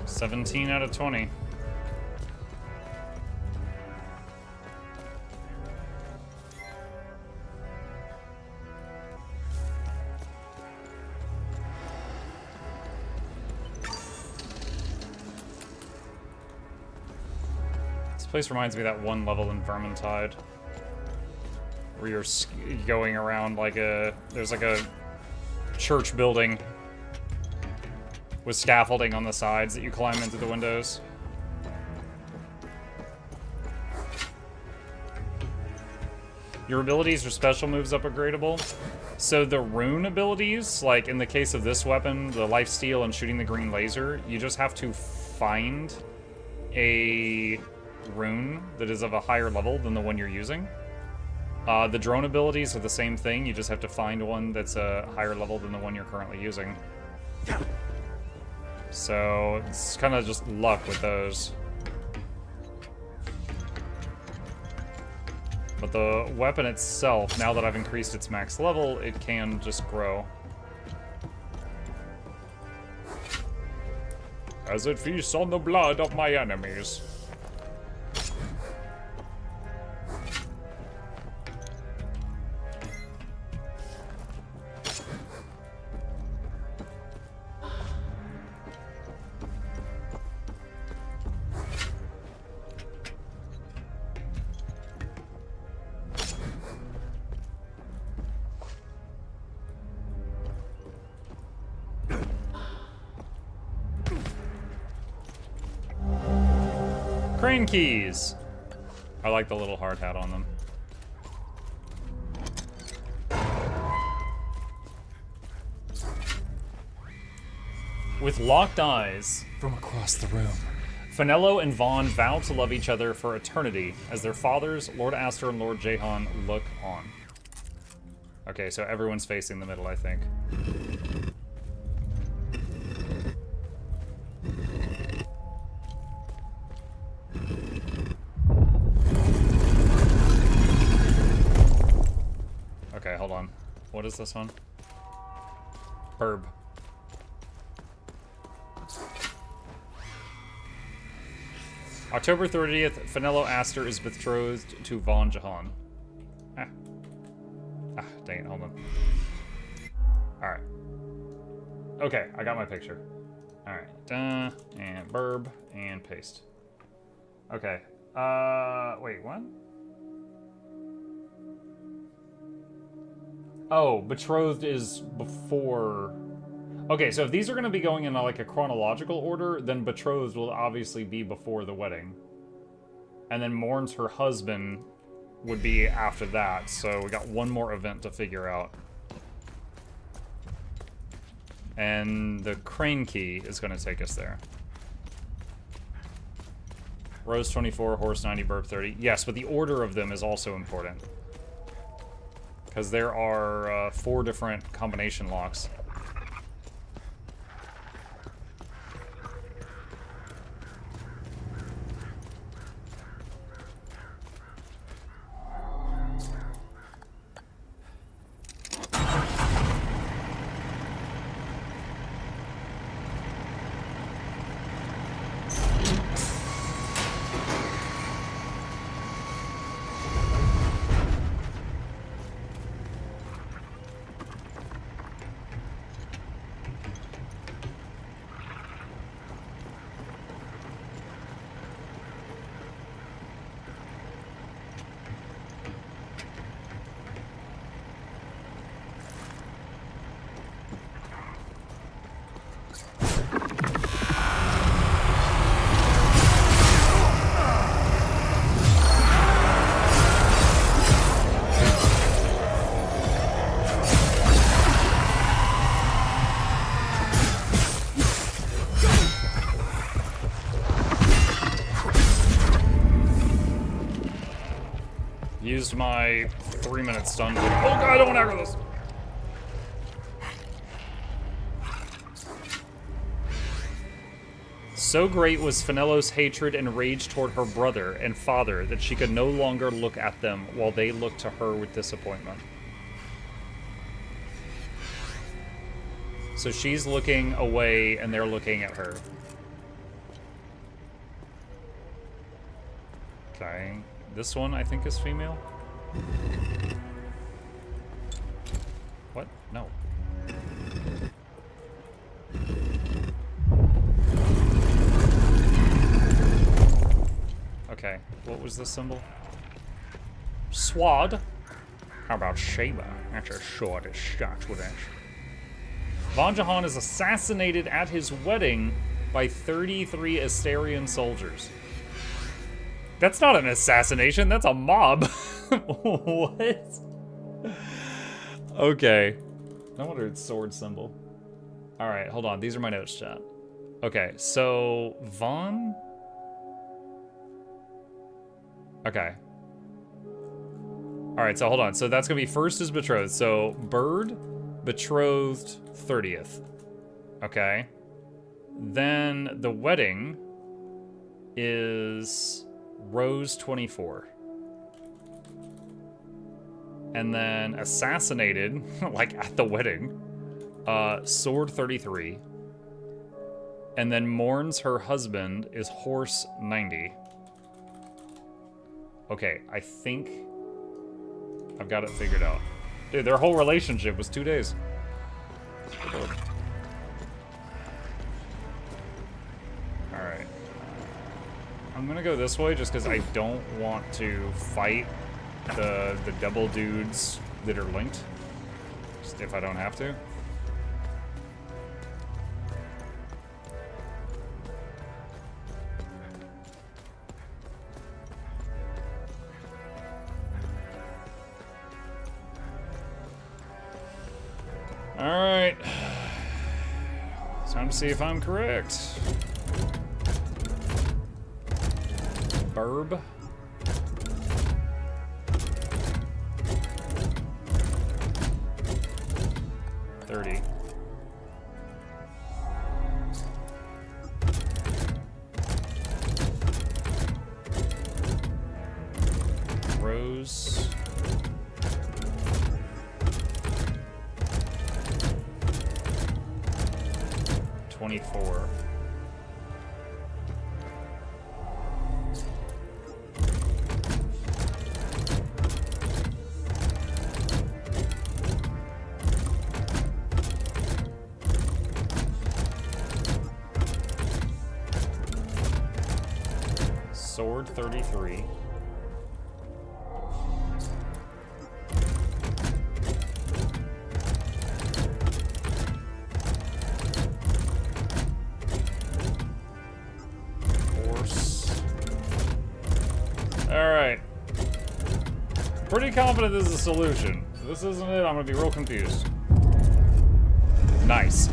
17 out of 20. This place reminds me of that one level in Vermintide. where you're going around like there's like a church building with scaffolding on the sides that you climb into the windows. Your abilities or special moves upgradable. So the rune abilities, like in the case of this weapon, the lifesteal and shooting the green laser, you just have to find a rune that is of a higher level than the one you're using. The drone abilities are the same thing, you just have to find one that's a higher level than the one you're currently using. So it's kind of just luck with those. But the weapon itself, now that I've increased its max level, it can just grow. As it feasts on the blood of my enemies. Crane keys! I like the little hard hat on them. With locked eyes from across the room, Finello and Vaughn vow to love each other for eternity as their fathers, Lord Astor and Lord Jahan, look on. Okay, so everyone's facing the middle, I think. Okay, hold on. What is this one? Herb. October 30th, Finello Astor is betrothed to Vaughn Jahan. Dang it, hold on. Alright. Okay, I got my picture. Alright, and burb, and paste. Okay, wait, what? Oh, betrothed is before... Okay, so if these are going to be going in like a chronological order, then betrothed will obviously be before the wedding. And then mourns her husband would be after that, so we got one more event to figure out. And the crane key is going to take us there. Rose 24, horse 90, burp 30. Yes, but the order of them is also important. Because there are 4 different combination locks. Used my 3-minute stun. Oh god, I don't want to aggro this. So great was Finello's hatred and rage toward her brother and father that she could no longer look at them while they looked to her with disappointment. So she's looking away and they're looking at her. Okay. This one, I think, is female. What? No. Okay, what was this symbol? Swad. How about Sheba? That's a shortest shot with that. Von Jahan is assassinated at his wedding by 33 Astarian soldiers. That's not an assassination, that's a mob. What? Okay. No wonder it's sword symbol. Alright, hold on. These are my notes, chat. Okay, so Von... Okay. Alright, so hold on. So that's gonna be first is betrothed. So Bird, betrothed, 30th. Okay. Then the wedding is Rose 24. And then assassinated, like at the wedding, Sword 33. And then mourns her husband is Horse 90. Okay, I think I've got it figured out. Dude, their whole relationship was 2 days. Alright. I'm gonna go this way just because I don't want to fight the double dudes that are linked. Just if I don't have to. Alright. Time to see if I'm correct. Burb. $30. Rose. $24. Sword 33. Horse. Alright. Pretty confident this is a solution. If this isn't it, I'm gonna be real confused. Nice.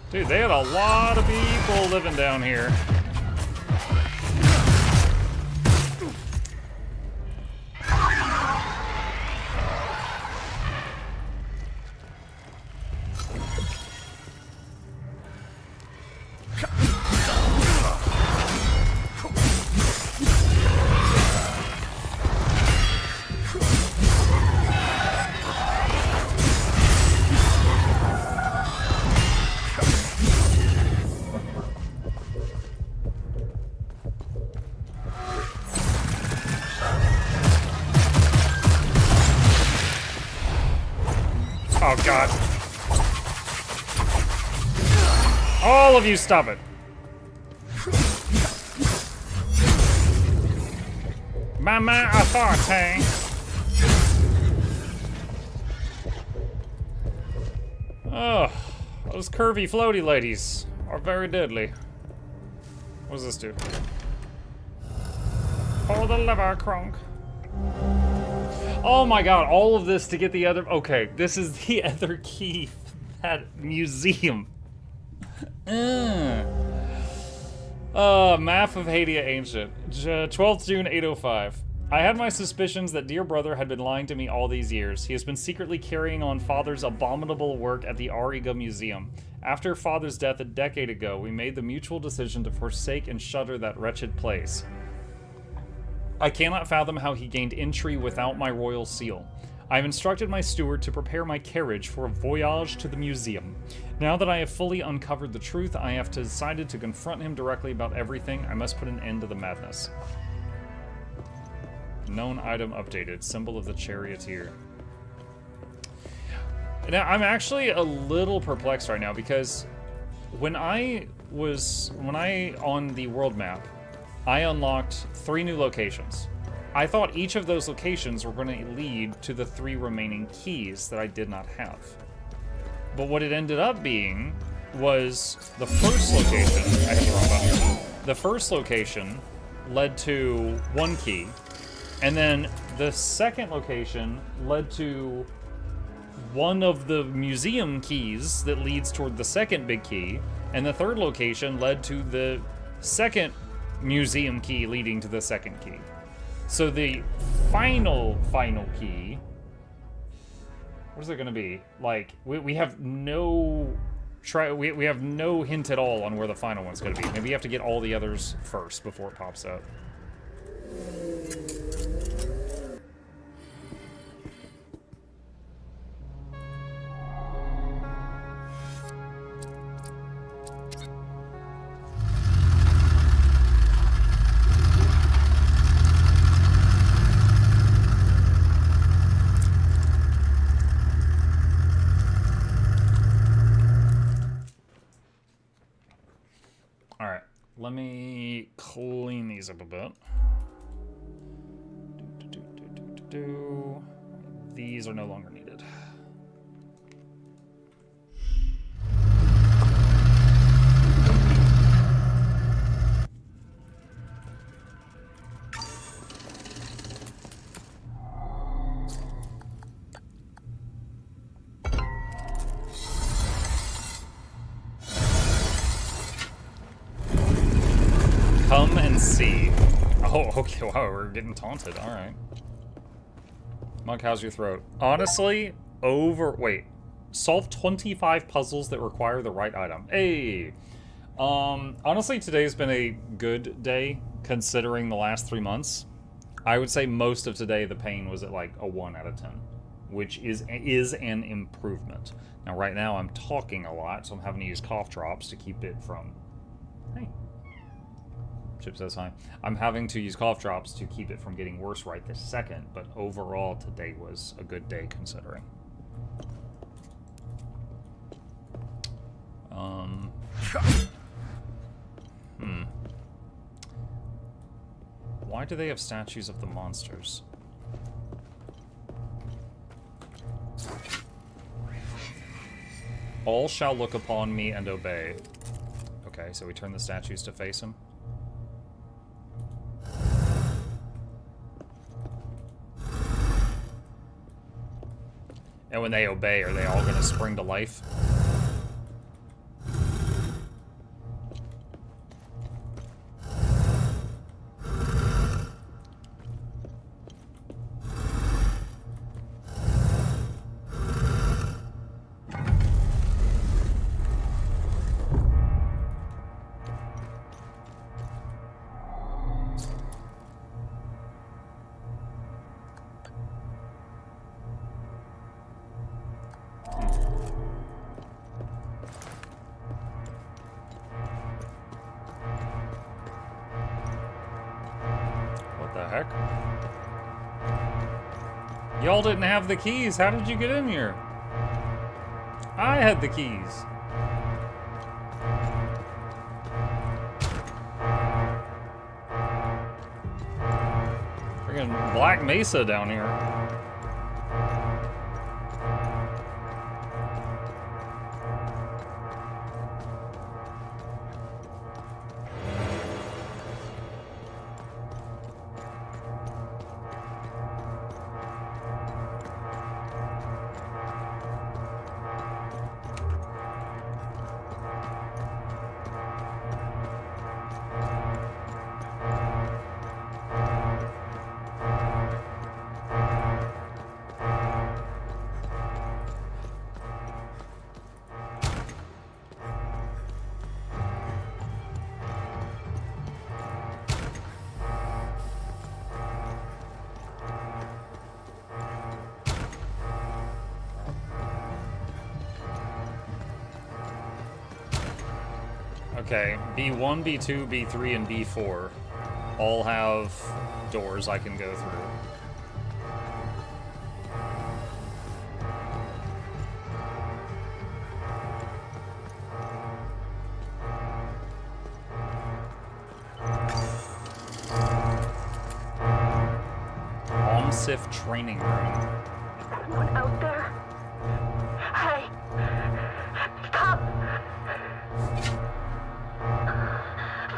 Dude, they had a lot of people living down here. Oh, God. All of you, stop it. Mama authority. Oh, those curvy floaty ladies are very deadly. What does this do? Pull the lever, Kronk. Oh my God, all of this to get the other... Okay, this is the other key. That museum. Map of Hadia Ancient. 12th June, 805. I had my suspicions that dear brother had been lying to me all these years. He has been secretly carrying on father's abominable work at the Ariga Museum. After father's death a decade ago, we made the mutual decision to forsake and shudder that wretched place. I cannot fathom how he gained entry without my royal seal. I've instructed my steward to prepare my carriage for a voyage to the museum. Now that I have fully uncovered the truth, I have decided to confront him directly about everything. I must put an end to the madness. Known item updated. Symbol of the charioteer. Now, I'm actually a little perplexed right now because when I on the world map, I unlocked 3 new locations. I thought each of those locations were going to lead to the 3 remaining keys that I did not have. But what it ended up being was the first location, I hit the wrong button. The first location led to 1 key, and then the second location led to one of the museum keys that leads toward the second big key, and the third location led to the second museum key leading to the second key. So the final key, what is it going to be? Like, we have no we have no hint at all on where the final one's going to be. Maybe you have to get all the others first before it pops up. Let me clean these up a bit. These are no longer needed. Come and see. Oh, okay, wow, we're getting taunted, alright. Monk, how's your throat? Honestly, wait. Solve 25 puzzles that require the right item. Hey! Honestly, today's been a good day, considering the last 3 months. I would say most of today, the pain was at like a 1 out of 10, which is an improvement. Now, right now, I'm talking a lot, so I'm having to use cough drops to keep it from... Hey. Chip says hi. I'm having to use cough drops to keep it from getting worse right this second, but overall today was a good day considering. Why do they have statues of the monsters? All shall look upon me and obey. Okay, so we turn the statues to face him. And when they obey, are they all going to spring to life? Y'all didn't have the keys. How did you get in here? I had the keys. Freaking Black Mesa down here. Okay, B1, B2, B3, and B4 all have doors I can go through. OMSIF training room. Anyone out there? Hey! Come!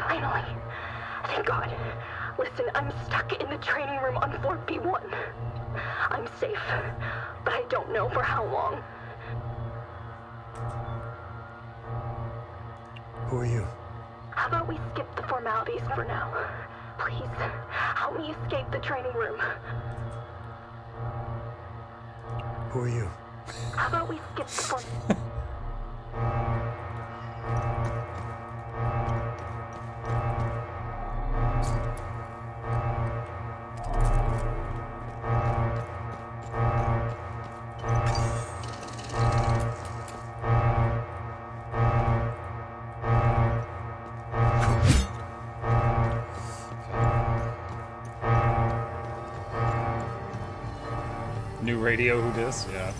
Finally. Thank God. Listen, I'm stuck in the training room on floor B1. I'm safe, but I don't know for how long. Who are you? How about we skip the formalities for now? Please, help me escape the training room. Who are you? How about we skip the formalities? New radio, who dis? Yeah.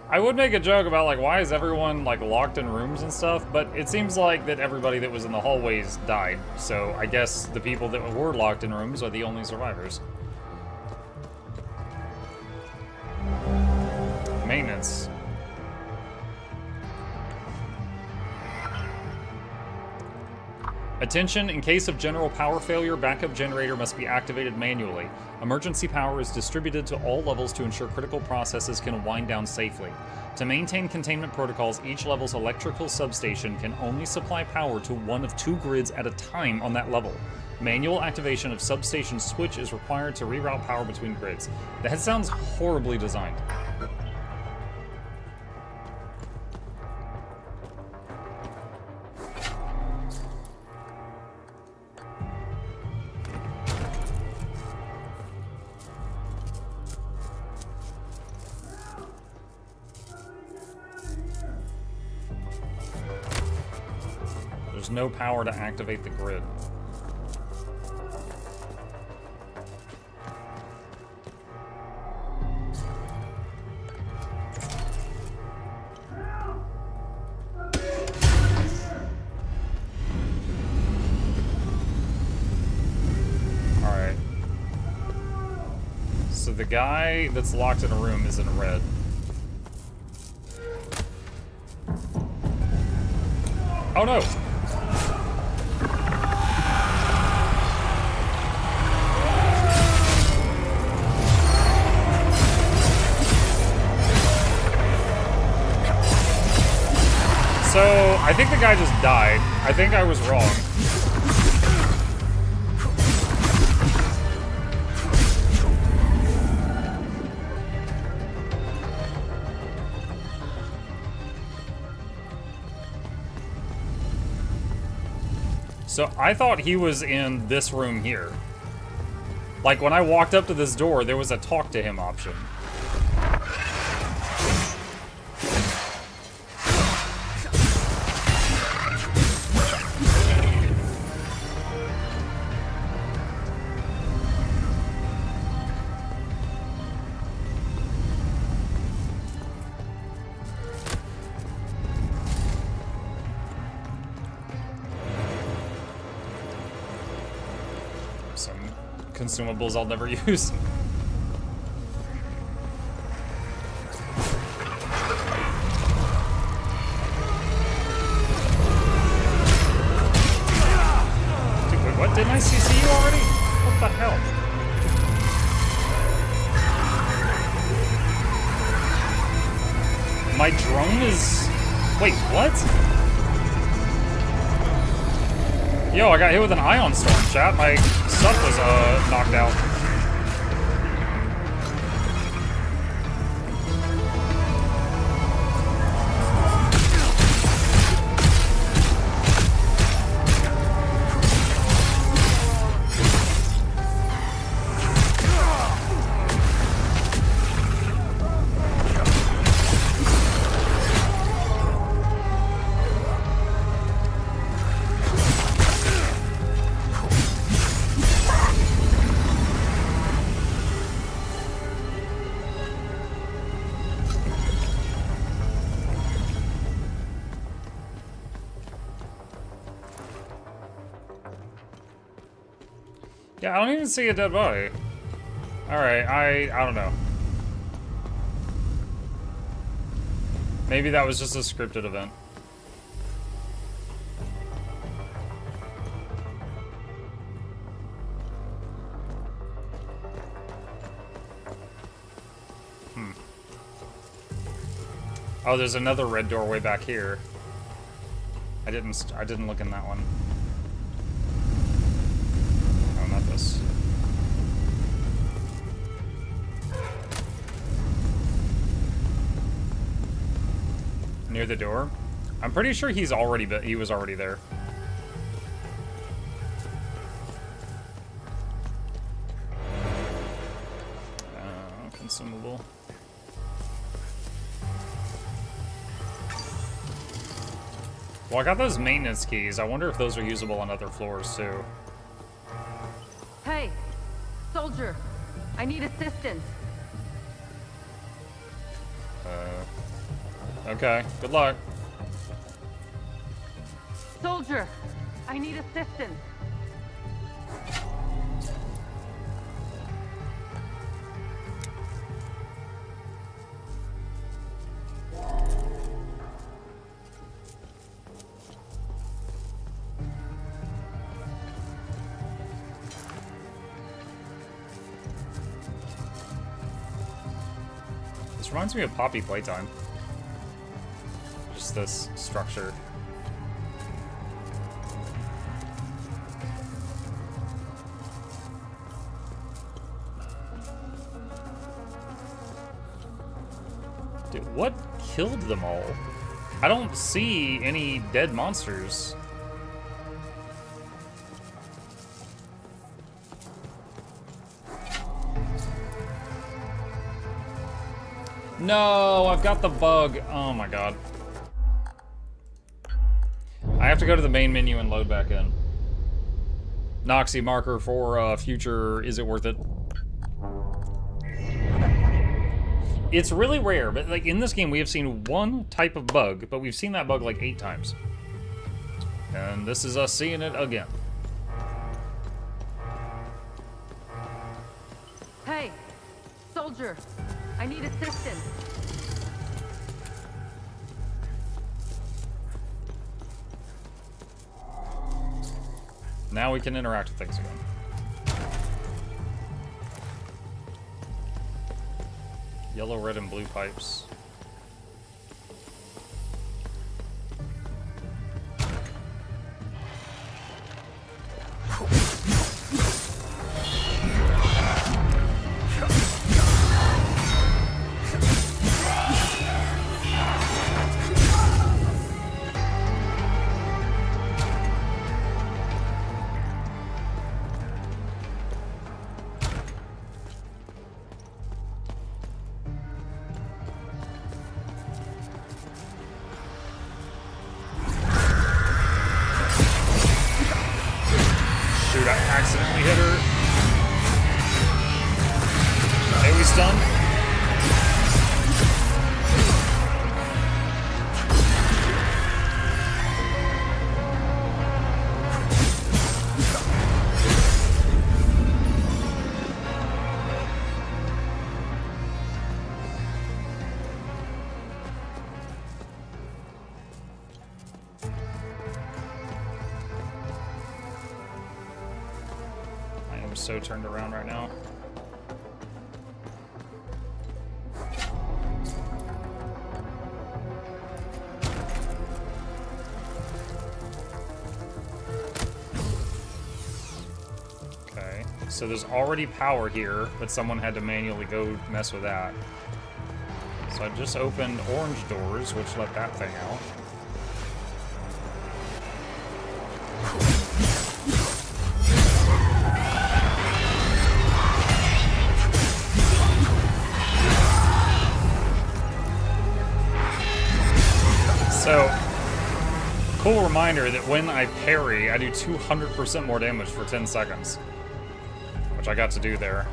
I would make a joke about, like, why is everyone, like, locked in rooms and stuff, but it seems like that everybody that was in the hallways died, so I guess the people that were locked in rooms are the only survivors. Maintenance. Attention, in case of general power failure, backup generator must be activated manually. Emergency power is distributed to all levels to ensure critical processes can wind down safely. To maintain containment protocols, each level's electrical substation can only supply power to one of 2 grids at a time on that level. Manual activation of substation switch is required to reroute power between grids. That sounds horribly designed. There's no power to activate the grid. Alright. So the guy that's locked in a room is in red. Oh no! So, I think the guy just died. I think I was wrong. So, I thought he was in this room here. Like, when I walked up to this door, there was a talk to him option. Consumables I'll never use. Dude, wait, what? Didn't I CC you already? What the hell? My drone is... Wait, what? Yo, I got hit with an ion storm, chat. My stuff was knocked out. Yeah, I don't even see a dead body. Alright, I don't know. Maybe that was just a scripted event. Oh, there's another red doorway back here. I didn't look in that one. Oh, not this. Near the door? I'm pretty sure he was already there. Consumable. Well, I got those maintenance keys. I wonder if those are usable on other floors, too. Hey, soldier, I need assistance. Okay, good luck. Soldier, I need assistance. This reminds me of Poppy Playtime. Just this structure. Dude, what killed them all? I don't see any dead monsters. No, I've got the bug. Oh my god. I have to go to the main menu and load back in. Noxxi marker for future, is it worth it? It's really rare, but like in this game we have seen one type of bug, but we've seen that bug like 8 times. And this is us seeing it again. Hey, soldier, I need assistance. Now we can interact with things again. Yellow, red, and blue pipes. Shoot, I accidentally hit her. Hey, we stunned? So turned around right now. So there's already power here, but someone had to manually go mess with that. So I just opened orange doors, which let that thing out. So, cool reminder that when I parry, I do 200% more damage for 10 seconds. Which I got to do there.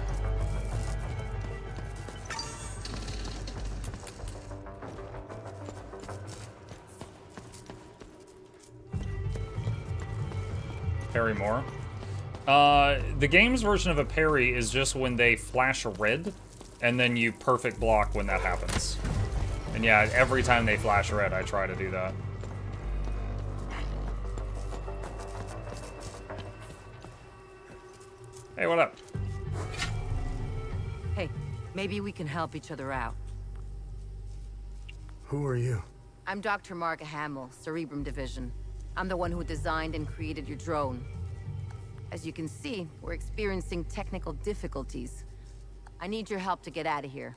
Parry more. The game's version of a parry is just when they flash red, and then you perfect block when that happens. And yeah, every time they flash red, I try to do that. Hey, what up? Hey, maybe we can help each other out. Who are you? I'm Dr. Mark Hamill, Cerebrum Division. I'm the one who designed and created your drone. As you can see, we're experiencing technical difficulties. I need your help to get out of here.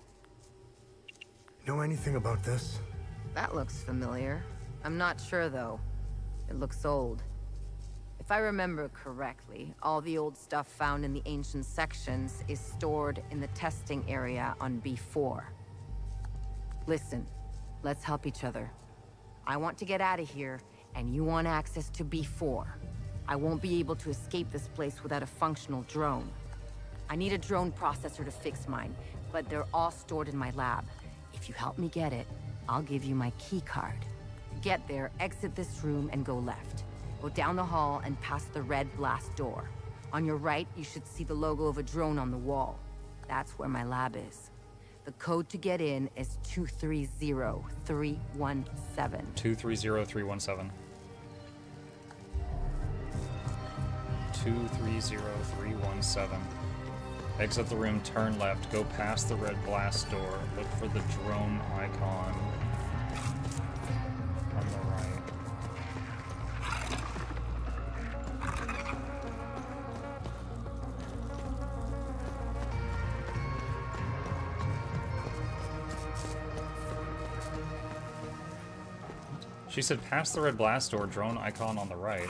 Know anything about this? That looks familiar. I'm not sure, though. It looks old. If I remember correctly, all the old stuff found in the ancient sections is stored in the testing area on B4. Listen, let's help each other. I want to get out of here, and you want access to B4. I won't be able to escape this place without a functional drone. I need a drone processor to fix mine, but they're all stored in my lab. If you help me get it, I'll give you my key card. Get there, exit this room, and go left. Go down the hall and past the red blast door. On your right, you should see the logo of a drone on the wall. That's where my lab is. The code to get in is 230317. 230317. 230317. Exit the room, turn left, go past the red blast door, look for the drone icon on the right. She said past the red blast door, drone icon on the right.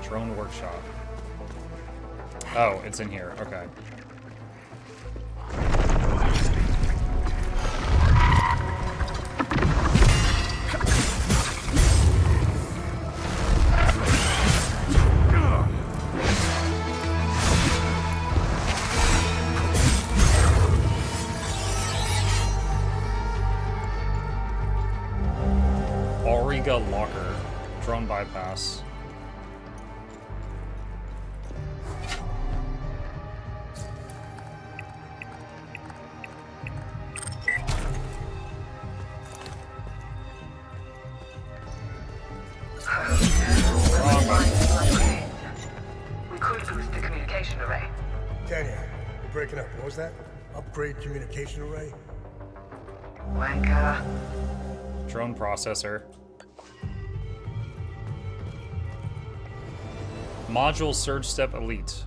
Drone workshop. Oh, it's in here. Okay. Auriga locker. Drone bypass. What was that? Upgrade communication array? Wanker. Drone processor. Module Surge Step Elite.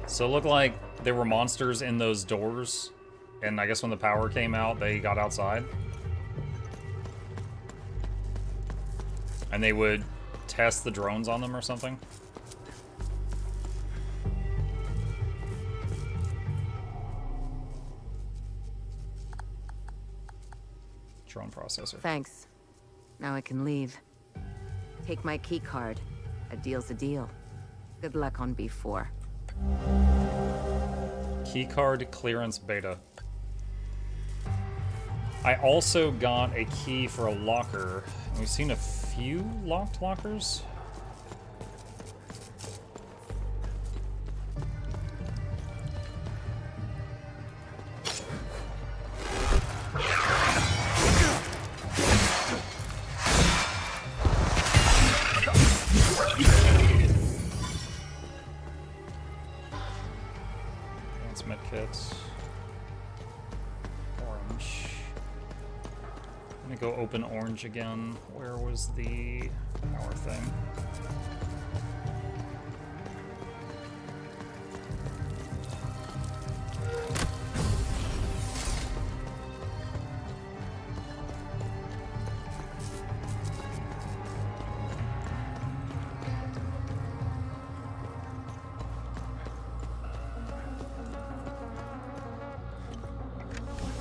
So it looked like there were monsters in those doors, and I guess when the power came out, they got outside. And they would test the drones on them or something. Drone processor. Thanks. Now I can leave. Take my key card. A deal's a deal. Good luck on B4. Keycard clearance beta. I also got a key for a locker. We've seen a few locked lockers. medkits, medkits. Orange. I'm gonna go open orange again. Where was the power thing?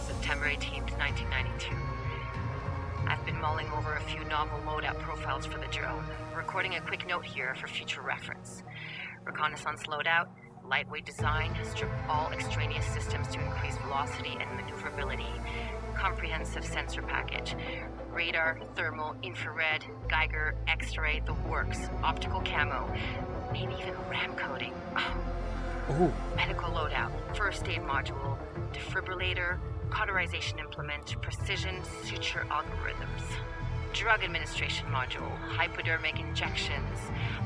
September 18th, 1992. I've been mulling over a few novel loadout profiles for the drone, recording a quick note here for future reference. Reconnaissance loadout, lightweight design, strip all extraneous systems to increase velocity and maneuverability. Comprehensive sensor package. Radar, thermal, infrared, Geiger, X-ray, the works, optical camo, maybe even RAM coding. Ooh. Medical loadout, first aid module, defibrillator, cauterization implement, precision suture algorithms. Drug administration module, hypodermic injections,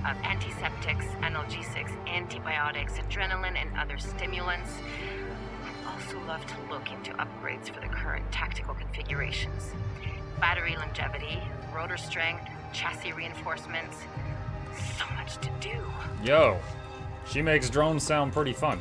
antiseptics, analgesics, antibiotics, adrenaline, and other stimulants. I'd also love to look into upgrades for the current tactical configurations. Battery longevity, rotor strength, chassis reinforcements. So much to do. Yo, she makes drones sound pretty fun.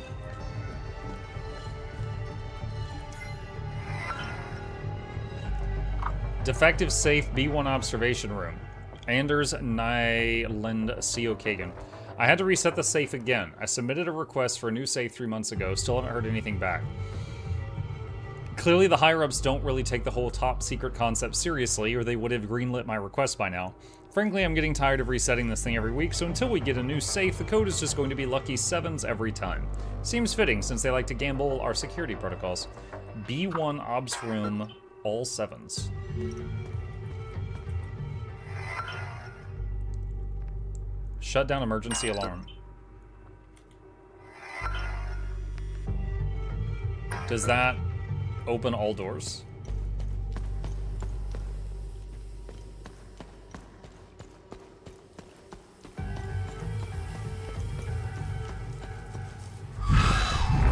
Defective safe B1 observation room. Anders Nyland C.O. Kagan. I had to reset the safe again. I submitted a request for a new safe 3 months ago. Still haven't heard anything back. Clearly the higher-ups don't really take the whole top secret concept seriously, or they would have greenlit my request by now. Frankly, I'm getting tired of resetting this thing every week, so until we get a new safe, the code is just going to be lucky 7s every time. Seems fitting, since they like to gamble our security protocols. B1 obs room, all 7s. Shut down emergency alarm. Does that open all doors?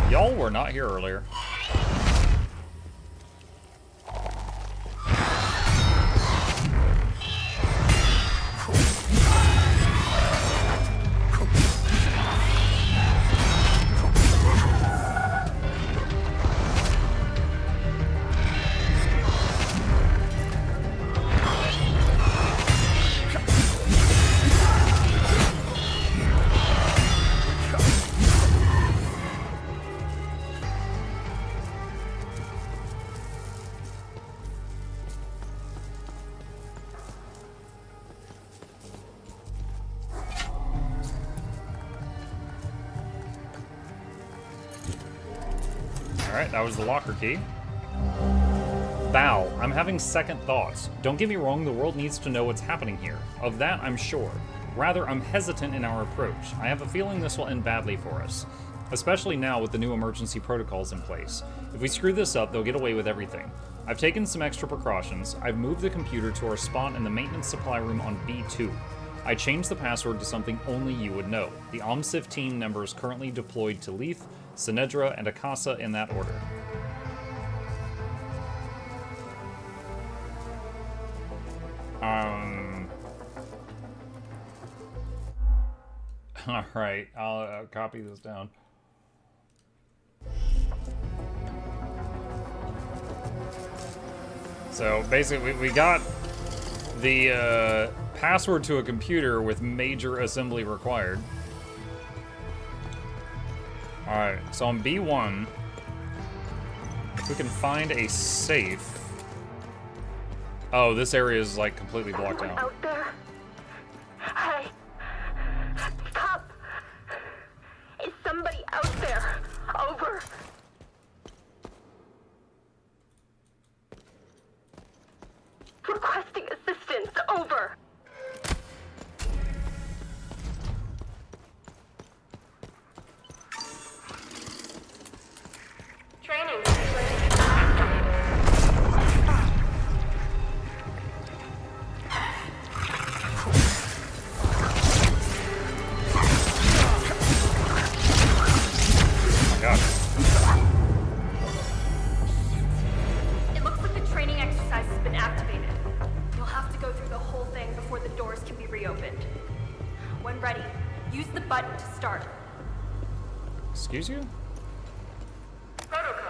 Y'all were not here earlier. Alright, that was the locker key. Val, I'm having second thoughts. Don't get me wrong, the world needs to know what's happening here. Of that, I'm sure. Rather, I'm hesitant in our approach. I have a feeling this will end badly for us. Especially now with the new emergency protocols in place. If we screw this up, they'll get away with everything. I've taken some extra precautions. I've moved the computer to our spot in the maintenance supply room on B2. I changed the password to something only you would know. The OMSIF team members currently deployed to Leith, Sinedra, and Akasa in that order. Alright, I'll copy this down. So basically, we got the password to a computer with major assembly required. Alright, so on B1, if we can find a safe. Oh, this area is like completely blocked out. Out there? Hey, stop! Is somebody out there? Over. Requesting assistance. Over. Training. Oh my God.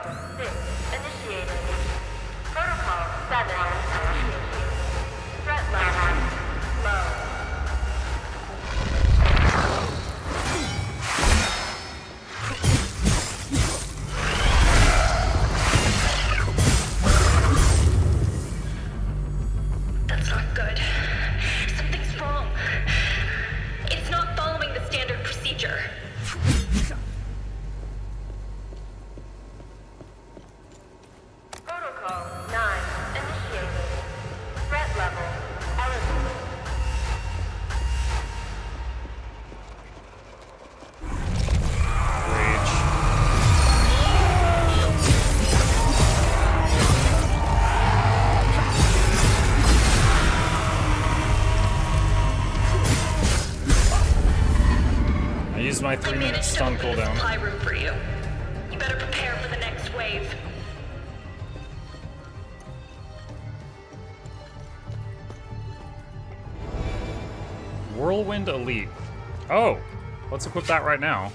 Initiating. Protocol 7 initiating. Threat level low. That's not good. Something's wrong. It's not following the standard procedure. Protocol 9 initiated. Threat level elevated. I used my 3-minute stun cooldown. Supply room for you. You better prepare for the next wave. Whirlwind Elite. Oh, let's equip that right now.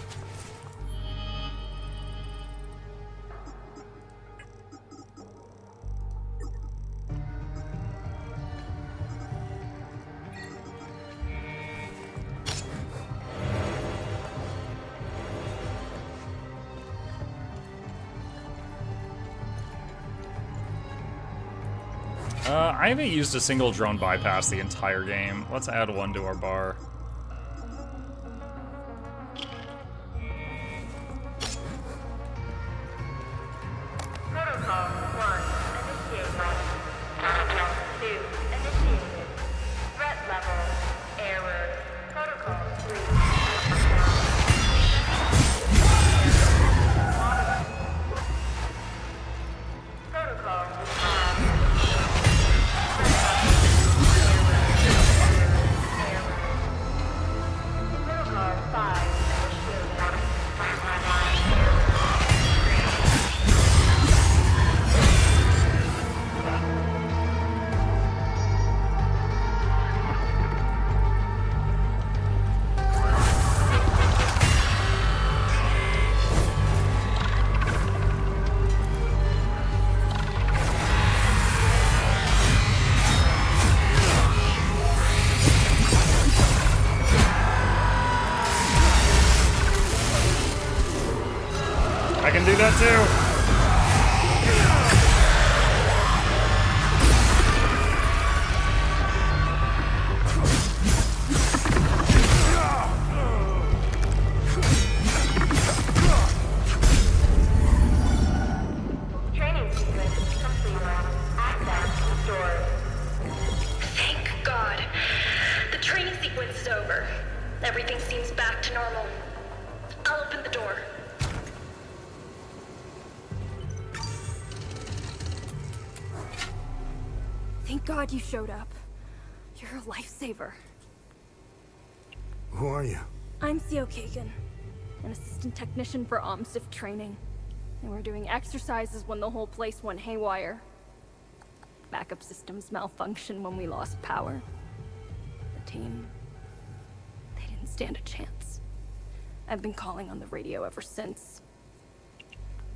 I haven't used a single drone bypass the entire game. Let's add one to our bar. Protocol 1 initiated. Protocol 2 initiated. Threat level error. Protocol 3. Protocol 5. I can do that too. Training sequence complete. Access restored. Thank God. The training sequence is over. Everything seems back to normal. I'll open the door. Thank God you showed up. You're a lifesaver. Who are you? I'm Theo Kagan, an assistant technician for OMSIF training. And we're doing exercises when the whole place went haywire. Backup systems malfunctioned when we lost power. The team, they didn't stand a chance. I've been calling on the radio ever since.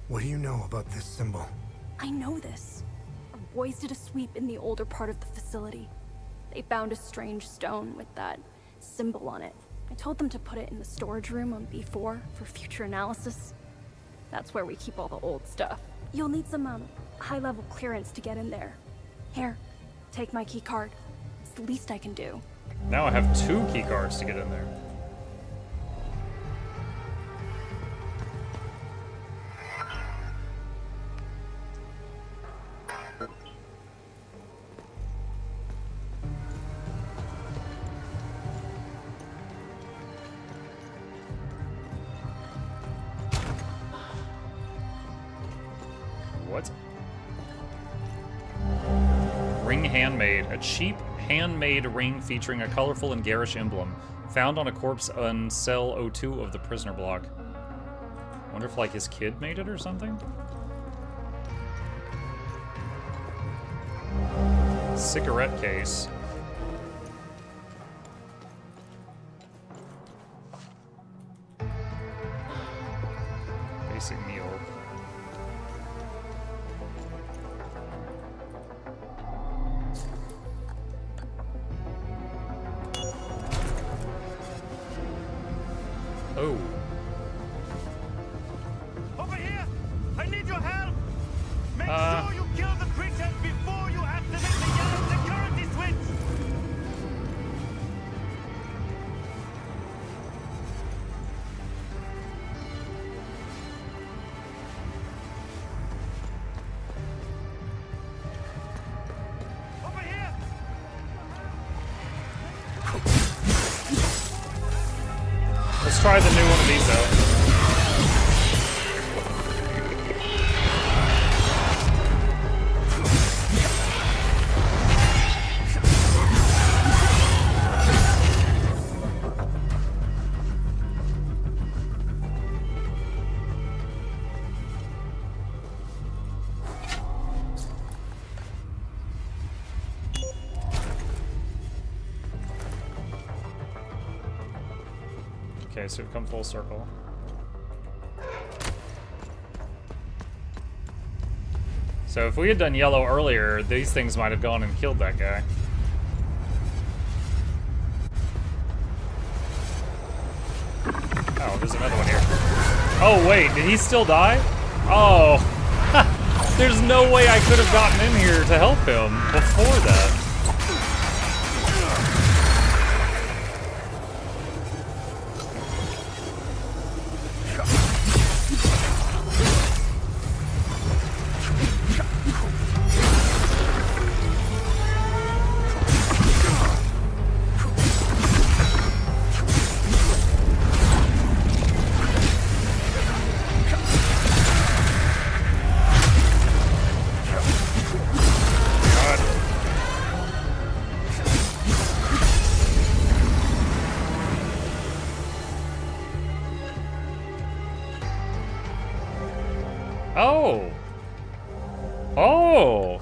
What do you know about this symbol? I know this. Our boys did a sweep in the older part of the facility. They found a strange stone with that symbol on it. I told them to put it in the storage room on B4 for future analysis. That's where we keep all the old stuff. You'll need some, high-level clearance to get in there. Here, take my key card. It's the least I can do. Now I have 2 key cards to get in there. What? Ring handmade. A cheap handmade ring featuring a colorful and garish emblem. Found on a corpse on cell 02 of the prisoner block. Wonder if, like, his kid made it or something? Cigarette case. Basic meal. Let's try the new one of these though. Okay, so we've come full circle. So if we had done yellow earlier, these things might have gone and killed that guy. Oh, there's another one here. Oh wait, did he still die? Oh, there's no way I could have gotten in here to help him before that.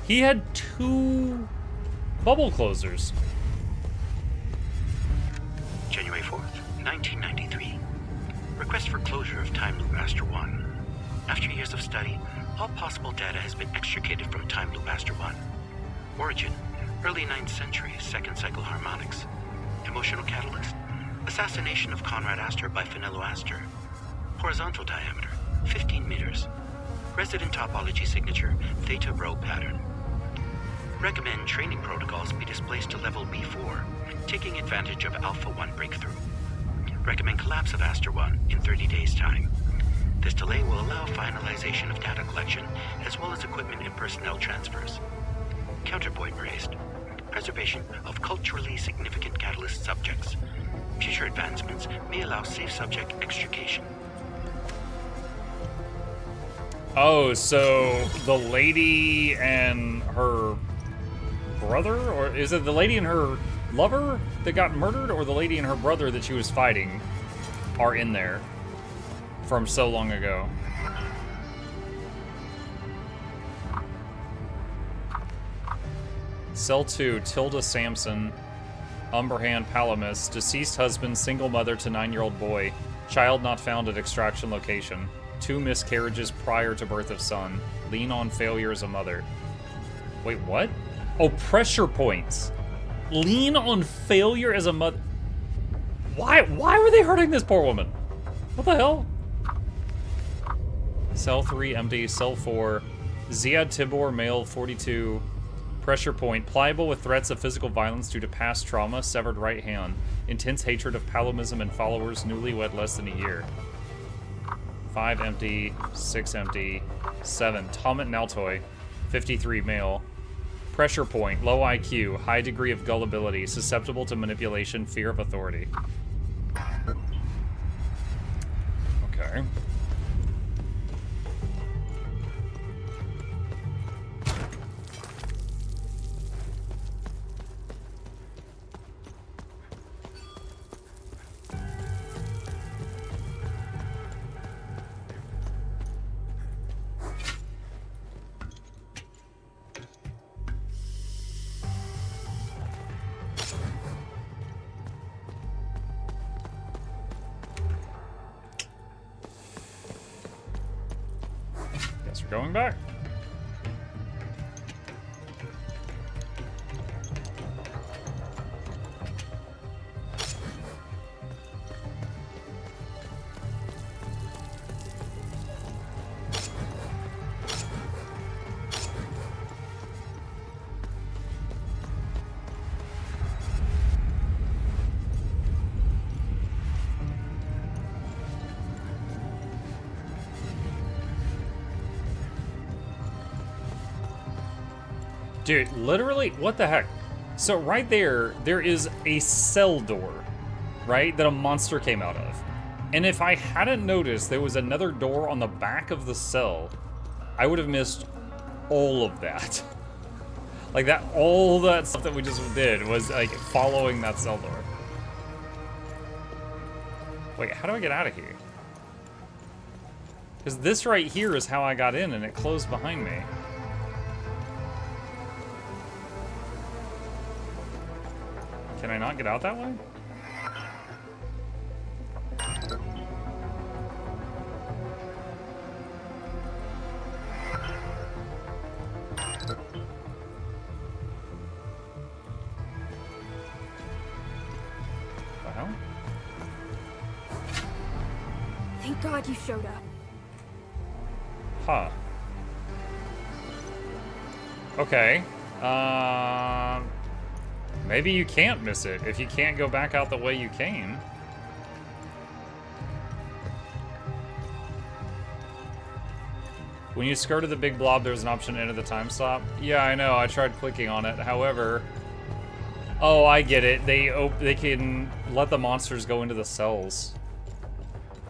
He had 2 bubble closers. January 4th, 1993. Request for closure of Time Loop Master 1. After years of study, all possible data has been extricated from Time Loop Master 1. Origin, early 9th century, second cycle harmonics. Emotional catalyst, assassination of Conrad Astor by Finello Astor. Horizontal diameter, 15 meters. Resident topology signature, Theta Rho pattern. Recommend training protocols be displaced to level B4, taking advantage of Alpha 1 breakthrough. Recommend collapse of Astor 1 in 30 days' time. This delay will allow finalization of data collection, as well as equipment and personnel transfers. Counterpoint raised. Preservation of culturally significant catalyst subjects. Future advancements may allow safe subject extrication. Oh, so the lady and her brother? Or is it the lady and her lover that got murdered? Or the lady and her brother that she was fighting are in there from so long ago? Cell 2, Tilda Sampson, Umberhand Palamas, deceased husband, single mother to 9-year-old boy, child not found at extraction location, 2 miscarriages prior to birth of son, lean on failure as a mother. Wait, what? Oh, pressure points. Lean on failure as a mother. Why were they hurting this poor woman? What the hell? Cell 3, empty. Cell 4, Ziad Tibor, male, 42. Pressure point, pliable with threats of physical violence due to past trauma, severed right hand. Intense hatred of Palomism and followers, newlywed less than a year. 5 empty, 6 empty, 7. Tomet Naltoy, 53, male. Pressure point, low IQ, high degree of gullibility, susceptible to manipulation, fear of authority. Okay. Guess we're going back. Dude, literally, what the heck? So right there is a cell door, right, that a monster came out of. And if I hadn't noticed there was another door on the back of the cell, I would have missed all of that. Like that, all that stuff that we just did was like following that cell door. Wait, how do I get out of here? Because this right here is how I got in and it closed behind me. Can I not get out that way? Well. Thank God you showed up. Huh. Okay. Maybe you can't miss it if you can't go back out the way you came. When you skirted the big blob, there was an option to enter the time stop. Yeah, I know. I tried clicking on it. However, oh, I get it. They can let the monsters go into the cells.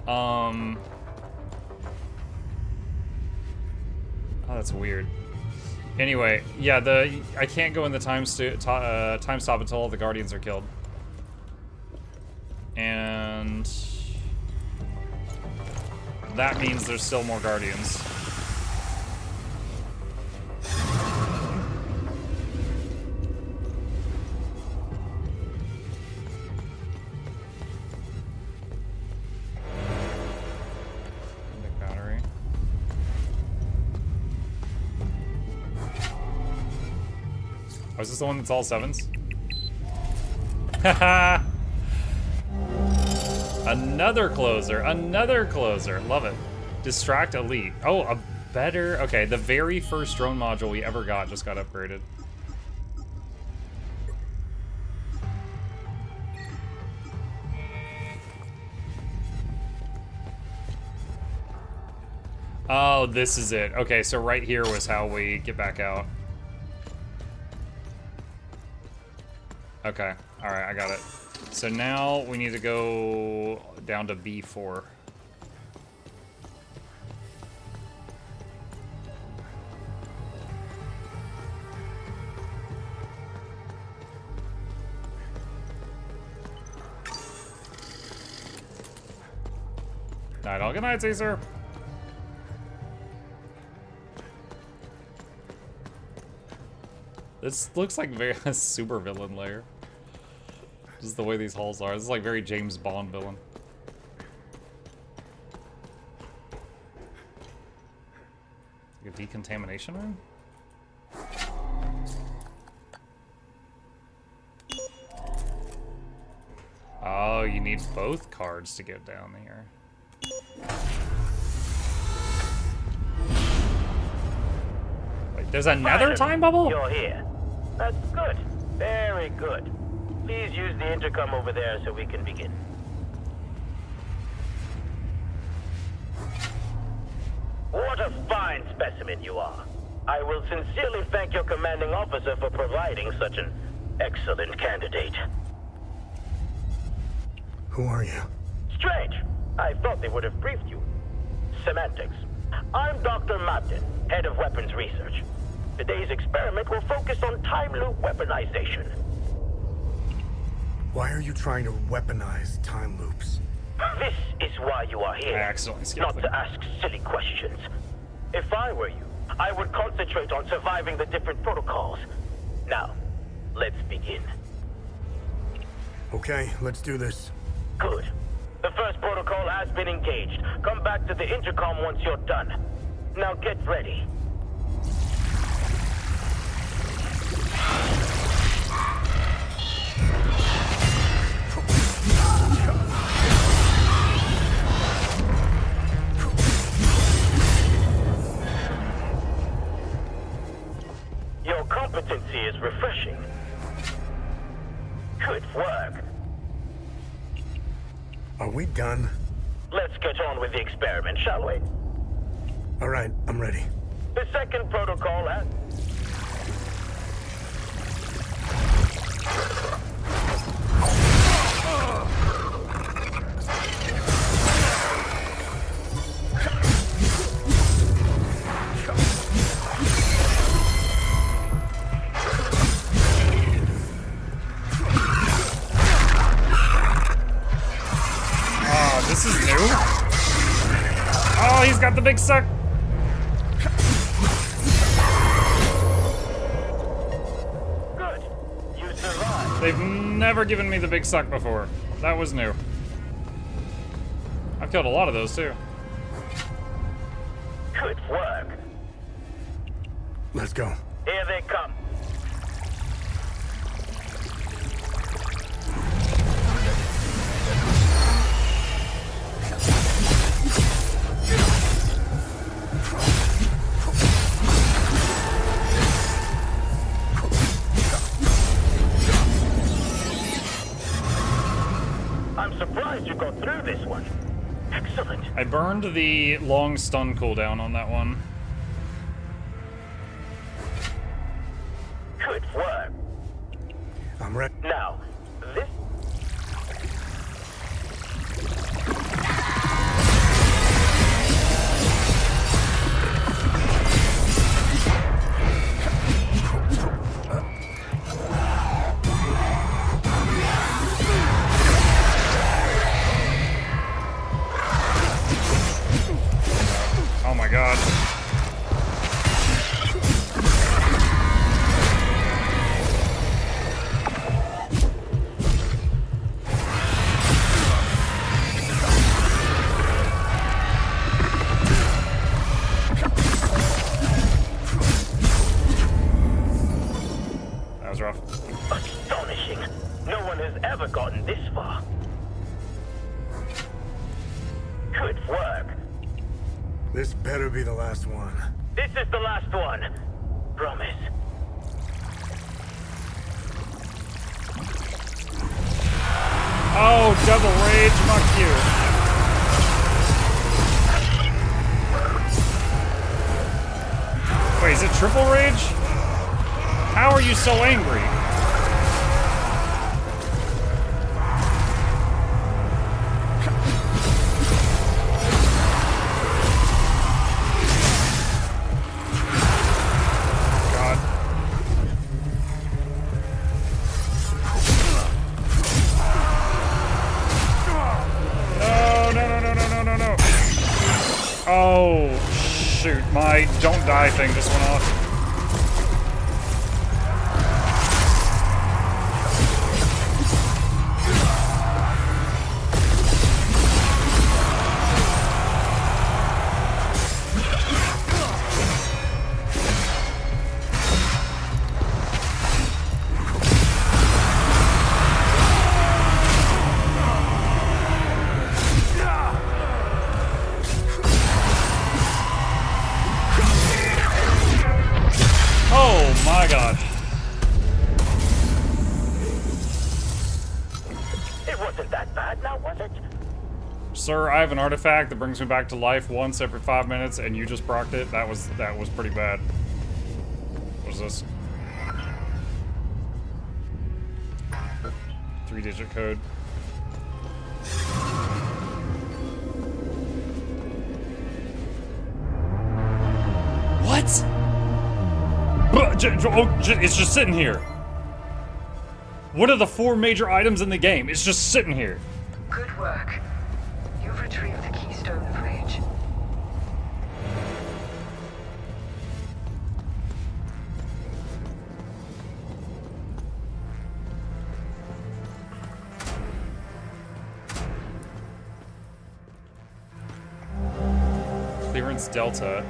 Oh, that's weird. Anyway, yeah, I can't go in the time stop until all the guardians are killed. And that means there's still more guardians. Oh, is this the one that's all sevens? Haha! Another closer, another closer. Love it. Distract Elite. Oh, a better... Okay, the very first drone module we ever got just got upgraded. Oh, this is it. Okay, so right here was how we get back out. Okay, alright, I got it. So now we need to go down to B4. Night all, good night, Caesar. This looks like a super villain lair. Just the way these halls are. This is like very James Bond villain. Like a decontamination room? Oh, you need both cards to get down here. Wait, there's another time bubble? You're here. That's good. Very good. Please use the intercom over there so we can begin. What a fine specimen you are. I will sincerely thank your commanding officer for providing such an excellent candidate. Who are you? Strange. I thought they would have briefed you. Semantics. I'm Dr. Mabden, head of weapons research. Today's experiment will focus on time loop weaponization. Why are you trying to weaponize time loops? This is why you are here. I accidentally skipped Not to ask silly questions. If I were you, I would concentrate on surviving the different protocols. Now, let's begin. Okay, let's do this. Good. The first protocol has been engaged. Come back to the intercom once you're done. Now get ready. Your competency is refreshing. Good work. Are we done? Let's get on with the experiment, shall we? All right, I'm ready. The second protocol has... the big suck. Good. You survived. They've never given me the big suck before. That was new. I've killed a lot of those too. Good work. Let's go. Here they come. I'm surprised you got through this one. Excellent. I burned the long stun cooldown on that one. Good work. I'm ready. Now, this... Oh my god. That was rough. Astonishing. No one has ever gotten this far. Good work. This better be the last one. This is the last one. Promise. Oh, double rage, fuck you. Wait, is it triple rage? How are you so angry? Oh, shoot. My don't die thing just went off. Oh my god. It wasn't that bad now, was it? Sir, I have an artifact that brings me back to life once every 5 minutes, and you just procced it. That was pretty bad. What is this? 3-digit code. What? It's just sitting here. What are the 4 major items in the game? It's just sitting here. Good work. You've retrieved the keystone of rage. Clearance Delta.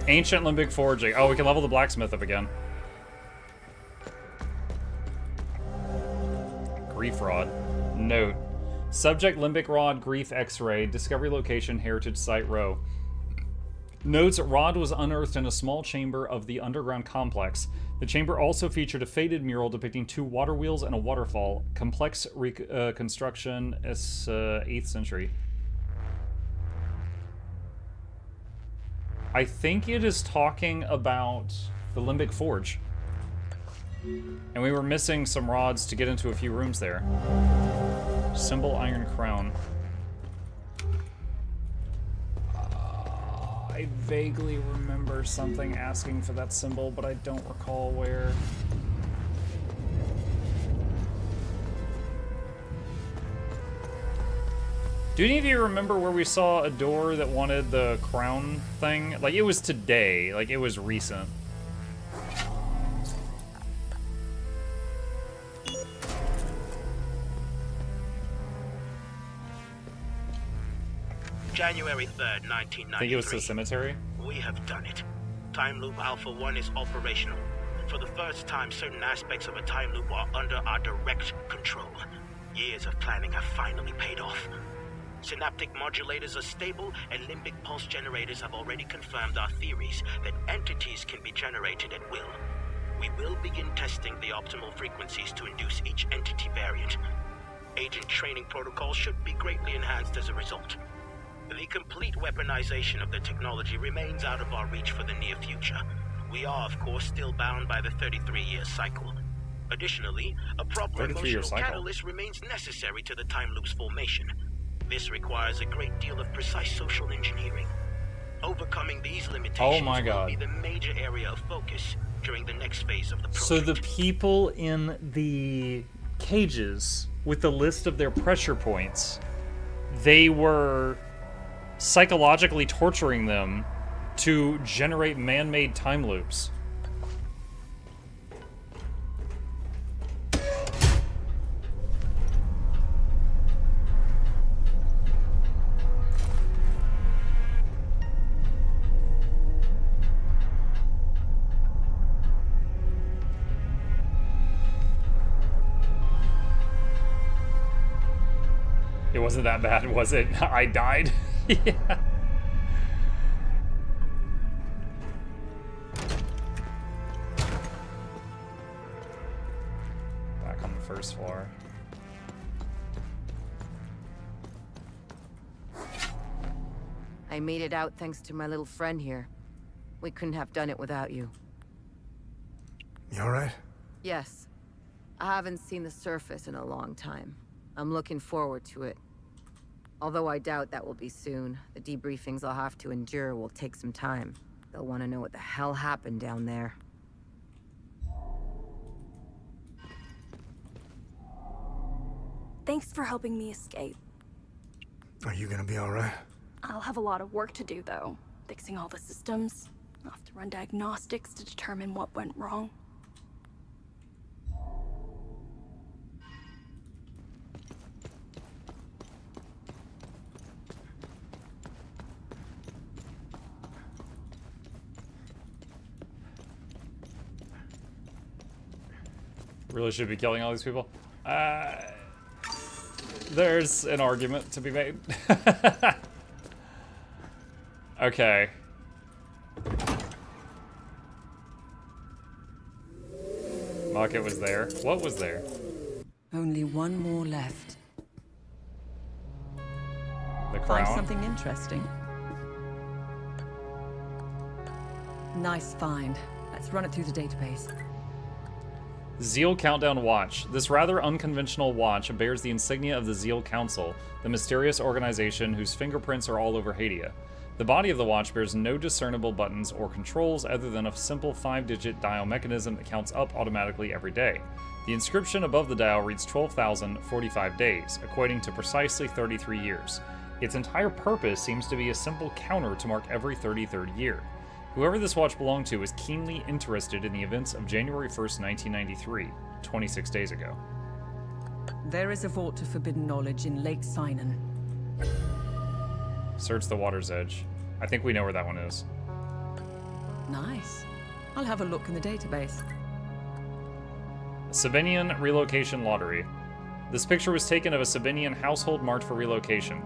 Ancient Limbic Forging. Oh, we can level the blacksmith up again. Grief Rod. Note. Subject Limbic Rod, Grief X-Ray, Discovery Location, Heritage Site Row. Notes, Rod was unearthed in a small chamber of the underground complex. The chamber also featured a faded mural depicting 2 water wheels and a waterfall. Complex construction, 8th century. I think it is talking about the Limbic Forge. And we were missing some rods to get into a few rooms there. Symbol Iron Crown. I vaguely remember something asking for that symbol, but I don't recall where. Do any of you remember where we saw a door that wanted the crown thing? Like, it was today. Like, it was recent. January 3rd, 1993. I think it was the cemetery. We have done it. Time Loop Alpha 1 is operational. For the first time, certain aspects of a time loop are under our direct control. Years of planning have finally paid off. Synaptic modulators are stable, and limbic pulse generators have already confirmed our theories that entities can be generated at will. We will begin testing the optimal frequencies to induce each entity variant. Agent training protocols should be greatly enhanced as a result. The complete weaponization of the technology remains out of our reach for the near future. We are, of course, still bound by the 33-year cycle. Additionally, a proper emotional catalyst remains necessary to the time loop's formation. This requires a great deal of precise social engineering. Overcoming these limitations will be the major area of focus during the next phase of the project. So the people in the cages with the list of their pressure points, they were psychologically torturing them to generate man-made time loops. It wasn't that bad, was it? I died? Yeah. Back on the first floor. I made it out thanks to my little friend here. We couldn't have done it without you. You alright? Yes. I haven't seen the surface in a long time. I'm looking forward to it. Although I doubt that will be soon. The debriefings I'll have to endure will take some time. They'll want to know what the hell happened down there. Thanks for helping me escape. Are you gonna be alright? I'll have a lot of work to do, though. Fixing all the systems. I'll have to run diagnostics to determine what went wrong. Really should be killing all these people. There's an argument to be made. Okay. Market was there. What was there? Only one more left. The crown? Find something interesting. Nice find. Let's run it through the database. Zeal Countdown Watch. This rather unconventional watch bears the insignia of the Zeal Council, the mysterious organization whose fingerprints are all over Hadia. The body of the watch bears no discernible buttons or controls other than a simple 5-digit dial mechanism that counts up automatically every day. The inscription above the dial reads 12,045 days, equating to precisely 33 years. Its entire purpose seems to be a simple counter to mark every 33rd year. Whoever this watch belonged to was keenly interested in the events of January 1st, 1993, 26 days ago. There is a vault of forbidden knowledge in Lake Sinan. Search the water's edge. I think we know where that one is. Nice. I'll have a look in the database. Sabinian Relocation Lottery. This picture was taken of a Sabinian household marked for relocation.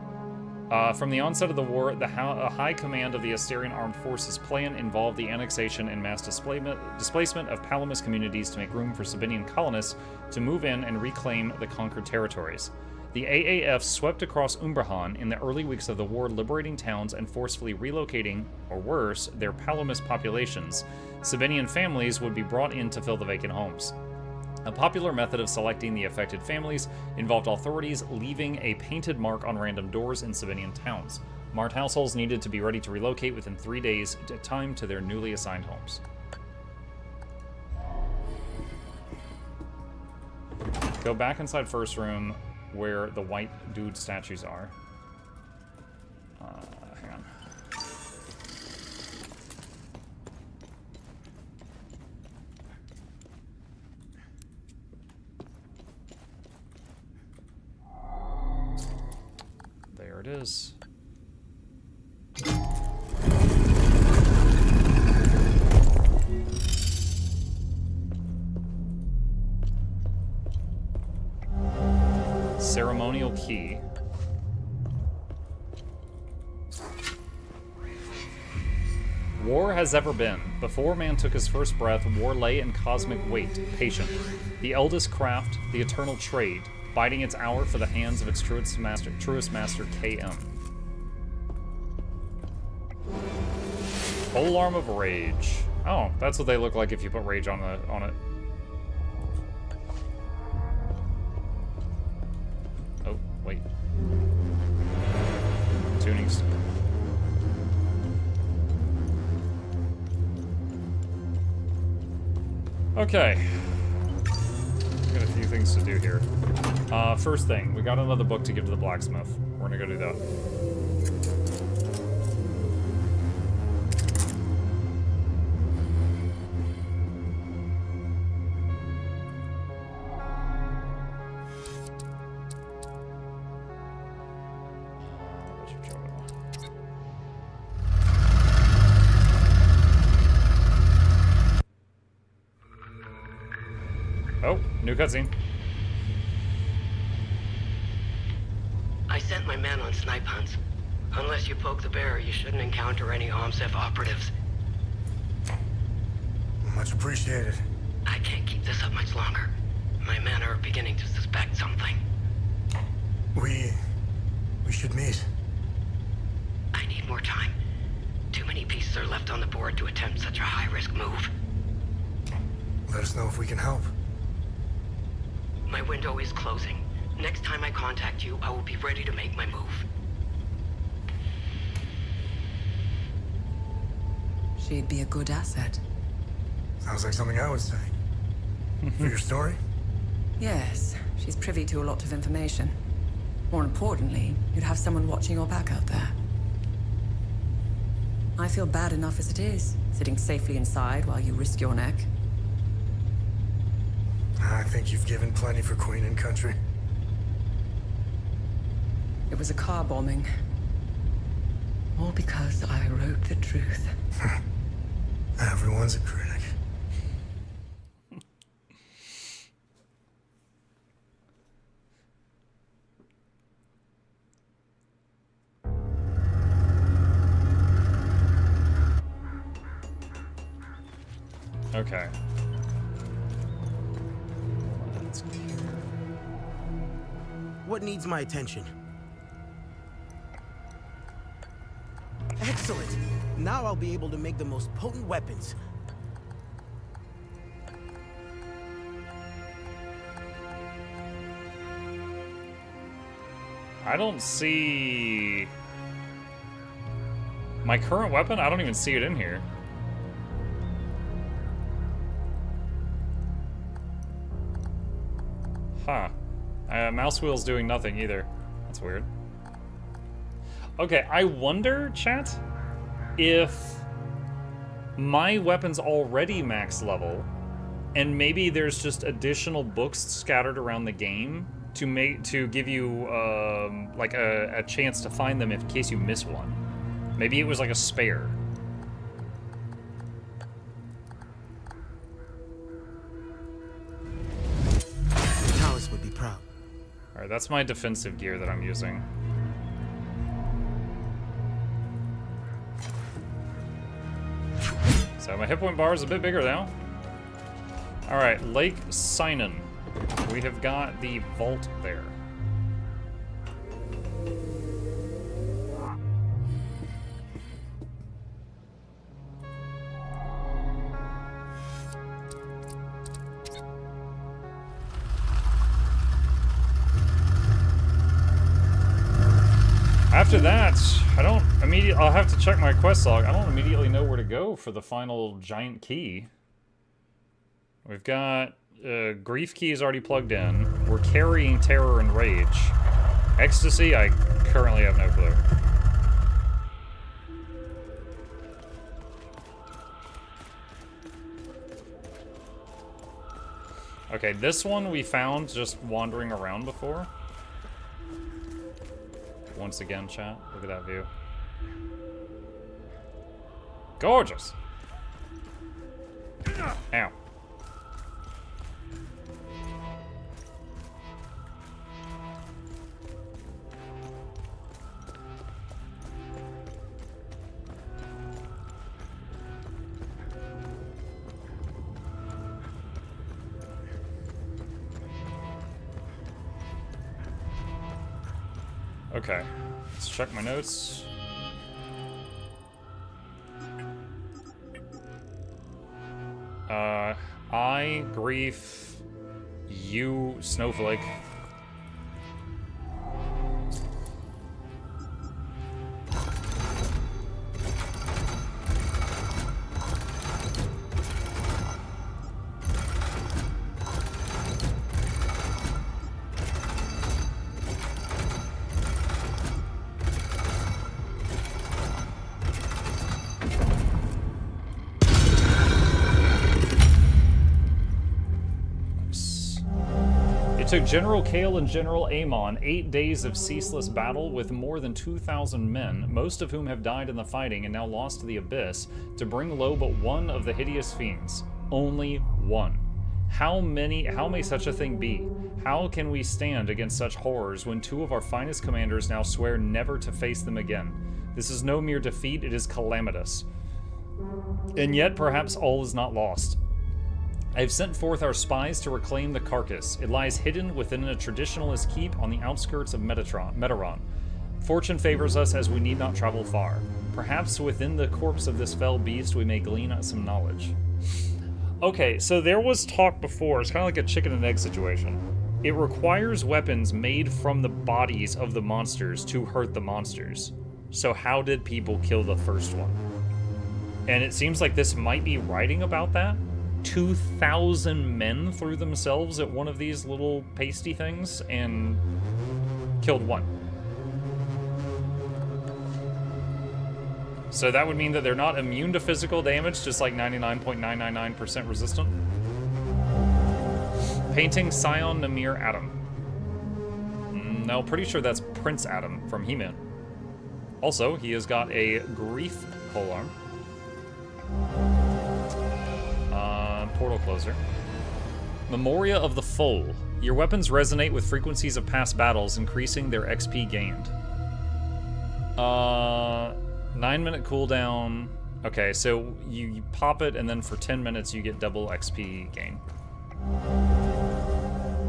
From the onset of the war, the high command of the Asterian Armed Forces plan involved the annexation and mass displacement of Palamas communities to make room for Sabinian colonists to move in and reclaim the conquered territories. The AAF swept across Umbrahan in the early weeks of the war, liberating towns and forcefully relocating, or worse, their Palamas populations. Sabinian families would be brought in to fill the vacant homes. A popular method of selecting the affected families involved authorities leaving a painted mark on random doors in Sabinian towns. Marked households needed to be ready to relocate within 3 days at a time to their newly assigned homes. Go back inside first room where the white dude statues are. Hang on. There it is. Ceremonial key. War has ever been. Before man took his first breath, war lay in cosmic wait, patient. The eldest craft, the eternal trade, biding its hour for the hands of its truest master, KM. Whole arm of rage. Oh, that's what they look like if you put rage on it. Oh, wait. Tuning stuff. Okay. Got a few things to do here. First thing, we got another book to give to the blacksmith. We're gonna go do that. Oh, new cutscene. I sent my men on snipe hunts. Unless you poke the bear, you shouldn't encounter any OMSEF operatives. Much appreciated. I can't keep this up much longer. My men are beginning to suspect something. We should meet. I need more time. Too many pieces are left on the board to attempt such a high-risk move. Let us know if we can help. My window is closing. Next time I contact you, I will be ready to make my move. She'd be a good asset. Sounds like something I would say. For your story? Yes, she's privy to a lot of information. More importantly, you'd have someone watching your back out there. I feel bad enough as it is, sitting safely inside while you risk your neck. I think you've given plenty for Queen and Country. It was a car bombing. All because I wrote the truth. Everyone's a critic. Okay. What needs my attention? Excellent. Now I'll be able to make the most potent weapons. I don't see my current weapon. I don't even see it in here. Huh. Mouse wheel's doing nothing either. That's weird. Okay, I wonder, chat, if my weapon's already max level, and maybe there's just additional books scattered around the game to give you like a chance to find them in case you miss one. Maybe it was like a spare. Taoist would be proud. Alright, that's my defensive gear that I'm using. So my hit point bar is a bit bigger now. Alright, Lake Sinan. We have got the vault there. After that, I'll have to check my quest log. I don't immediately know where to go for the final giant key. We've got grief key is already plugged in. We're carrying terror and rage. Ecstasy, I currently have no clue. Okay, this one we found just wandering around before. Once again, chat. Look at that view. Gorgeous! Ow. Okay, let's check my notes. I, Grief, you, Snowflake. It took General Kale and General Amon 8 days of ceaseless battle with more than 2,000 men, most of whom have died in the fighting and now lost to the Abyss, to bring low but one of the hideous fiends. Only one. How may such a thing be? How can we stand against such horrors when two of our finest commanders now swear never to face them again? This is no mere defeat, it is calamitous. And yet, perhaps all is not lost. I have sent forth our spies to reclaim the carcass. It lies hidden within a traditionalist keep on the outskirts of Meteron. Fortune favors us as we need not travel far. Perhaps within the corpse of this fell beast we may glean some knowledge. Okay, so there was talk before, it's kind of like a chicken and egg situation. It requires weapons made from the bodies of the monsters to hurt the monsters. So how did people kill the first one? And it seems like this might be writing about that. 2,000 men threw themselves at one of these little pasty things and killed one. So that would mean that they're not immune to physical damage, just like 99.999% resistant. Painting Scion Namir Adam. No, pretty sure that's Prince Adam from He-Man. Also, he has got a Grief polearm. Portal closer. Memoria of the Foal. Your weapons resonate with frequencies of past battles, increasing their XP gained. 9-minute cooldown. Okay, so you pop it, and then for 10 minutes you get double XP gain.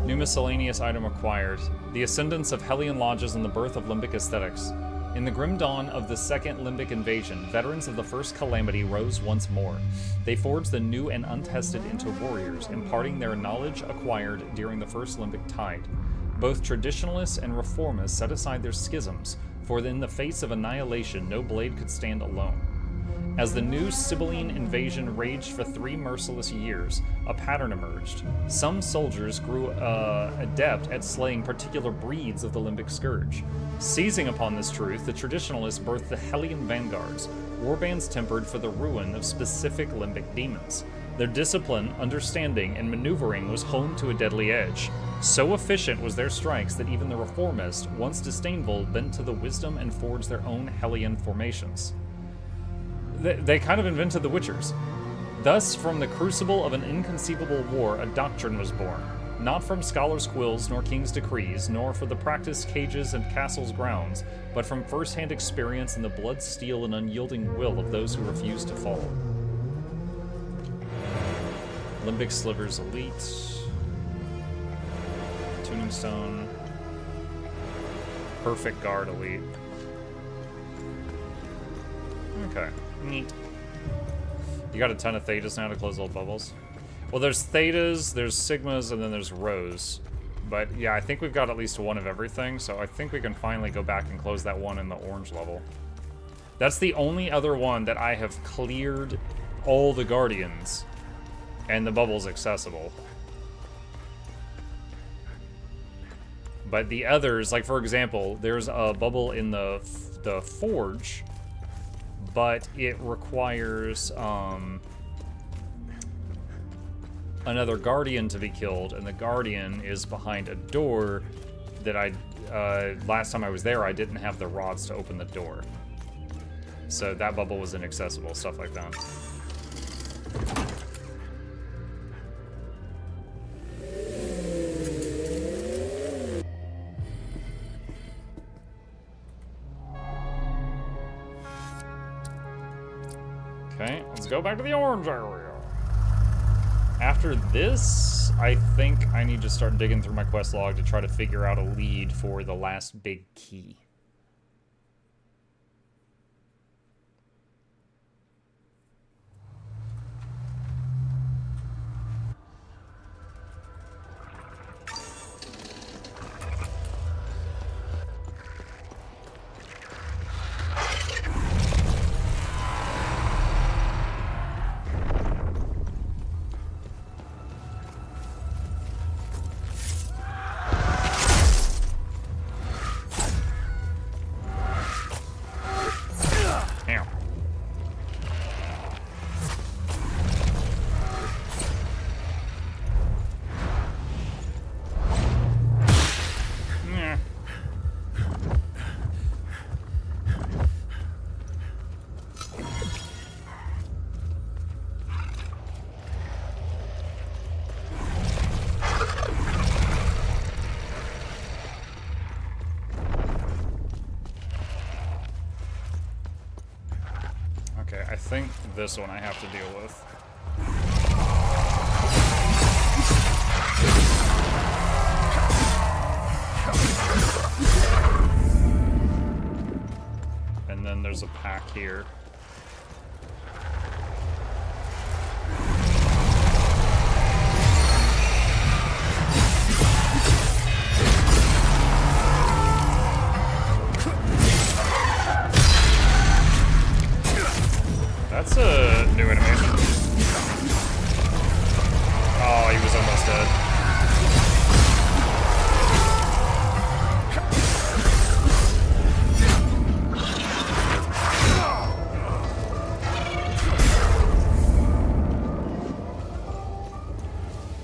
New miscellaneous item acquired. The ascendance of Hellion Lodges and the birth of Limbic aesthetics. In the grim dawn of the second Limbic invasion, veterans of the first calamity rose once more. They forged the new and untested into warriors, imparting their knowledge acquired during the first Limbic tide. Both traditionalists and reformists set aside their schisms, for in the face of annihilation, no blade could stand alone. As the new Sibylline invasion raged for 3 merciless years, a pattern emerged. Some soldiers grew adept at slaying particular breeds of the Limbic Scourge. Seizing upon this truth, the traditionalists birthed the Hellion Vanguards, warbands tempered for the ruin of specific Limbic demons. Their discipline, understanding, and maneuvering was honed to a deadly edge. So efficient was their strikes that even the reformists, once disdainful, bent to the wisdom and forged their own Hellion formations. They kind of invented the Witchers. Thus, from the crucible of an inconceivable war, a doctrine was born. Not from scholars' quills, nor king's decrees, nor for the practiced cages and castles' grounds, but from first-hand experience and the blood, steel, and unyielding will of those who refused to fall. Limbic Slivers Elite. Tuning Stone. Perfect Guard Elite. Okay. Neat. You got a ton of Thetas now to close old bubbles. Well, there's Thetas, there's Sigmas, and then there's Rose. But yeah, I think we've got at least one of everything, so I think we can finally go back and close that one in the orange level. That's the only other one that I have cleared all the Guardians, and the bubble's accessible. But the others, like for example, there's a bubble in the Forge, but it requires, another Guardian to be killed, and the Guardian is behind a door that last time I was there, I didn't have the rods to open the door. So that bubble was inaccessible, stuff like that. Okay, let's go back to the orange area. After this, I think I need to start digging through my quest log to try to figure out a lead for the last big key. Okay, I think this one I have to deal with. And then there's a pack here. That's a new animation. Oh, he was almost dead.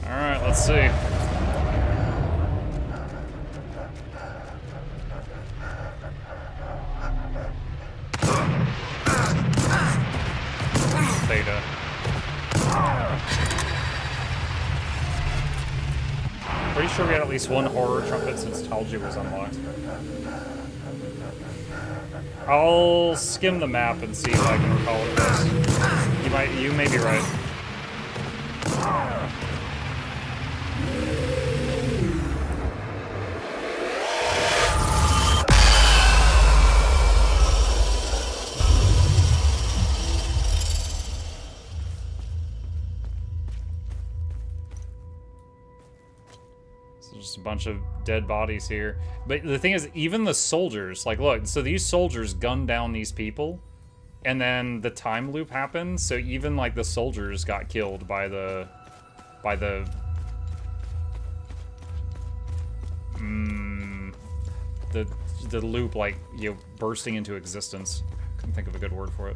Alright, let's see. Theta. Pretty sure we had at least one horror trumpet since Talji was unlocked. I'll skim the map and see if I can recall what it was. You may be right. Just a bunch of dead bodies here. But the thing is, even the soldiers, like, look, so these soldiers gunned down these people, and then the time loop happened, so even, like, the soldiers got killed by the loop, like, you know, bursting into existence. Couldn't think of a good word for it.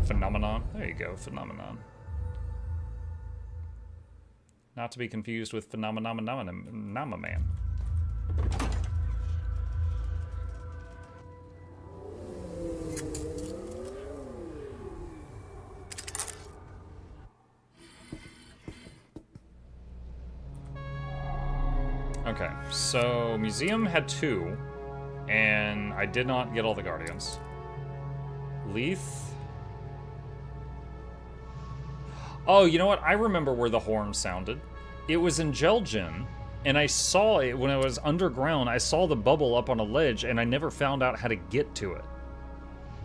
Phenomenon? There you go, phenomenon. Not to be confused with Phenomenon Man. Okay, so Museum had 2, and I did not get all the Guardians. Leith. Oh, you know what? I remember where the horn sounded. It was in Jelgen, and I saw it when I was underground. I saw the bubble up on a ledge, and I never found out how to get to it.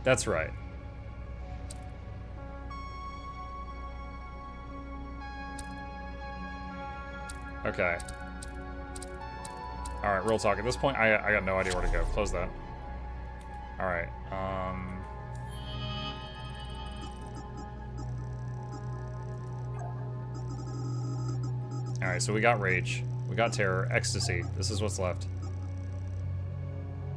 That's right. Okay. Alright, real talk. At this point, I got no idea where to go. Close that. Alright, Alright, so we got Rage, we got Terror, Ecstasy. This is what's left.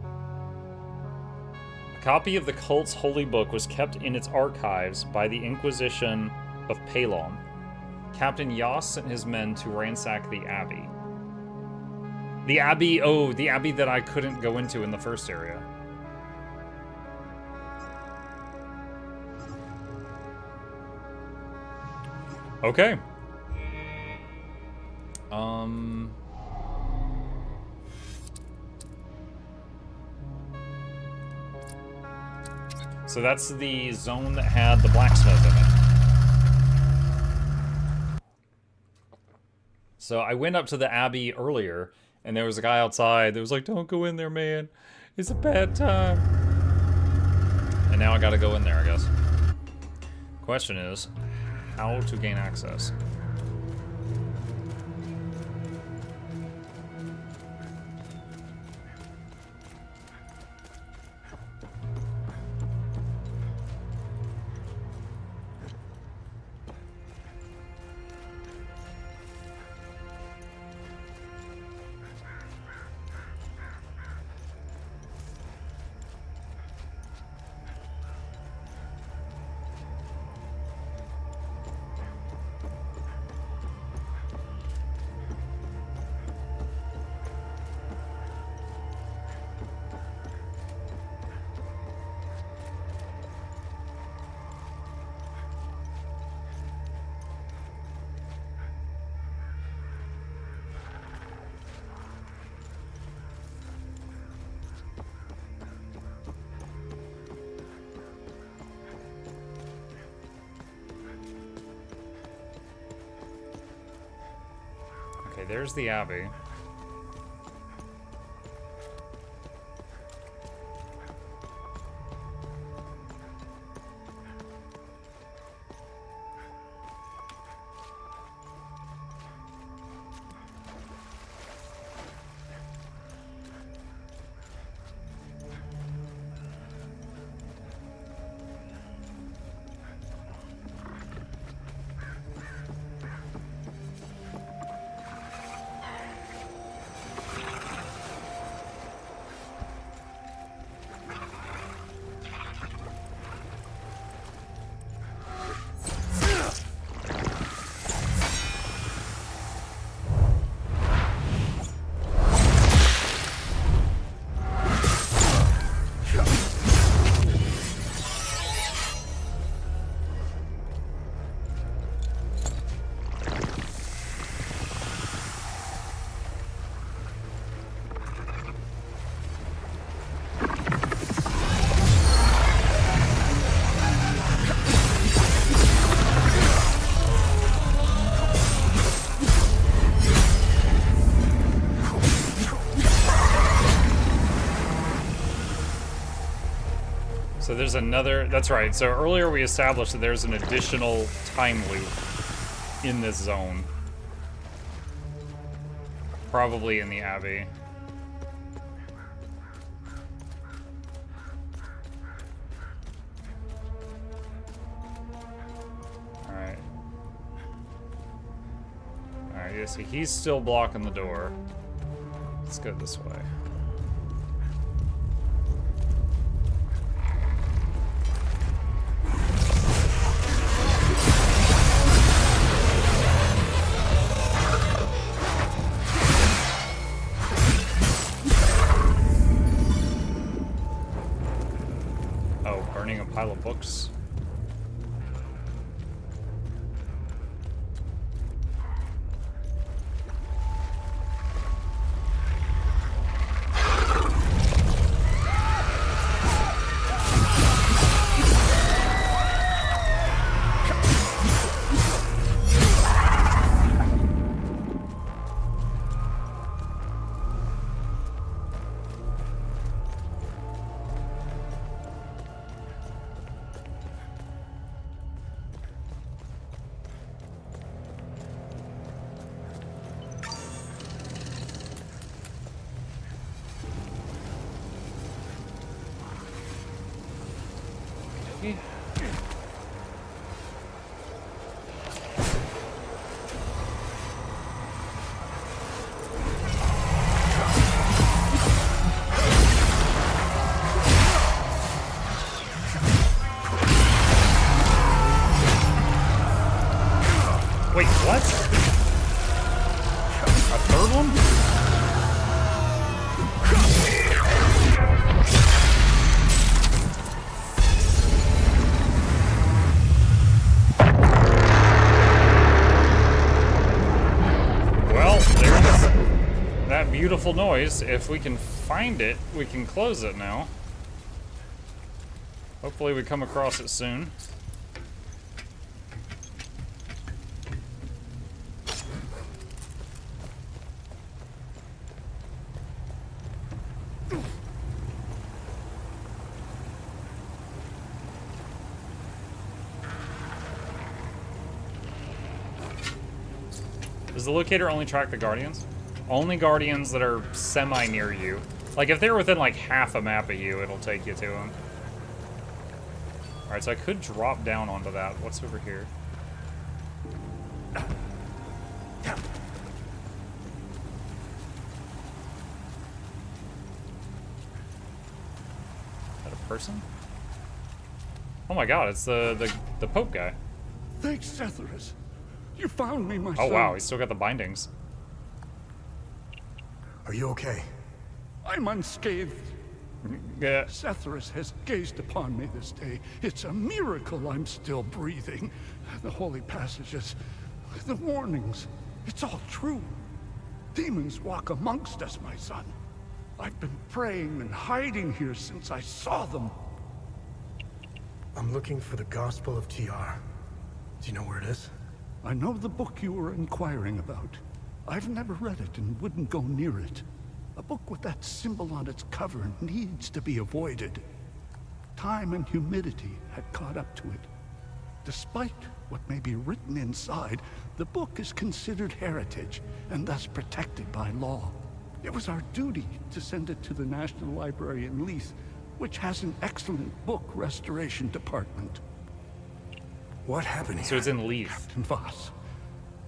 I copy of the cult's holy book was kept in its archives by the Inquisition of Palon. Captain Yas sent his men to ransack the abbey. The abbey, oh, the abbey that I couldn't go into in the first area. Okay. So that's the zone that had the blacksmith in it. So I went up to the abbey earlier, and there was a guy outside that was like, "Don't go in there, man. It's a bad time." And now I gotta go in there, I guess. Question is, how to gain access? Okay, there's the abbey. So there's another, that's right. So earlier we established that there's an additional time loop in this zone. Probably in the Abbey. Alright. Alright, you see, he's still blocking the door. Let's go this way. A pile of books. Wait, what? A third one? Well, there's that beautiful noise. If we can find it, we can close it now. Hopefully we come across it soon. Does the locator only track the guardians? Only guardians that are semi-near you. Like, if they're within, like, half a map of you, it'll take you to them. Alright, so I could drop down onto that. What's over here? Is that a person? Oh my god, it's the Pope guy. Thanks, Setherus. You found me, my son. Oh wow, he's still got the bindings. Are you okay? I'm unscathed. Yeah. Setherus has gazed upon me this day. It's a miracle I'm still breathing. The holy passages, the warnings, it's all true. Demons walk amongst us, my son. I've been praying and hiding here since I saw them. I'm looking for the Gospel of TR. Do you know where it is? I know the book you were inquiring about. I've never read it and wouldn't go near it. A book with that symbol on its cover needs to be avoided. Time and humidity had caught up to it. Despite what may be written inside, the book is considered heritage and thus protected by law. It was our duty to send it to the National Library in Leith, which has an excellent book restoration department. What happened here? So it's in Leith. Captain Voss.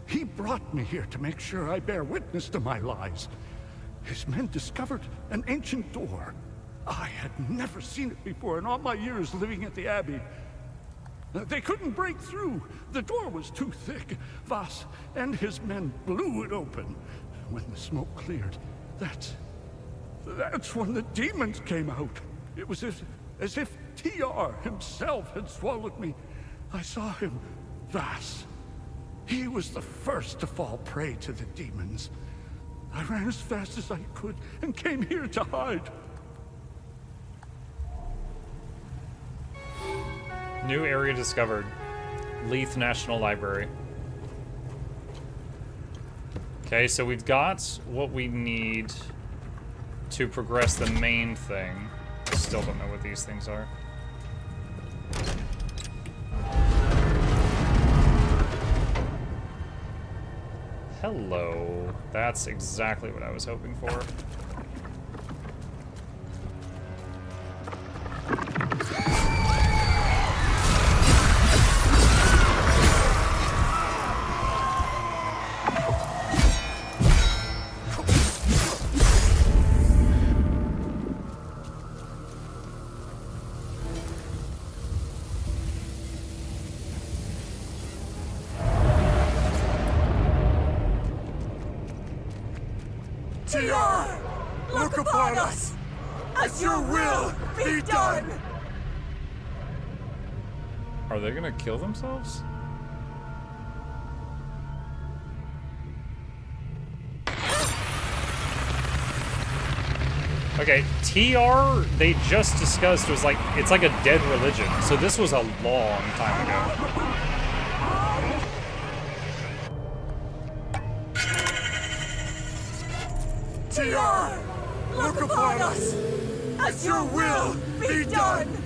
He brought me here to make sure I bear witness to my lies. His men discovered an ancient door. I had never seen it before in all my years living at the Abbey. They couldn't break through. The door was too thick. Voss and his men blew it open. When the smoke cleared, that's when the demons came out. It was as if TR himself had swallowed me. I saw him, Voss. He was the first to fall prey to the demons. I ran as fast as I could and came here to hide. New area discovered. Leith National Library. Okay, so we've got what we need to progress the main thing. I still don't know what these things are. Hello. That's exactly what I was hoping for. TR! Look upon us! As your will be done! Are they gonna kill themselves? Okay, TR, they just discussed, was like, it's like a dead religion. So this was a long time ago. TR! Look upon us! As your will be done!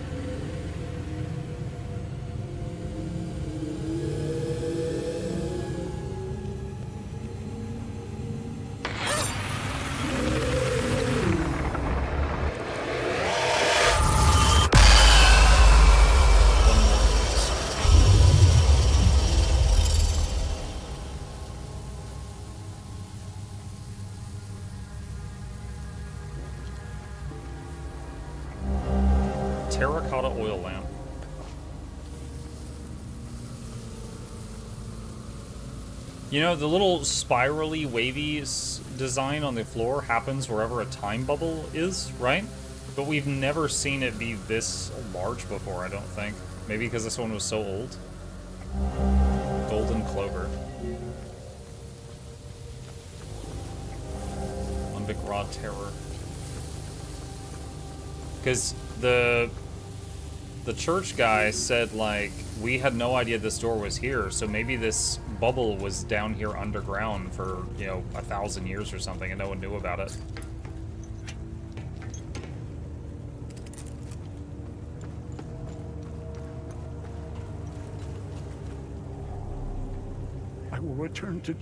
You know, the little spirally, wavy design on the floor happens wherever a time bubble is, right? But we've never seen it be this large before, I don't think. Maybe because this one was so old. Golden Clover. Unbic Raw Terror. Because the church guy said, like, we had no idea this door was here, so maybe this bubble was down here underground for, you know, 1,000 years or something, and no one knew about it. I will return to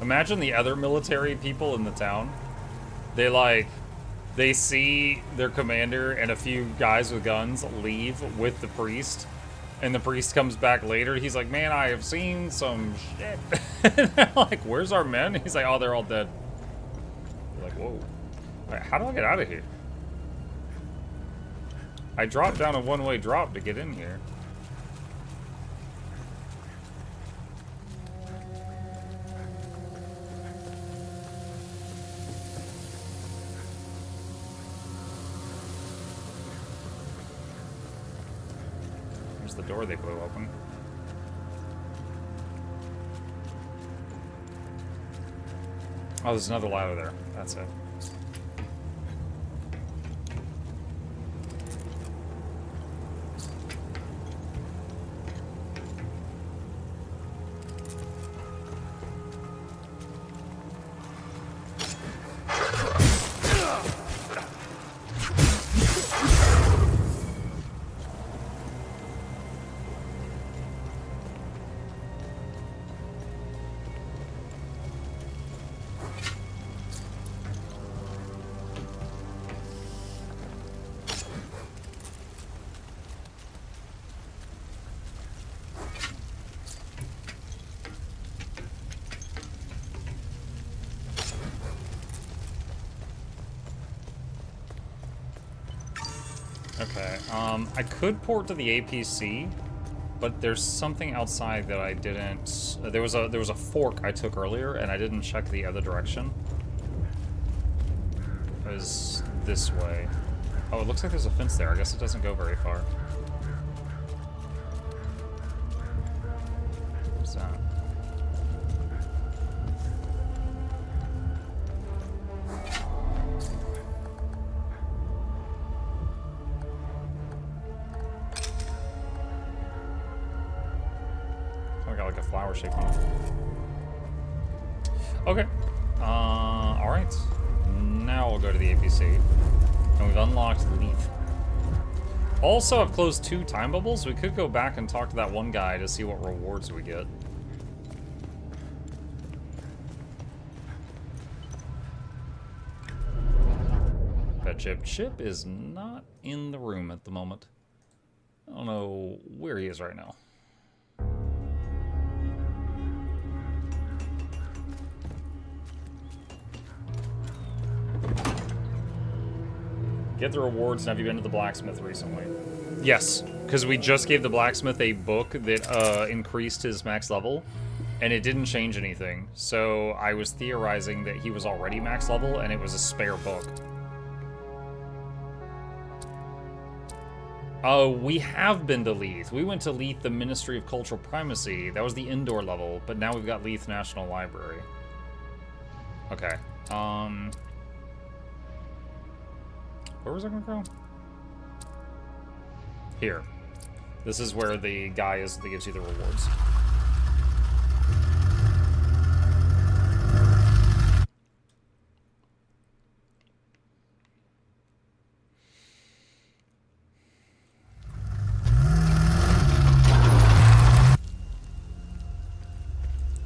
Imagine the other military people in the town. They see their commander and a few guys with guns leave with the priest, and the priest comes back later. He's like, man, I have seen some shit. And they're like, where's our men? He's like, oh, they're all dead. They're like, whoa. All right, how do I get out of here? I dropped down a one-way drop to get in here. The door they blew open. Oh, there's another ladder there. That's it. Okay, I could port to the APC, but there's something outside that I didn't... There was a fork I took earlier, and I didn't check the other direction. It was this way. Oh, it looks like there's a fence there. I guess it doesn't go very far. What's that? Shape one. Okay. Alright. Now we'll go to the APC. And we've unlocked Leaf. Also, I've closed 2 time bubbles. We could go back and talk to that one guy to see what rewards we get. That Chip is not in the room at the moment. I don't know where he is right now. Get the rewards, and have you been to the blacksmith recently? Yes, because we just gave the blacksmith a book that increased his max level, and it didn't change anything. So I was theorizing that he was already max level, and it was a spare book. Oh, we have been to Leith. We went to Leith, the Ministry of Cultural Primacy. That was the indoor level, but now we've got Leith National Library. Okay, where was I gonna go? Here. This is where the guy is that gives you the rewards.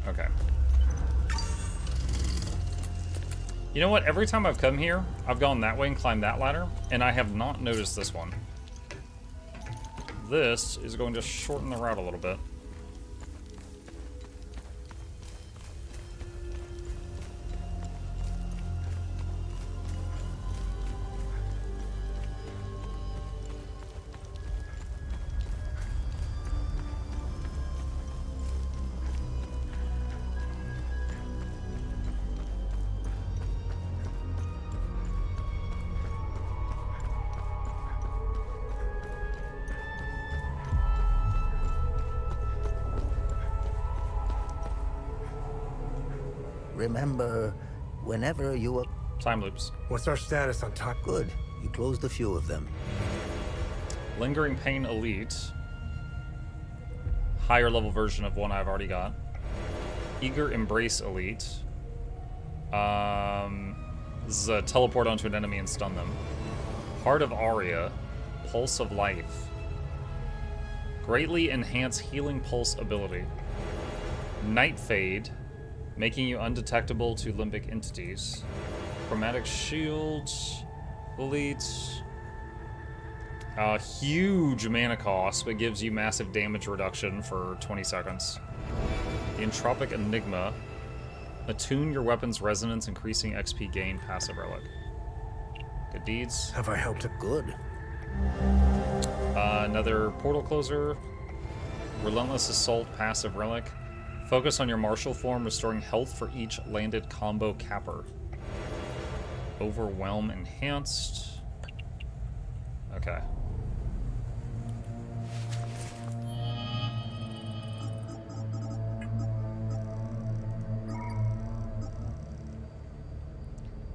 Okay. You know what? Every time I've come here, I've gone that way and climbed that ladder, and I have not noticed this one. This is going to shorten the route a little bit. Remember, whenever you... Time loops. What's our status on top? Good. You closed a few of them. Lingering Pain Elite. Higher level version of one I've already got. Eager Embrace Elite. This is a teleport onto an enemy and stun them. Heart of Aria. Pulse of Life. Greatly enhance healing pulse ability. Night Fade. Making you undetectable to limbic entities. Chromatic Shield. Elite. Huge mana cost, but gives you massive damage reduction for 20 seconds. The Entropic Enigma. Attune your weapon's resonance, increasing XP gain, passive relic. Good deeds. Have I helped it? Good. Another portal closer. Relentless Assault, passive relic. Focus on your martial form, restoring health for each landed combo capper. Overwhelm enhanced. Okay.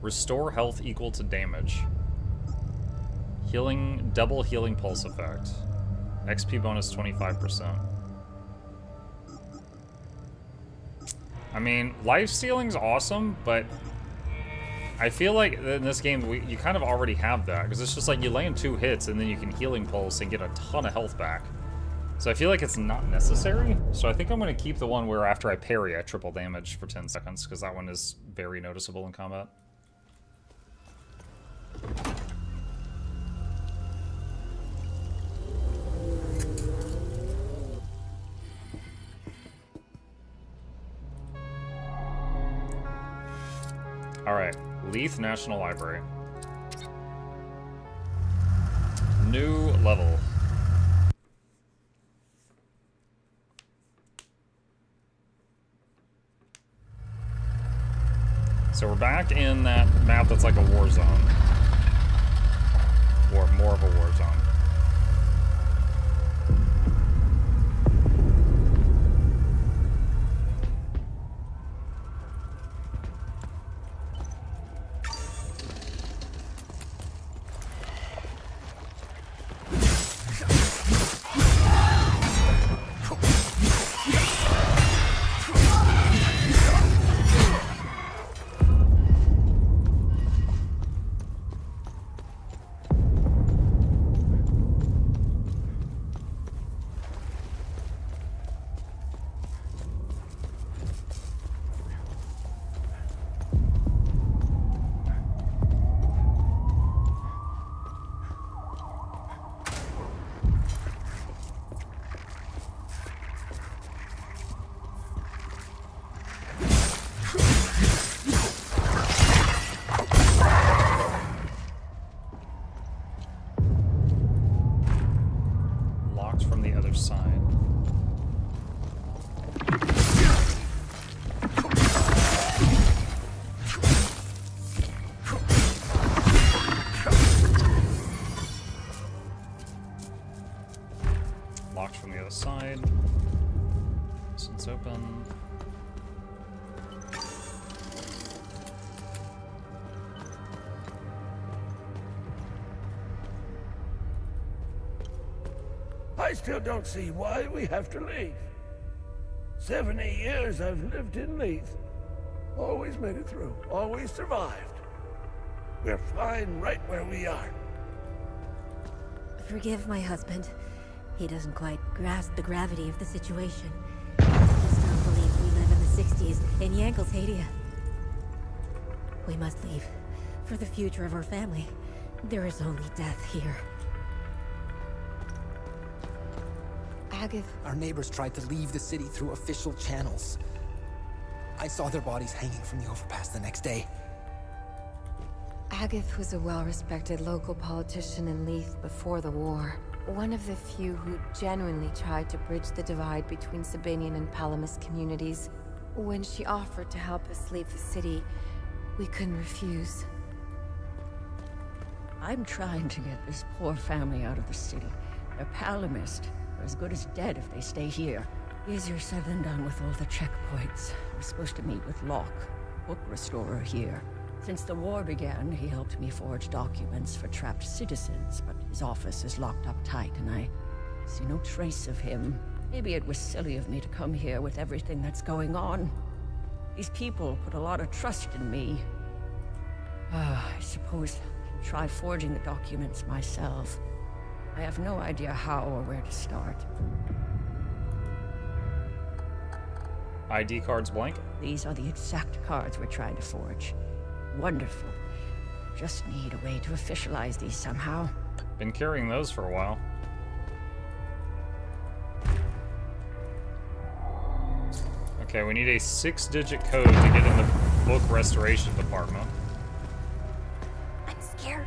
Restore health equal to damage. Healing, double healing pulse effect. XP bonus 25%. I mean, life stealing's awesome, but I feel like in this game you kind of already have that, because it's just like you land 2 hits and then you can healing pulse and get a ton of health back. So I feel like it's not necessary. So I think I'm going to keep the one where after I parry I triple damage for 10 seconds, because that one is very noticeable in combat. Alright, Leith National Library. New level. So we're back in that map that's like a war zone. Or more of a war zone. From the other side. Locked from the other side. This one's open. I still don't see why we have to leave. 70 years I've lived in Leith. Always made it through. Always survived. We're fine right where we are. Forgive my husband. He doesn't quite grasp the gravity of the situation. He just don't believe we live in the 60s in Yankeltadia. We must leave. For the future of our family. There is only death here. Our neighbors tried to leave the city through official channels. I saw their bodies hanging from the overpass the next day. Agath was a well-respected local politician in Leith before the war. One of the few who genuinely tried to bridge the divide between Sabinian and Palamas communities. When she offered to help us leave the city, we couldn't refuse. I'm trying to get this poor family out of the city. They're Palamist. As good as dead if they stay here. Easier said than done with all the checkpoints. We're supposed to meet with Locke. book restorer here. Since the war began, he helped me forge documents for trapped citizens, but his office is locked up tight and I see no trace of him. Maybe it was silly of me to come here with everything that's going on. These people put a lot of trust in me. I suppose I can try forging the documents myself. I have no idea how or where to start. ID cards blank? These are the exact cards we're trying to forge. Wonderful. Just need a way to officialize these somehow. Been carrying those for a while. Okay, we need a 6-digit code to get in the book restoration department. I'm scared.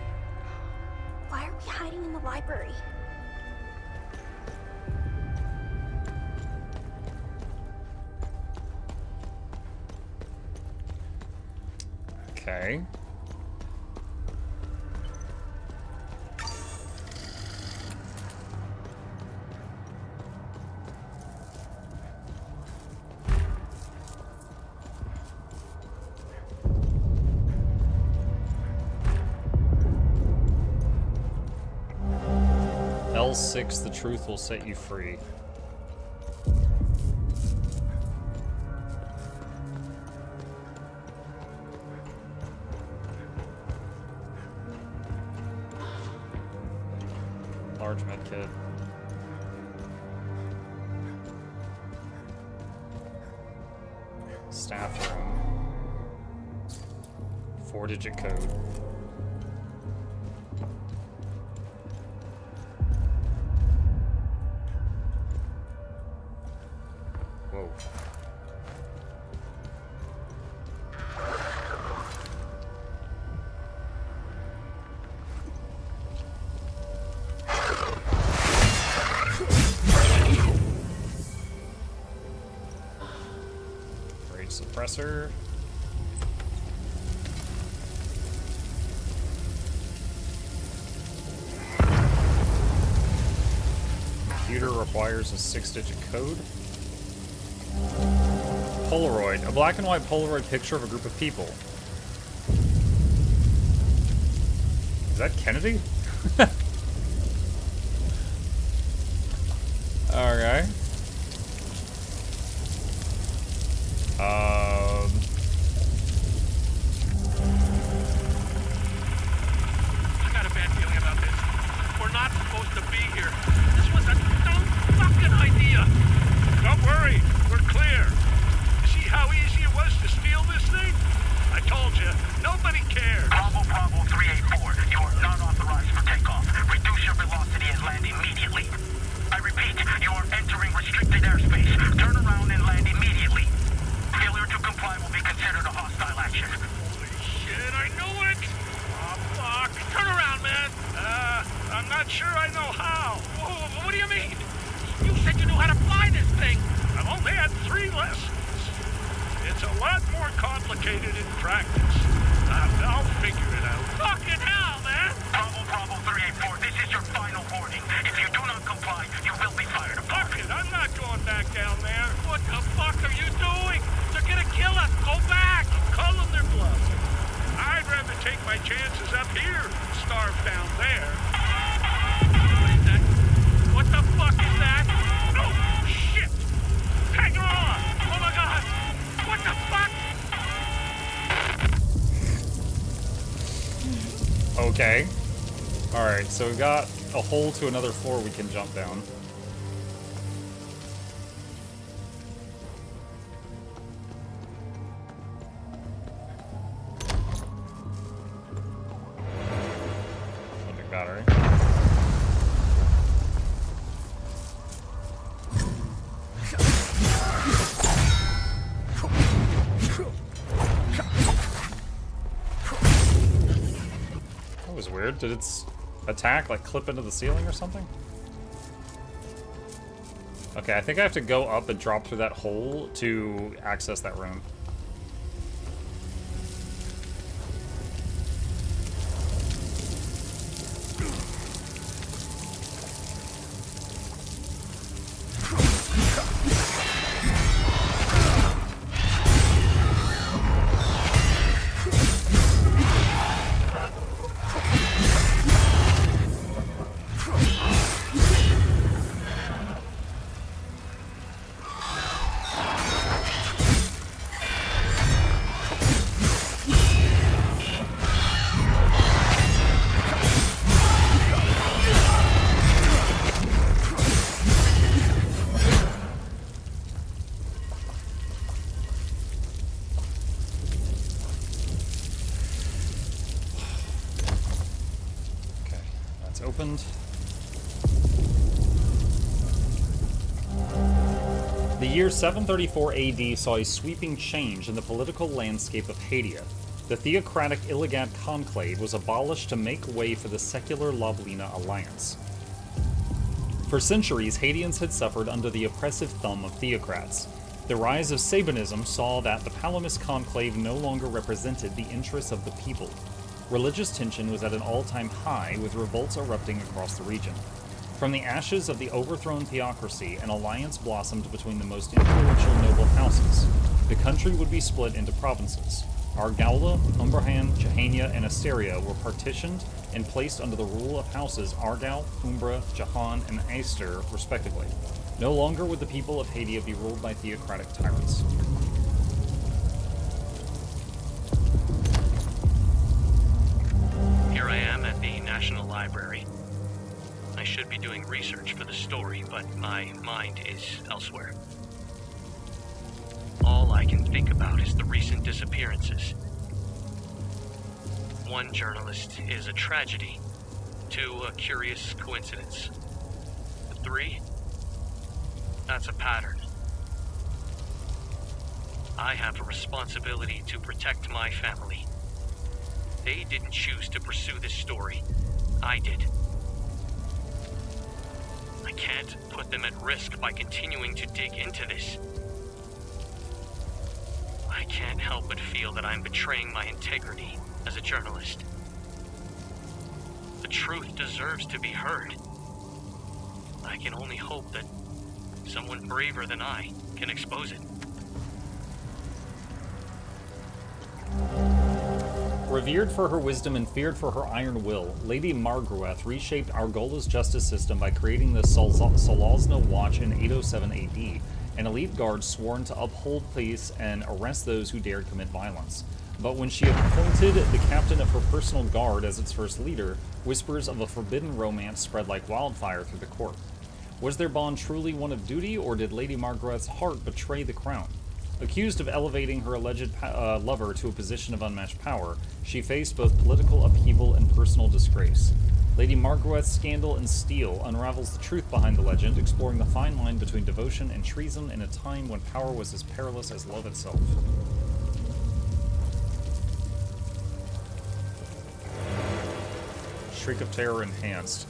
Why are we hiding in the library? Okay. L6, the truth will set you free. Large medkit. Staff room. 4-digit code. Whoa. Rage suppressor. Computer requires a 6-digit code. Polaroid. A black and white Polaroid picture of a group of people. Is that Kennedy? Okay. I got a bad feeling about this. We're not supposed to be here. This was a dumb fucking idea. Don't worry, we're clear. You see how easy it was to steal this thing? I told you, nobody cares. Bravo 384, you are not authorized for takeoff. Reduce your velocity and land immediately. I repeat, you are entering restricted airspace. Turn around and land immediately. Failure to comply will be considered a hostile action. Holy shit, I knew it! Oh, fuck. Turn around, man. I'm not sure I know how. Whoa, what do you mean? You said you knew how to fly this thing. I've only had 3 lessons. It's a lot more complicated in practice. I'll figure it out. Fucking hell, man! Bravo 384, this is your final warning. If you do not comply, you will be fired upon. Fuck it, I'm not going back down there. What the fuck are you doing? They're gonna kill us. Go back. Call them their bluff. I'd rather take my chances up here than starve down there. What is that? What the fuck is that? Oh, shit! Hang on! Oh my god! What the fuck? Okay. Alright, so we got a hole to another floor we can jump down. A big battery. That was weird. Did its attack like clip into the ceiling or something? Okay, I think I have to go up and drop through that hole to access that room. opened. The year 734 AD saw a sweeping change in the political landscape of Hadia. The theocratic Illigat conclave was abolished to make way for the secular Lablina alliance. For centuries, Hadians had suffered under the oppressive thumb of theocrats. The rise of Sabanism saw that the Palamas conclave no longer represented the interests of the people. Religious tension was at an all-time high, with revolts erupting across the region. From the ashes of the overthrown theocracy, an alliance blossomed between the most influential noble houses. The country would be split into provinces. Argaula, Umbrahan, Jahania, and Asteria were partitioned and placed under the rule of houses Argal, Umbra, Jahan, and Aster, respectively. No longer would the people of Hadia be ruled by theocratic tyrants. Here I am at the National Library. I should be doing research for the story, but my mind is elsewhere. All I can think about is the recent disappearances. 1 journalist is a tragedy, 2 a curious coincidence, 3, that's a pattern. I have a responsibility to protect my family. They didn't choose to pursue this story. I did. I can't put them at risk by continuing to dig into this. I can't help but feel that I'm betraying my integrity as a journalist. The truth deserves to be heard. I can only hope that someone braver than I can expose it. Revered for her wisdom and feared for her iron will, Lady Margrueth reshaped Argola's justice system by creating the Solazna Watch in 807 AD, an elite guard sworn to uphold peace and arrest those who dared commit violence. But when she appointed the captain of her personal guard as its first leader, whispers of a forbidden romance spread like wildfire through the court. Was their bond truly one of duty, or did Lady Margrueth's heart betray the crown? Accused of elevating her alleged lover to a position of unmatched power, she faced both political upheaval and personal disgrace. Lady Margrueth's Scandal and Steel unravels the truth behind the legend, exploring the fine line between devotion and treason in a time when power was as perilous as love itself. Shriek of Terror enhanced.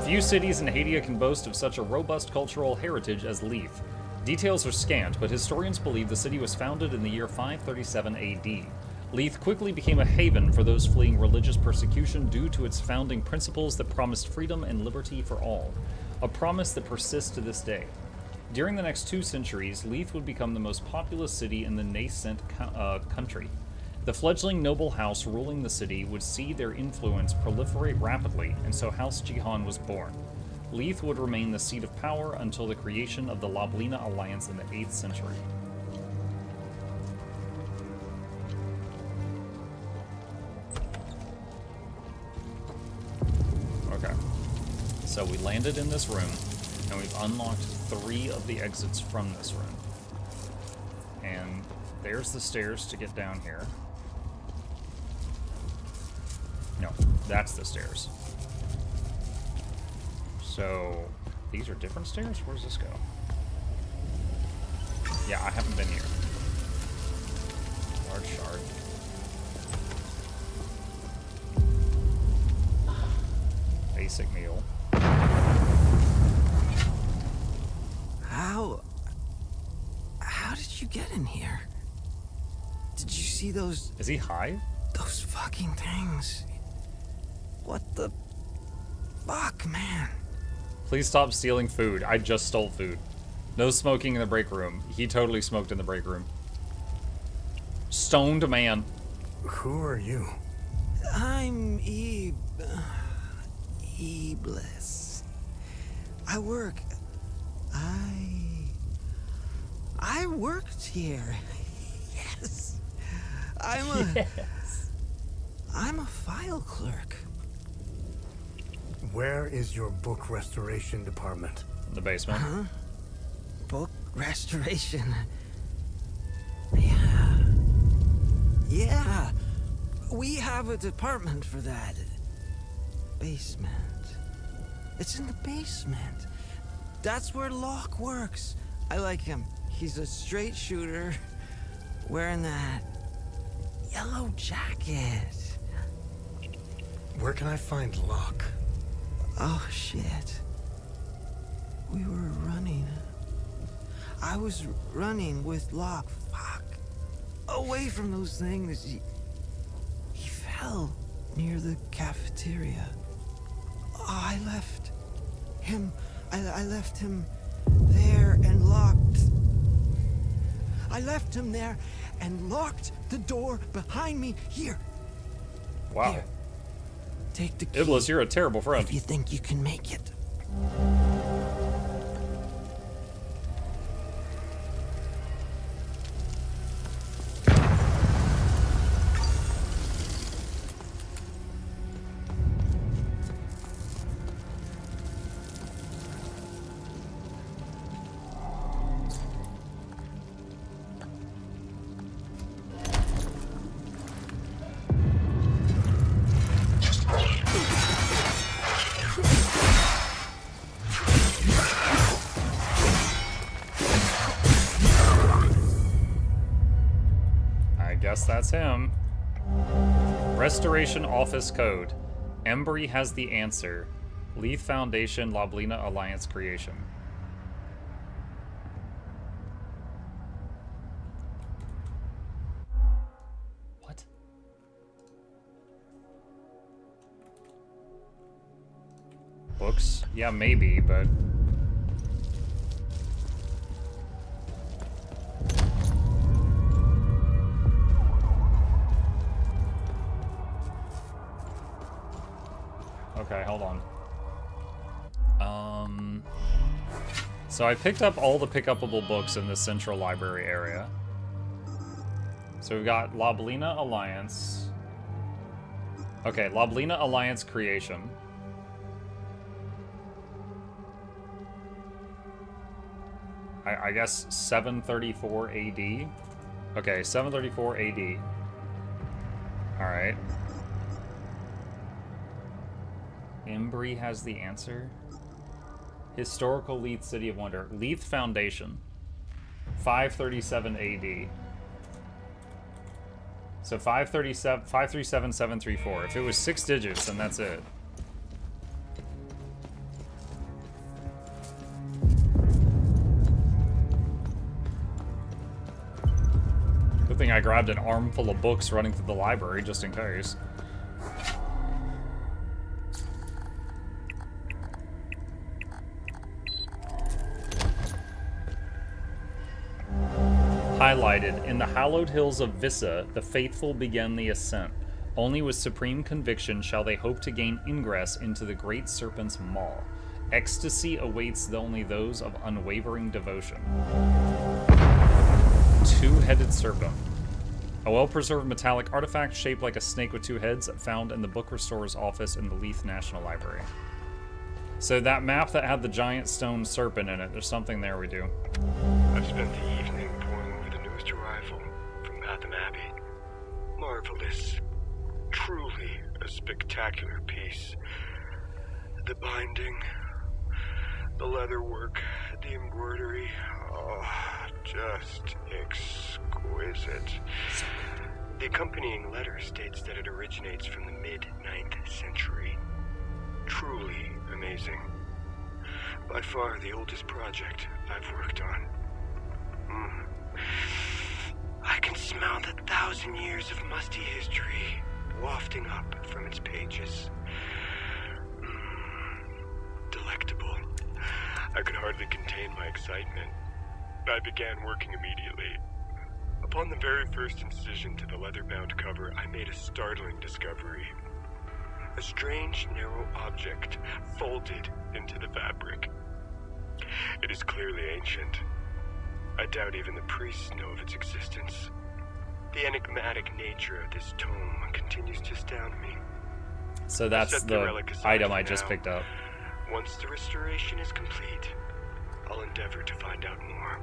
Few cities in Hadia can boast of such a robust cultural heritage as Leith. Details are scant, but historians believe the city was founded in the year 537 AD. Leith quickly became a haven for those fleeing religious persecution due to its founding principles that promised freedom and liberty for all, a promise that persists to this day. During the next 2 centuries, Leith would become the most populous city in the nascent country. The fledgling noble house ruling the city would see their influence proliferate rapidly, and so House Jihan was born. Leith would remain the seat of power until the creation of the Lablina alliance in the 8th century. Okay, so we landed in this room, and we've unlocked 3 of the exits from this room. And there's the stairs to get down here. No, that's the stairs. So, these are different stairs? Where does this go? Yeah, I haven't been here. Large shard. Basic meal. How did you get in here? Did you see those... Is he high? Those fucking things. What the fuck, man? Please stop stealing food. I just stole food. No smoking in the break room. He totally smoked in the break room. Stoned man. Who are you? I'm Iblis. I worked here. Yes. I'm a file clerk. Where is your book restoration department? In the basement. Huh? Book restoration. Yeah. We have a department for that. Basement. It's in the basement. That's where Locke works. I like him. He's a straight shooter, wearing that yellow jacket. Where can I find Locke? Oh, shit. We were running. I was running with Locke. Fuck. Away from those things. He fell near the cafeteria. Oh, I left him. I left him there and locked. I left him there and locked the door behind me. Here. Wow. Here. Take the key. Iblis, you're a terrible friend. If you think you can make it. That's him. Restoration Office Code. Embry has the answer. Leith Foundation, Loblina Alliance Creation. What? Books? Yeah, maybe, but... Okay, hold on. So I picked up all the pick-upable books in the central library area. So we've got Loblina Alliance. Okay, Loblina Alliance Creation. I guess 734 AD. Okay, 734 AD. Alright. Embry has the answer. Historical Leith City of Wonder. Leith Foundation. 537 AD. So 537, 734. If it was 6 digits, then that's it. Good thing I grabbed an armful of books running through the library, just in case. Highlighted, in the hallowed hills of Vissa, the faithful begin the ascent. Only with supreme conviction shall they hope to gain ingress into the great serpent's maw. Ecstasy awaits only those of unwavering devotion. Two-headed serpent. A well-preserved metallic artifact shaped like a snake with 2 heads, found in the book restorer's office in the Leith National Library. So that map that had the giant stone serpent in it, there's something there we do. I've spent the evening poring over the newest arrival from Batham Abbey. Marvelous. Truly a spectacular piece. The binding, the leatherwork, the embroidery, oh, just exquisite. The accompanying letter states that it originates from the mid-9th century. Truly amazing. By far the oldest project I've worked on. I can smell the 1,000 years of musty history wafting up from its pages. Delectable. I could hardly contain my excitement. I began working immediately. Upon the very first incision to the leather-bound cover, I made a startling discovery. A strange, narrow object folded into the fabric. It is clearly ancient. I doubt even the priests know of its existence. The enigmatic nature of this tome continues to astound me. So that's the item I just picked up. Once the restoration is complete, I'll endeavor to find out more.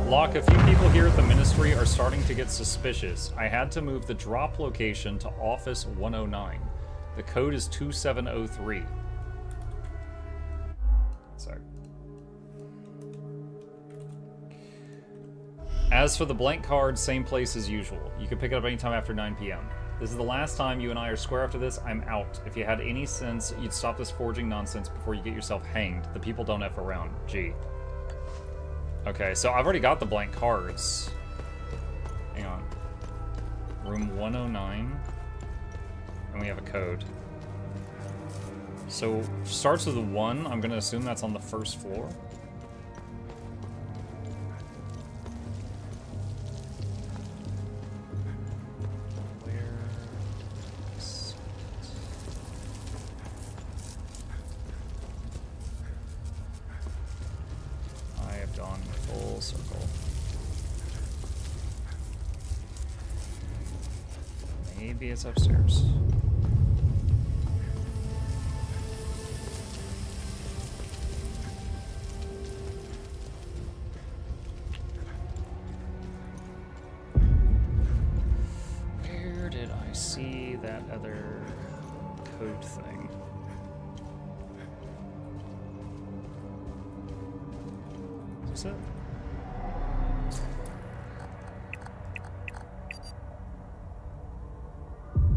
Locke, a few people here at the Ministry are starting to get suspicious. I had to move the drop location to Office 109. The code is 2703. Sorry. As for the blank card, same place as usual. You can pick it up anytime after 9 p.m. This is the last time you and I are square after this. I'm out. If you had any sense, you'd stop this forging nonsense before you get yourself hanged. The people don't F around. Gee. Okay, so I've already got the blank cards. Hang on. Room 109. And we have a code. So, starts with a 1. I'm going to assume that's on the first floor. I have gone full circle. Maybe it's upstairs. Where did I see that other code thing? Is this it?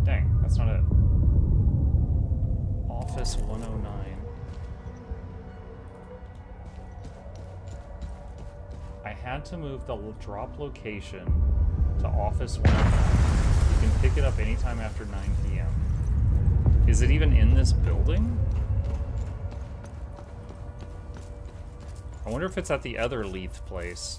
Dang, that's not it. Office 109. I had to move the drop location to Office 109. You can pick it up anytime after 9 p.m. Is it even in this building? I wonder if it's at the other Leith place.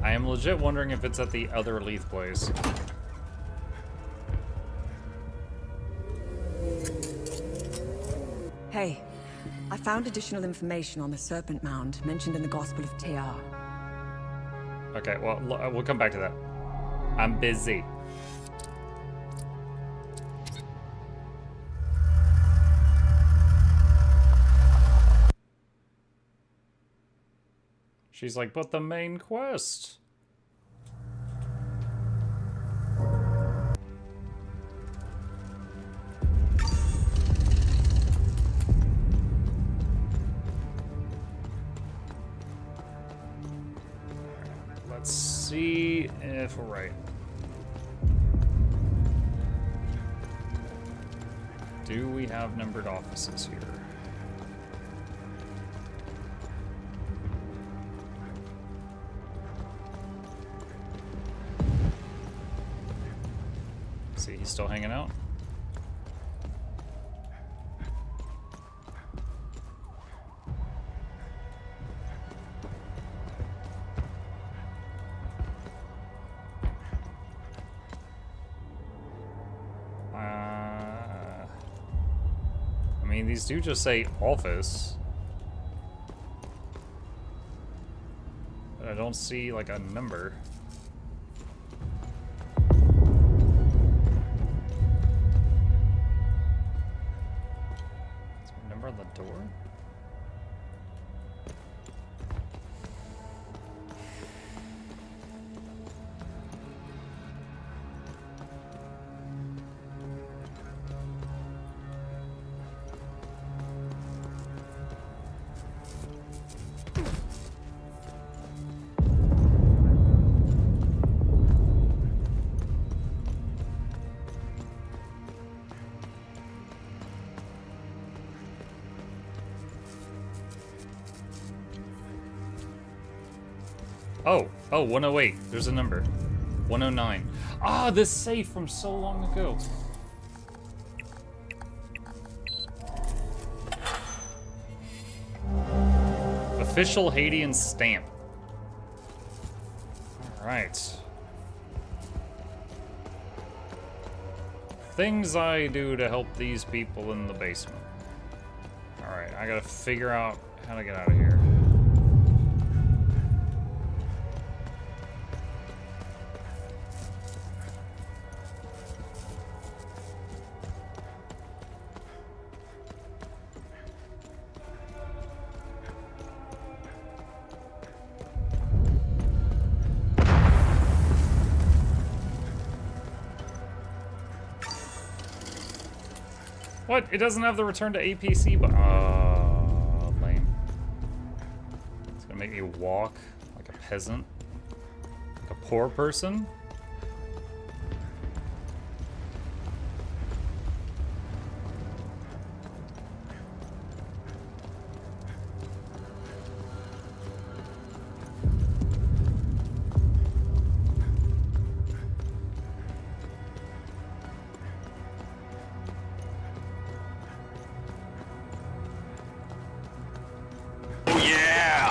I am legit wondering if it's at the other Leith place. Hey, I found additional information on the Serpent Mound mentioned in the Gospel of Tear. Okay, well, we'll come back to that. I'm busy. She's like, but the main quest. Let's see if we're right. Do we have numbered offices here? See, he's still hanging out. I mean, these do just say office. But I don't see, like, a number. Is there a number on the door? Oh, 108. There's a number. 109. Ah, this safe from so long ago. Official Haitian stamp. Alright. Things I do to help these people in the basement. Alright, I gotta figure out how to get out of here. What? It doesn't have the return to APC, but lame. It's gonna make me walk like a peasant, like a poor person.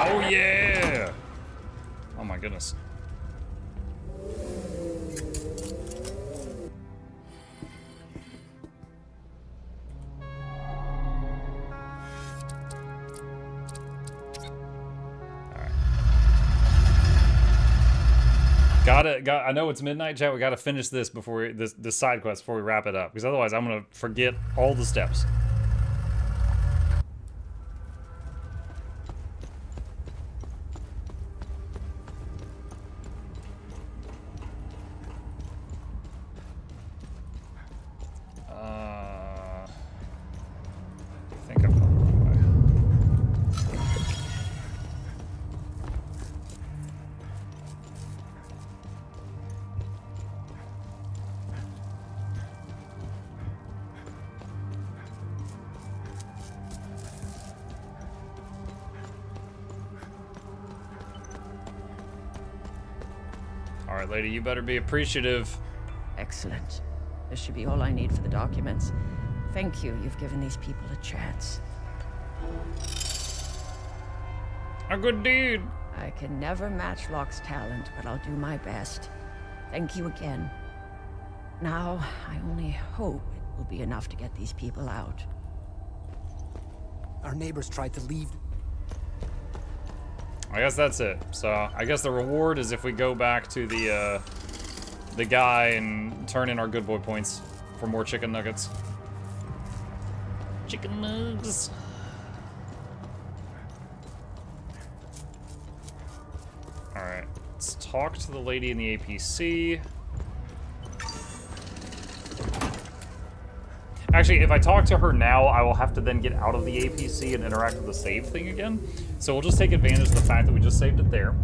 Oh yeah! Oh my goodness. I know it's midnight, chat. We gotta finish this before this side quest before we wrap it up, because otherwise I'm gonna forget all the steps. I think I'm going the wrong way. Alright, lady, you better be appreciative. Excellent. This should be all I need for the documents. Thank you. You've given these people a chance. A good dude. I can never match Locke's talent, but I'll do my best. Thank you again. Now, I only hope it will be enough to get these people out. Our neighbors tried to leave. I guess that's it. So I guess the reward is if we go back to the guy and turn in our good boy points for more chicken nuggets. Chicken nugs. Alright, let's talk to the lady in the APC. Actually, if I talk to her now, I will have to then get out of the APC and interact with the save thing again. So we'll just take advantage of the fact that we just saved it there.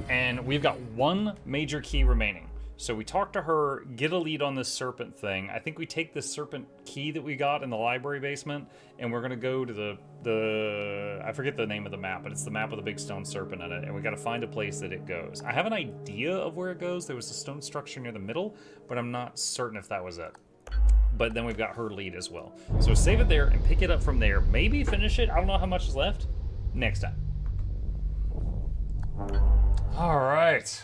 And we've got one major key remaining. So we talk to her, get a lead on this serpent thing. I think we take this serpent key that we got in the library basement, and we're gonna go to the I forget the name of the map, but it's the map with the big stone serpent in it, and we gotta find a place that it goes. I have an idea of where it goes. There was a stone structure near the middle, but I'm not certain if that was it. But then we've got her lead as well. So save it there and pick it up from there. Maybe finish it. I don't know how much is left. Next time. All right.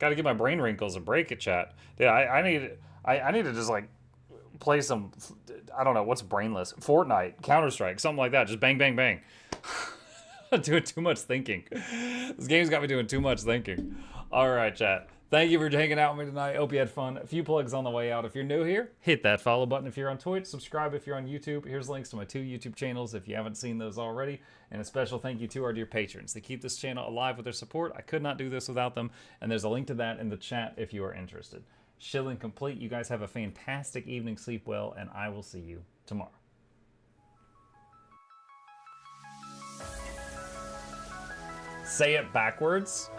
Got to give my brain wrinkles a break at chat. Yeah, I need to just like play some, I don't know, what's brainless? Fortnite, Counter-Strike, something like that. Just bang, bang, bang. I'm doing too much thinking. This game's got me doing too much thinking. All right, chat. Thank you for hanging out with me tonight. Hope you had fun. A few plugs on the way out. If you're new here, hit that follow button if you're on Twitch. Subscribe if you're on YouTube. Here's links to my 2 YouTube channels if you haven't seen those already. And a special thank you to our dear patrons. They keep this channel alive with their support. I could not do this without them. And there's a link to that in the chat if you are interested. Shilling complete. You guys have a fantastic evening. Sleep well. And I will see you tomorrow. Say it backwards.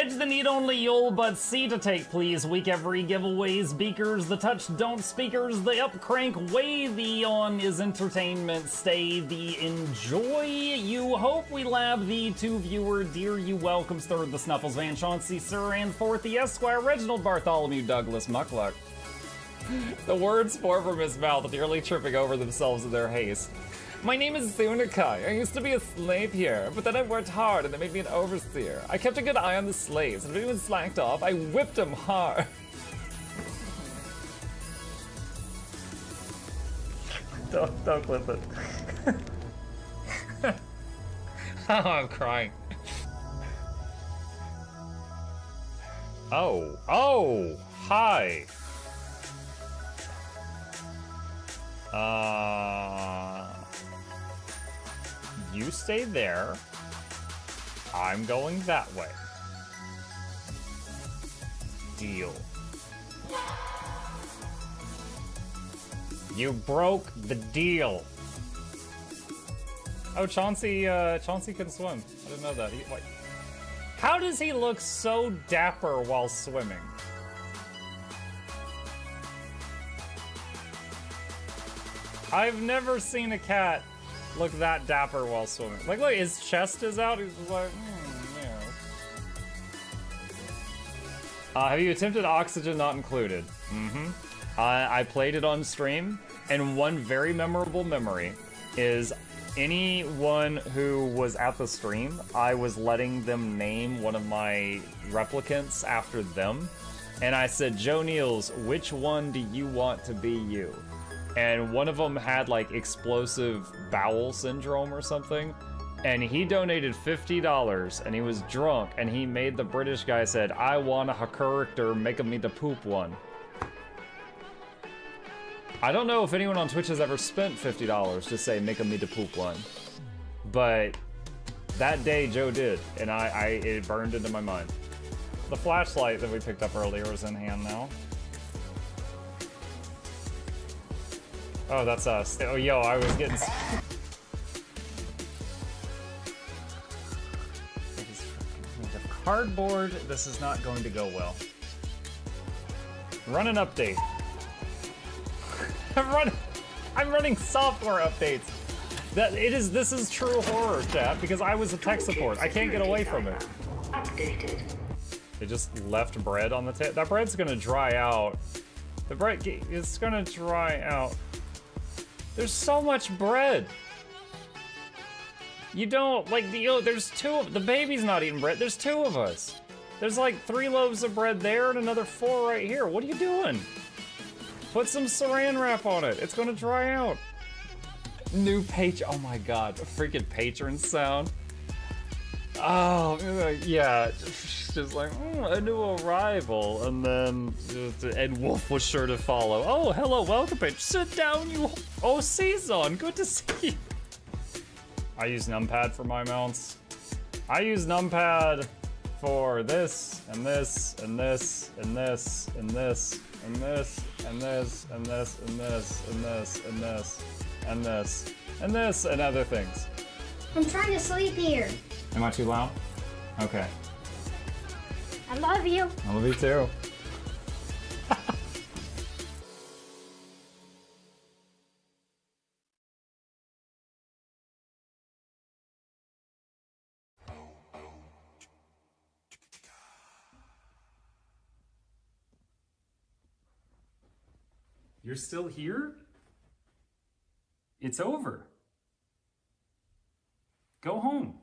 Edge the need only you'll but see to take, please. Week every giveaways, beakers, the touch don't speakers, the up crank way, the on is entertainment, stay the enjoy. You hope we lab the two viewer, dear you welcomes, third the Snuffles, Van Chauncey, Sir, and fourth the Esquire, Reginald Bartholomew, Douglas, Mukluk. The words pour from his mouth, nearly tripping over themselves in their haste. My name is Zunikai. I used to be a slave here, but then I worked hard and they made me an overseer. I kept a good eye on the slaves, and if anyone slacked off, I whipped them hard. Don't clip it. Oh, I'm crying. Oh, hi. You stay there. I'm going that way. Deal. You broke the deal. Oh, Chauncey can swim. I didn't know that. How does he look so dapper while swimming? I've never seen a cat look that dapper while swimming. Like, look, his chest is out. He's just like, yeah. Have you attempted Oxygen Not Included? Mm-hmm. I played it on stream, and one very memorable memory is anyone who was at the stream, I was letting them name one of my replicants after them, and I said, Joe Niels, which one do you want to be you? And one of them had like explosive bowel syndrome or something, and he donated $50 and he was drunk and he made the British guy said, I want a character, make me the poop one. I don't know if anyone on Twitch has ever spent $50 to say make me the poop one, but that day Joe did, and it burned into my mind. The flashlight that we picked up earlier is in hand now. Oh, that's us. Oh, yo, I was getting... Cardboard, this is not going to go well. Run an update. I'm running software updates. This is true horror, chat, because I was a tech support. I can't get away from it. Updated. They just left bread on the table. That bread's gonna dry out. The bread is gonna dry out. There's so much bread. You don't, like, there's the baby's not eating bread. There's 2 of us. There's like 3 loaves of bread there and another 4 right here. What are you doing? Put some saran wrap on it. It's gonna dry out. New page, oh my God, a freaking patron sound. Oh, yeah, just like, a new arrival, and then Ed Wolf was sure to follow. Oh, hello, welcome, page. Sit down, you. Oh, Season, good to see you. I use numpad for my mounts. I use numpad for this, and this, and this, and this, and this, and this, and this, and this, and this, and this, and this, and this, and this, and other things. I'm trying to sleep here. Am I too loud? Okay. I love you. I love you too. You're still here? It's over. Go home.